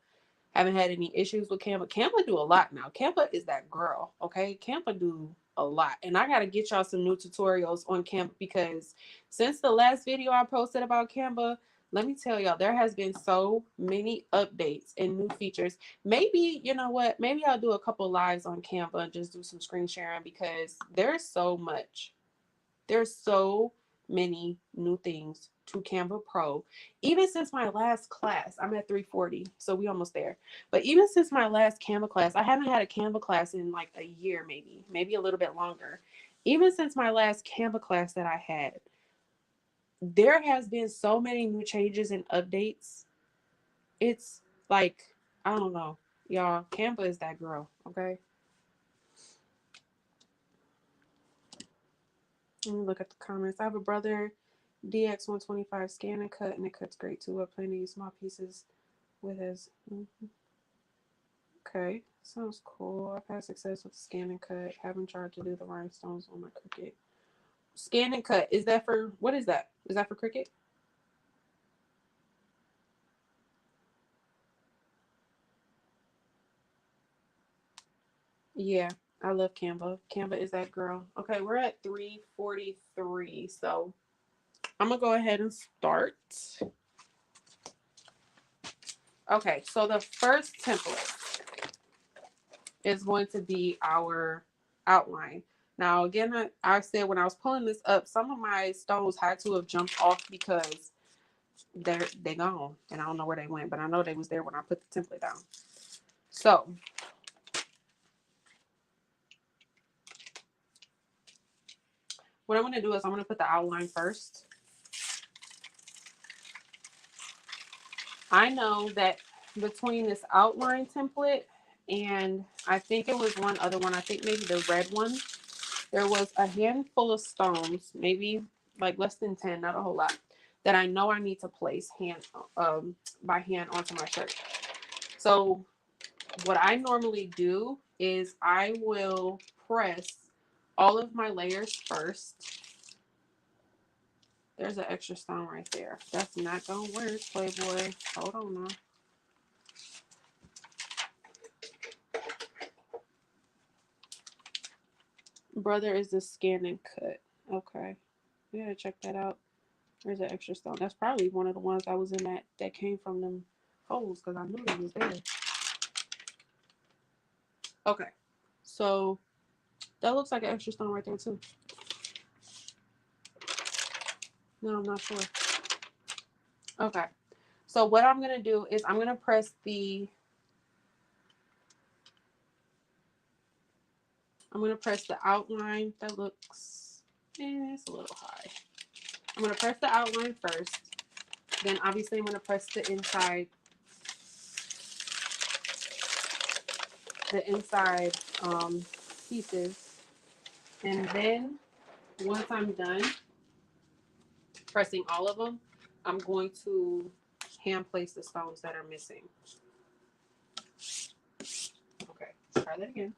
haven't had any issues with Canva. Canva do a lot now. Canva is that girl, okay? Canva do a lot. And I got to get y'all some new tutorials on Canva because since the last video I posted about Canva, let me tell y'all, there has been so many updates and new features. Maybe, you know what? Maybe I'll do a couple lives on Canva and just do some screen sharing because there's so much. There's so many new things to Canva Pro. Even since my last class, I'm at 340, so we almost there. But even since my last Canva class, I haven't had a Canva class in like a year, maybe a little bit longer. Even since my last Canva class that I had, there has been so many new changes and updates. It's like, I don't know. Y'all, Canva is that girl, okay? Let me look at the comments. I have a brother, DX125 scan and cut, and it cuts great too. I plan to use small pieces with his. Okay, sounds cool. I've had success with scan and cut. Haven't tried to do the rhinestones on my Cricut. Scan and cut, is that for, what is that? Is that for Cricut? Yeah, I love Canva. Canva is that girl. Okay, we're at 343, so I'm gonna go ahead and start. Okay, so the first template is going to be our outline. Now, again, I said when I was pulling this up, some of my stones had to have jumped off because they gone, and I don't know where they went, but I know they was there when I put the template down. So what I'm going to do is I'm going to put the outline first. I know that between this outline template and I think it was one other one, I think maybe the red one, there was a handful of stones, maybe like less than 10, not a whole lot, that I know I need to place by hand onto my shirt. So what I normally do is I will press all of my layers first. There's an extra stone right there. That's not gonna work, Playboy. Hold on now. Brother is the scan and cut. Okay. We gotta check that out. There's an extra stone. That's probably one of the ones I was in that came from them holes because I knew it was there. Okay. So that looks like an extra stone right there too. No, I'm not sure. Okay. So what I'm gonna do is I'm gonna press the outline. That looks it's a little high. I'm gonna press the outline first. Then obviously I'm gonna press the inside the inside pieces. And then once I'm done pressing all of them, I'm going to hand place the stones that are missing. Okay, try that again.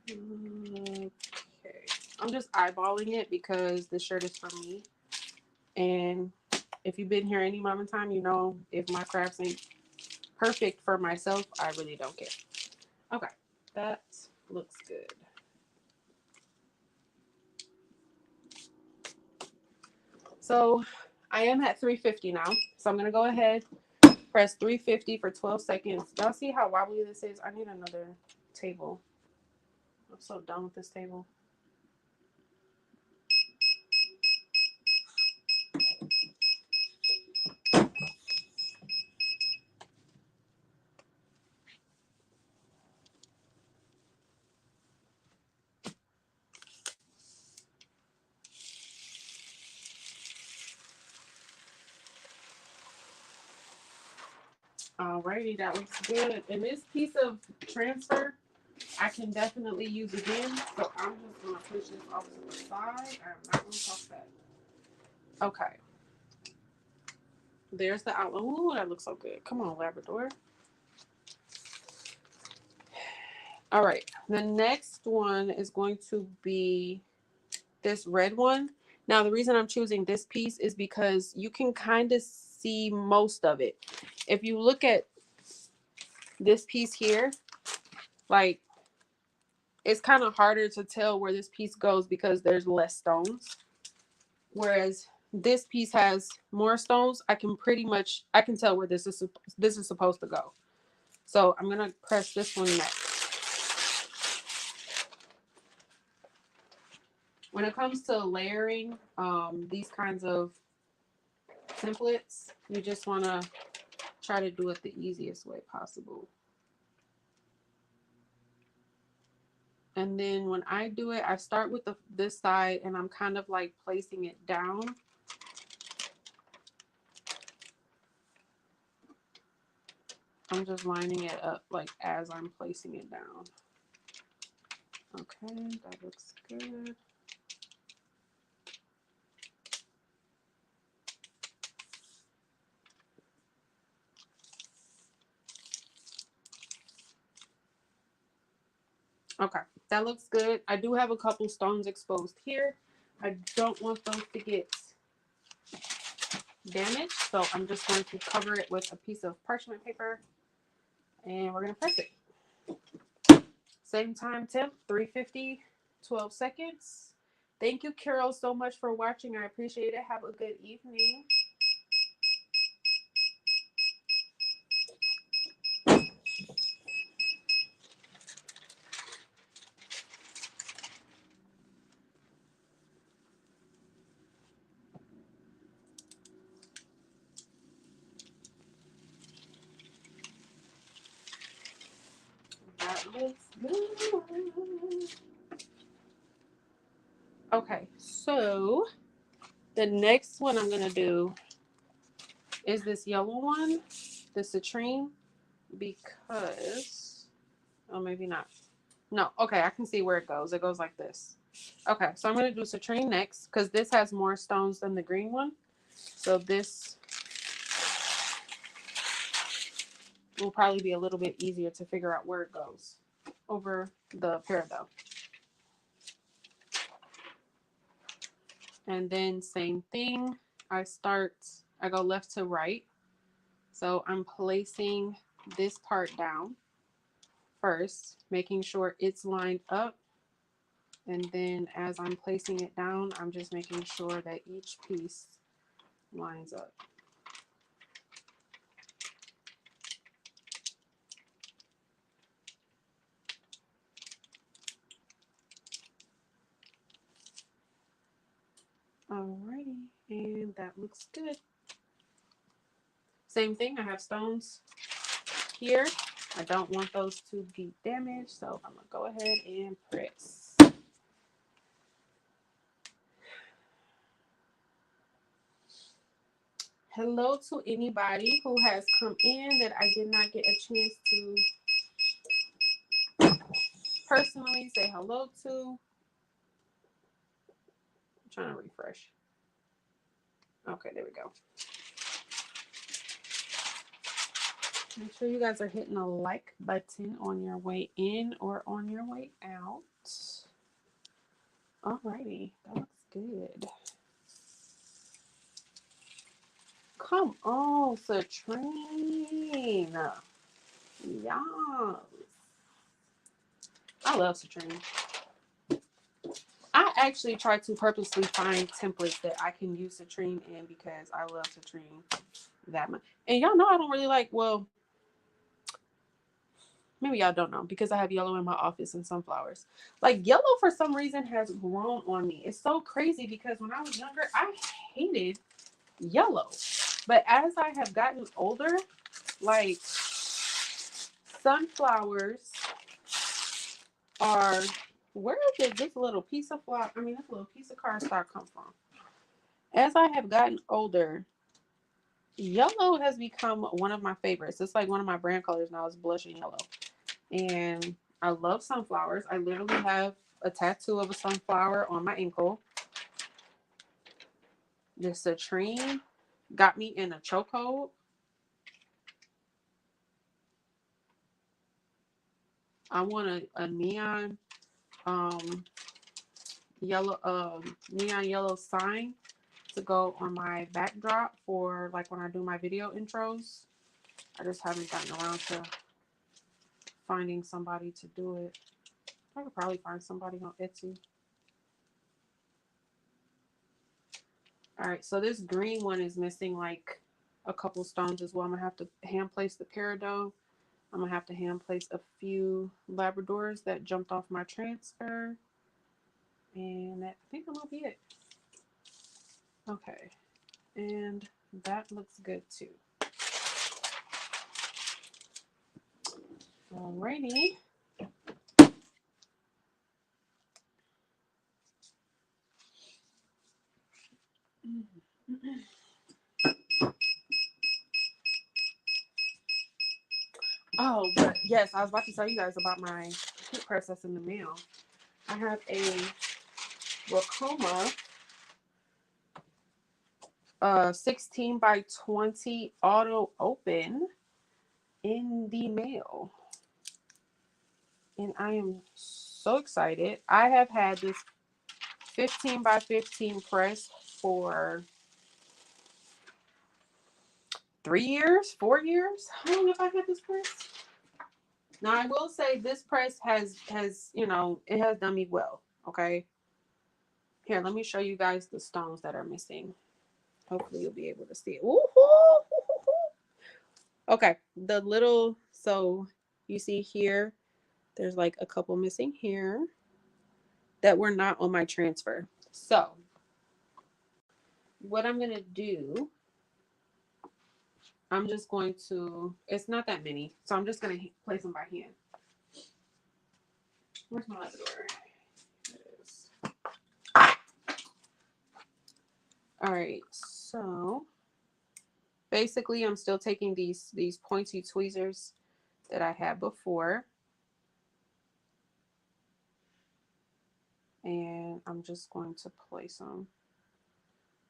Okay. I'm just eyeballing it because the shirt is for me. And if you've been here any moment in time, you know if my crafts ain't perfect for myself, I really don't care. Okay, that looks good. So I am at 350 now. So I'm gonna go ahead, press 350 for 12 seconds. Y'all see how wobbly this is? I need another table. I'm so done with this table. Alrighty, that looks good. And this piece of transfer, I can definitely use again. So I'm just gonna push this off to the side. I'm not gonna touch that. Okay. There's the outline. Ooh, that looks so good. Come on, Labrador. All right. The next one is going to be this red one. Now, the reason I'm choosing this piece is because you can kind of see most of it. If you look at this piece here, like it's kind of harder to tell where this piece goes because there's less stones. Whereas this piece has more stones, I can tell where this is supposed to go. So I'm gonna press this one next. When it comes to layering these kinds of templates, you just want to try to do it the easiest way possible. And then when I do it, I start with this side and I'm kind of like placing it down. I'm just lining it up like as I'm placing it down. Okay, that looks good. Okay, that looks good. I do have a couple stones exposed here. I don't want those to get damaged, so I'm just going to cover it with a piece of parchment paper and we're going to press it. Same time temp, 350, 12 seconds. Thank you, Carol, so much for watching. I appreciate it. Have a good evening. That looks good. Okay, so the next one I'm going to do is this yellow one, the citrine, because, oh, maybe not. No, okay, I can see where it goes. It goes like this. Okay, so I'm going to do citrine next because this has more stones than the green one. So this will probably be a little bit easier to figure out where it goes over the parallel. And then same thing. I start I go left to right. So I'm placing this part down first, making sure it's lined up. And then as I'm placing it down, I'm just making sure that each piece lines up. Alrighty, and that looks good. Same thing, I have stones here. I don't want those to be damaged, so I'm gonna go ahead and press. Hello to anybody who has come in that I did not get a chance to personally say hello to. I'm trying to refresh. Okay, there we go. Make sure you guys are hitting the like button on your way in or on your way out. Alrighty, that looks good. Come on, Citrine. Yes. I love Citrine. I actually try to purposely find templates that I can use Citrine in because I love Citrine that much. And y'all know I don't really like, well, maybe y'all don't know because I have yellow in my office and sunflowers. Like yellow for some reason has grown on me. It's so crazy because when I was younger, I hated yellow. But as I have gotten older, like sunflowers are, where did this little piece of flower, this little piece of cardstock come from? As I have gotten older, yellow has become one of my favorites. It's like one of my brand colors now is blushing yellow. And I love sunflowers. I literally have a tattoo of a sunflower on my ankle. This citrine got me in a chokehold. I want a neon neon yellow sign to go on my backdrop for like when I do my video intros. I just haven't gotten around to finding somebody to do it. I could probably find somebody on Etsy. All right, so this green one is missing like a couple stones as well. I'm gonna have to hand place the peridot. I'm gonna have to hand place a few Labradors that jumped off my transfer. And I think that might be it. Okay, and that looks good too. Alrighty. Oh, but yes, I was about to tell you guys about my heat press that's in the mail. I have a Ricoma 16 by 20 auto open in the mail. And I am so excited. I have had this 15 by 15 press for 3 years, 4 years. How long have I had this press? Now I will say this press has it has done me well. Okay. Here, let me show you guys the stones that are missing. Hopefully you'll be able to see it. Ooh, okay, so you see here, there's like a couple missing here that were not on my transfer. So what I'm gonna do, I'm just going to, it's not that many, so I'm just gonna place them by hand. Where's my Labrador? It is. All right, so basically I'm still taking these pointy tweezers that I had before, and I'm just going to place them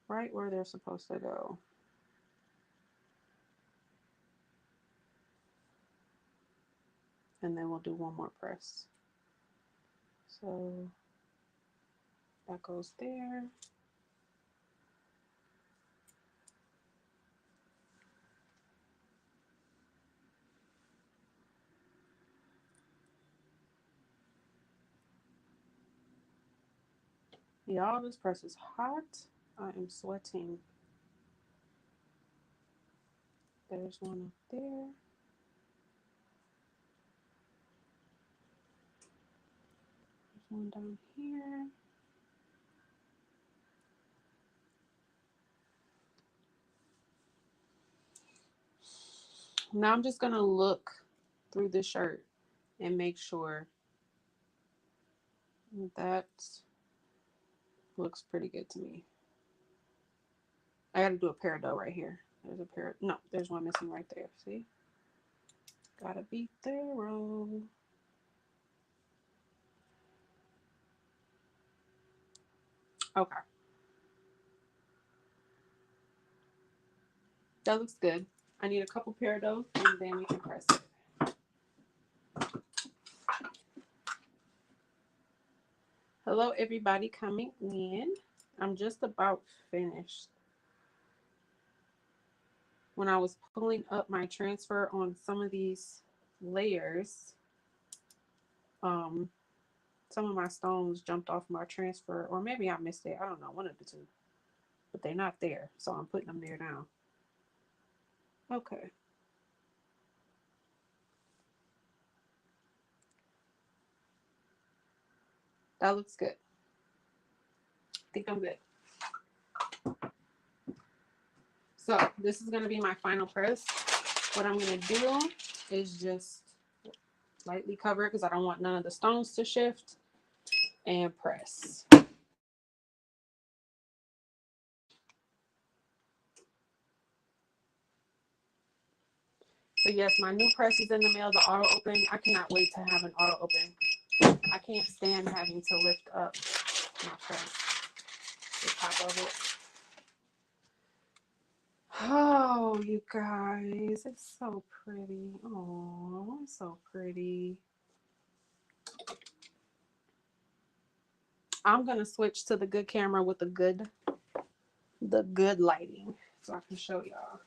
right where they're supposed to go. And then we'll do one more press. So that goes there. Y'all, this press is hot. I am sweating. There's one up there. There's one down here. Now I'm just going to look through the shirt and make sure that looks pretty good to me. I got to do a peridot right here. There's a pair. No, there's one missing right there. See? Gotta be thorough. Okay. That looks good. I need a couple peridots and then we can press it. Hello, everybody coming in. I'm just about finished. When I was pulling up my transfer on some of these layers, some of my stones jumped off my transfer, or maybe I missed it. I don't know, one of the two. But they're not there, so I'm putting them there now. Okay. That looks good. I think I'm good. So this is going to be my final press. What I'm going to do is just lightly cover it because I don't want none of the stones to shift, and press. So yes, my new press is in the mail, the auto open. I cannot wait to have an auto open. I can't stand having to lift up my press, the top of it. Oh, you guys, it's so pretty. Oh, it's so pretty. I'm gonna switch to the good camera with the good lighting so I can show y'all.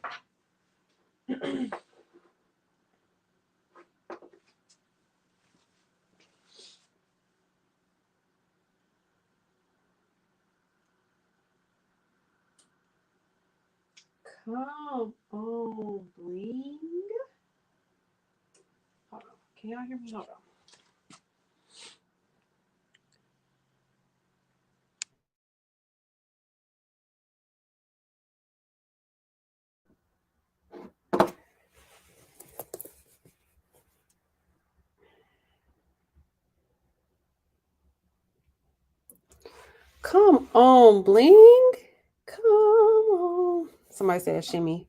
Come on, bling. Hold on. Can y'all hear me? Hold on. Come on, bling. Come on. Somebody said shimmy.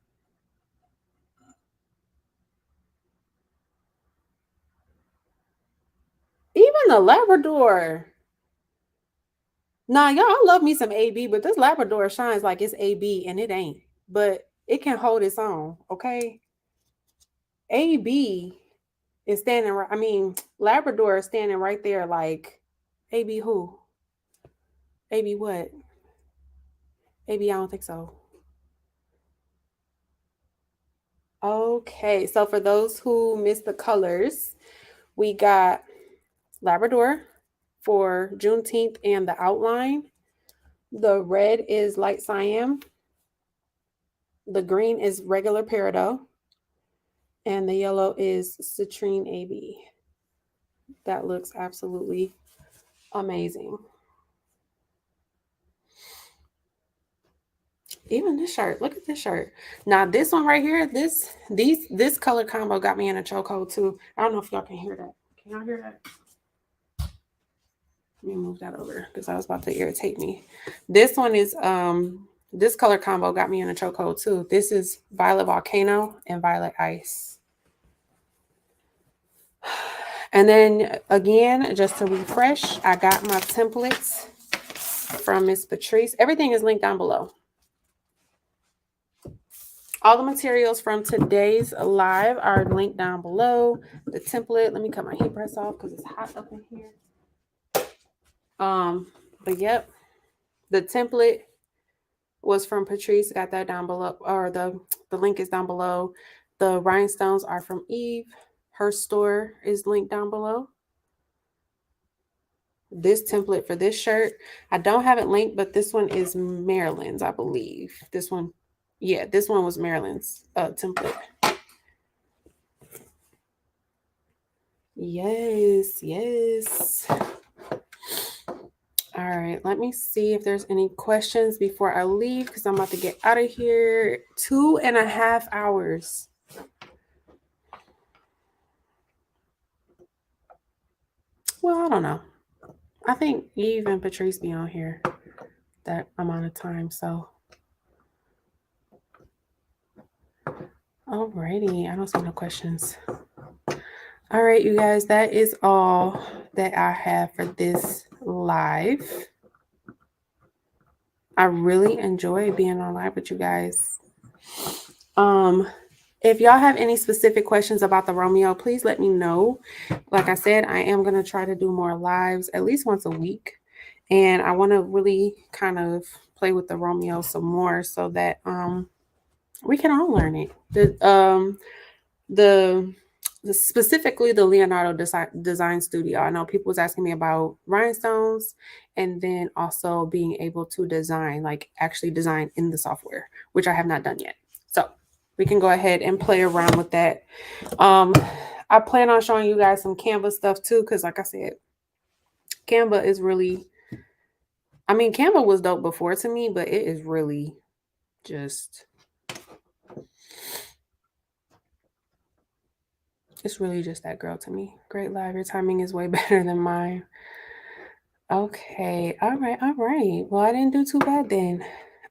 Even the Labrador. Nah, y'all, I love me some AB, but this Labrador shines like it's AB and it ain't. But it can hold its own, okay? AB is standing right. I mean, Labrador is standing right there like AB who? AB what? AB, I don't think so. Okay, so for those who missed the colors, we got Labrador for Juneteenth and the outline. The red is light cyan. The green is regular peridot. And the yellow is citrine AB. That looks absolutely amazing. Even this shirt, look at this shirt. Now this one right here, this color combo got me in a chokehold too. I don't know if y'all can hear that. Can y'all hear that? Let me move that over because I was about to irritate me. This one is this color combo got me in a chokehold too. This is Violet Volcano and Violet Ice. And then again, just to refresh, I got my templates from Miss Patrice. Everything is linked down below. All the materials from today's live are linked down below. The template, let me cut my heat press off because it's hot up in here. But yep, the template was from Patrice. Got that down below, or the link is down below. The rhinestones are from Eve. Her store is linked down below. this template for this shirt. I don't have it linked, but this one is Maryland's, I believe. This one, yeah, this one was Maryland's template. Yes, yes. All right, let me see if there's any questions before I leave because I'm about to get out of here. 2.5 hours. Well, I don't know. I think Eve and Patrice be on here that amount of time, so. Alrighty, I don't see no questions. All right, you guys, that is all that I have for this live. I really enjoy being on live with you guys. If y'all have any specific questions about the Romeo, please let me know. Like I said, I am going to try to do more lives at least once a week. And I want to really kind of play with the Romeo some more so that we can all learn it. Specifically the Leonardo Design Studio. I know people was asking me about rhinestones and then also being able to design, like actually design in the software, which I have not done yet. So we can go ahead and play around with that. I plan on showing you guys some Canva stuff too, because like I said, Canva is really, I mean, Canva was dope before to me, but it is really just, it's really just that girl to me. Great live. Your timing is way better than mine. Okay. All right. Well, I didn't do too bad then.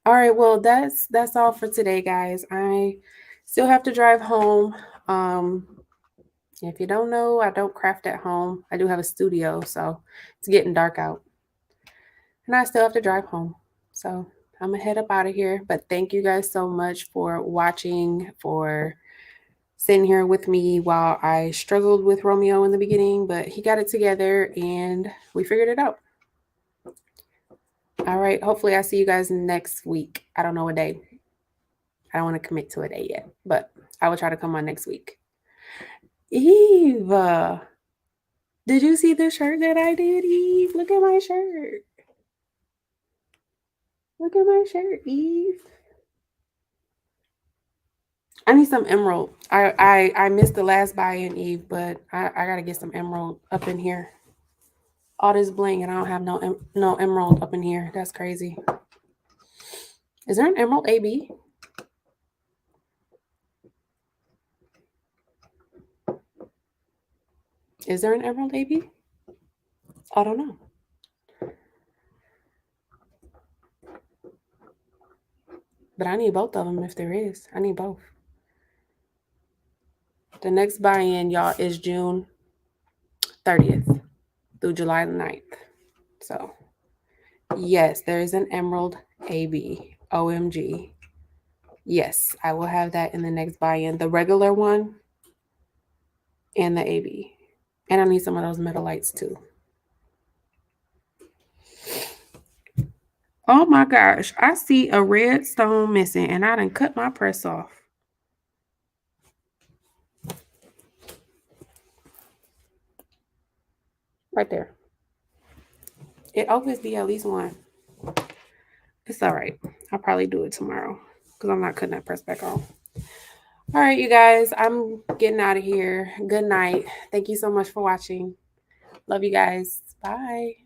All right. Well, that's all for today, guys. I still have to drive home. If you don't know, I don't craft at home. I do have a studio, so it's getting dark out. And I still have to drive home. So I'm gonna head up out of here. But thank you guys so much for watching, for sitting here with me while I struggled with Romeo in the beginning, but he got it together and we figured it out. All right. Hopefully I see you guys next week. I don't know what day. I don't want to commit to a day yet, but I will try to come on next week. Eve, did you see the shirt that I did, Eve? Look at my shirt. Look at my shirt, Eve. I need some emerald. I missed the last buy-in, Eve, but I gotta get some emerald up in here. All this bling and I don't have no emerald up in here. That's crazy. Is there an emerald AB? Is there an emerald AB? I don't know. But I need both of them if there is. I need both. The next buy-in, y'all, is June 30th through July 9th. So, yes, there is an emerald AB. OMG. Yes, I will have that in the next buy-in. The regular one and the AB. And I need some of those metal lights too. Oh my gosh, I see a red stone missing and I done cut my press off. Right there. It always be at least one. It's all right. I'll probably do it tomorrow because I'm not cutting that press back on. All right, you guys, I'm getting out of here. Good night. Thank you so much for watching. Love you guys. Bye.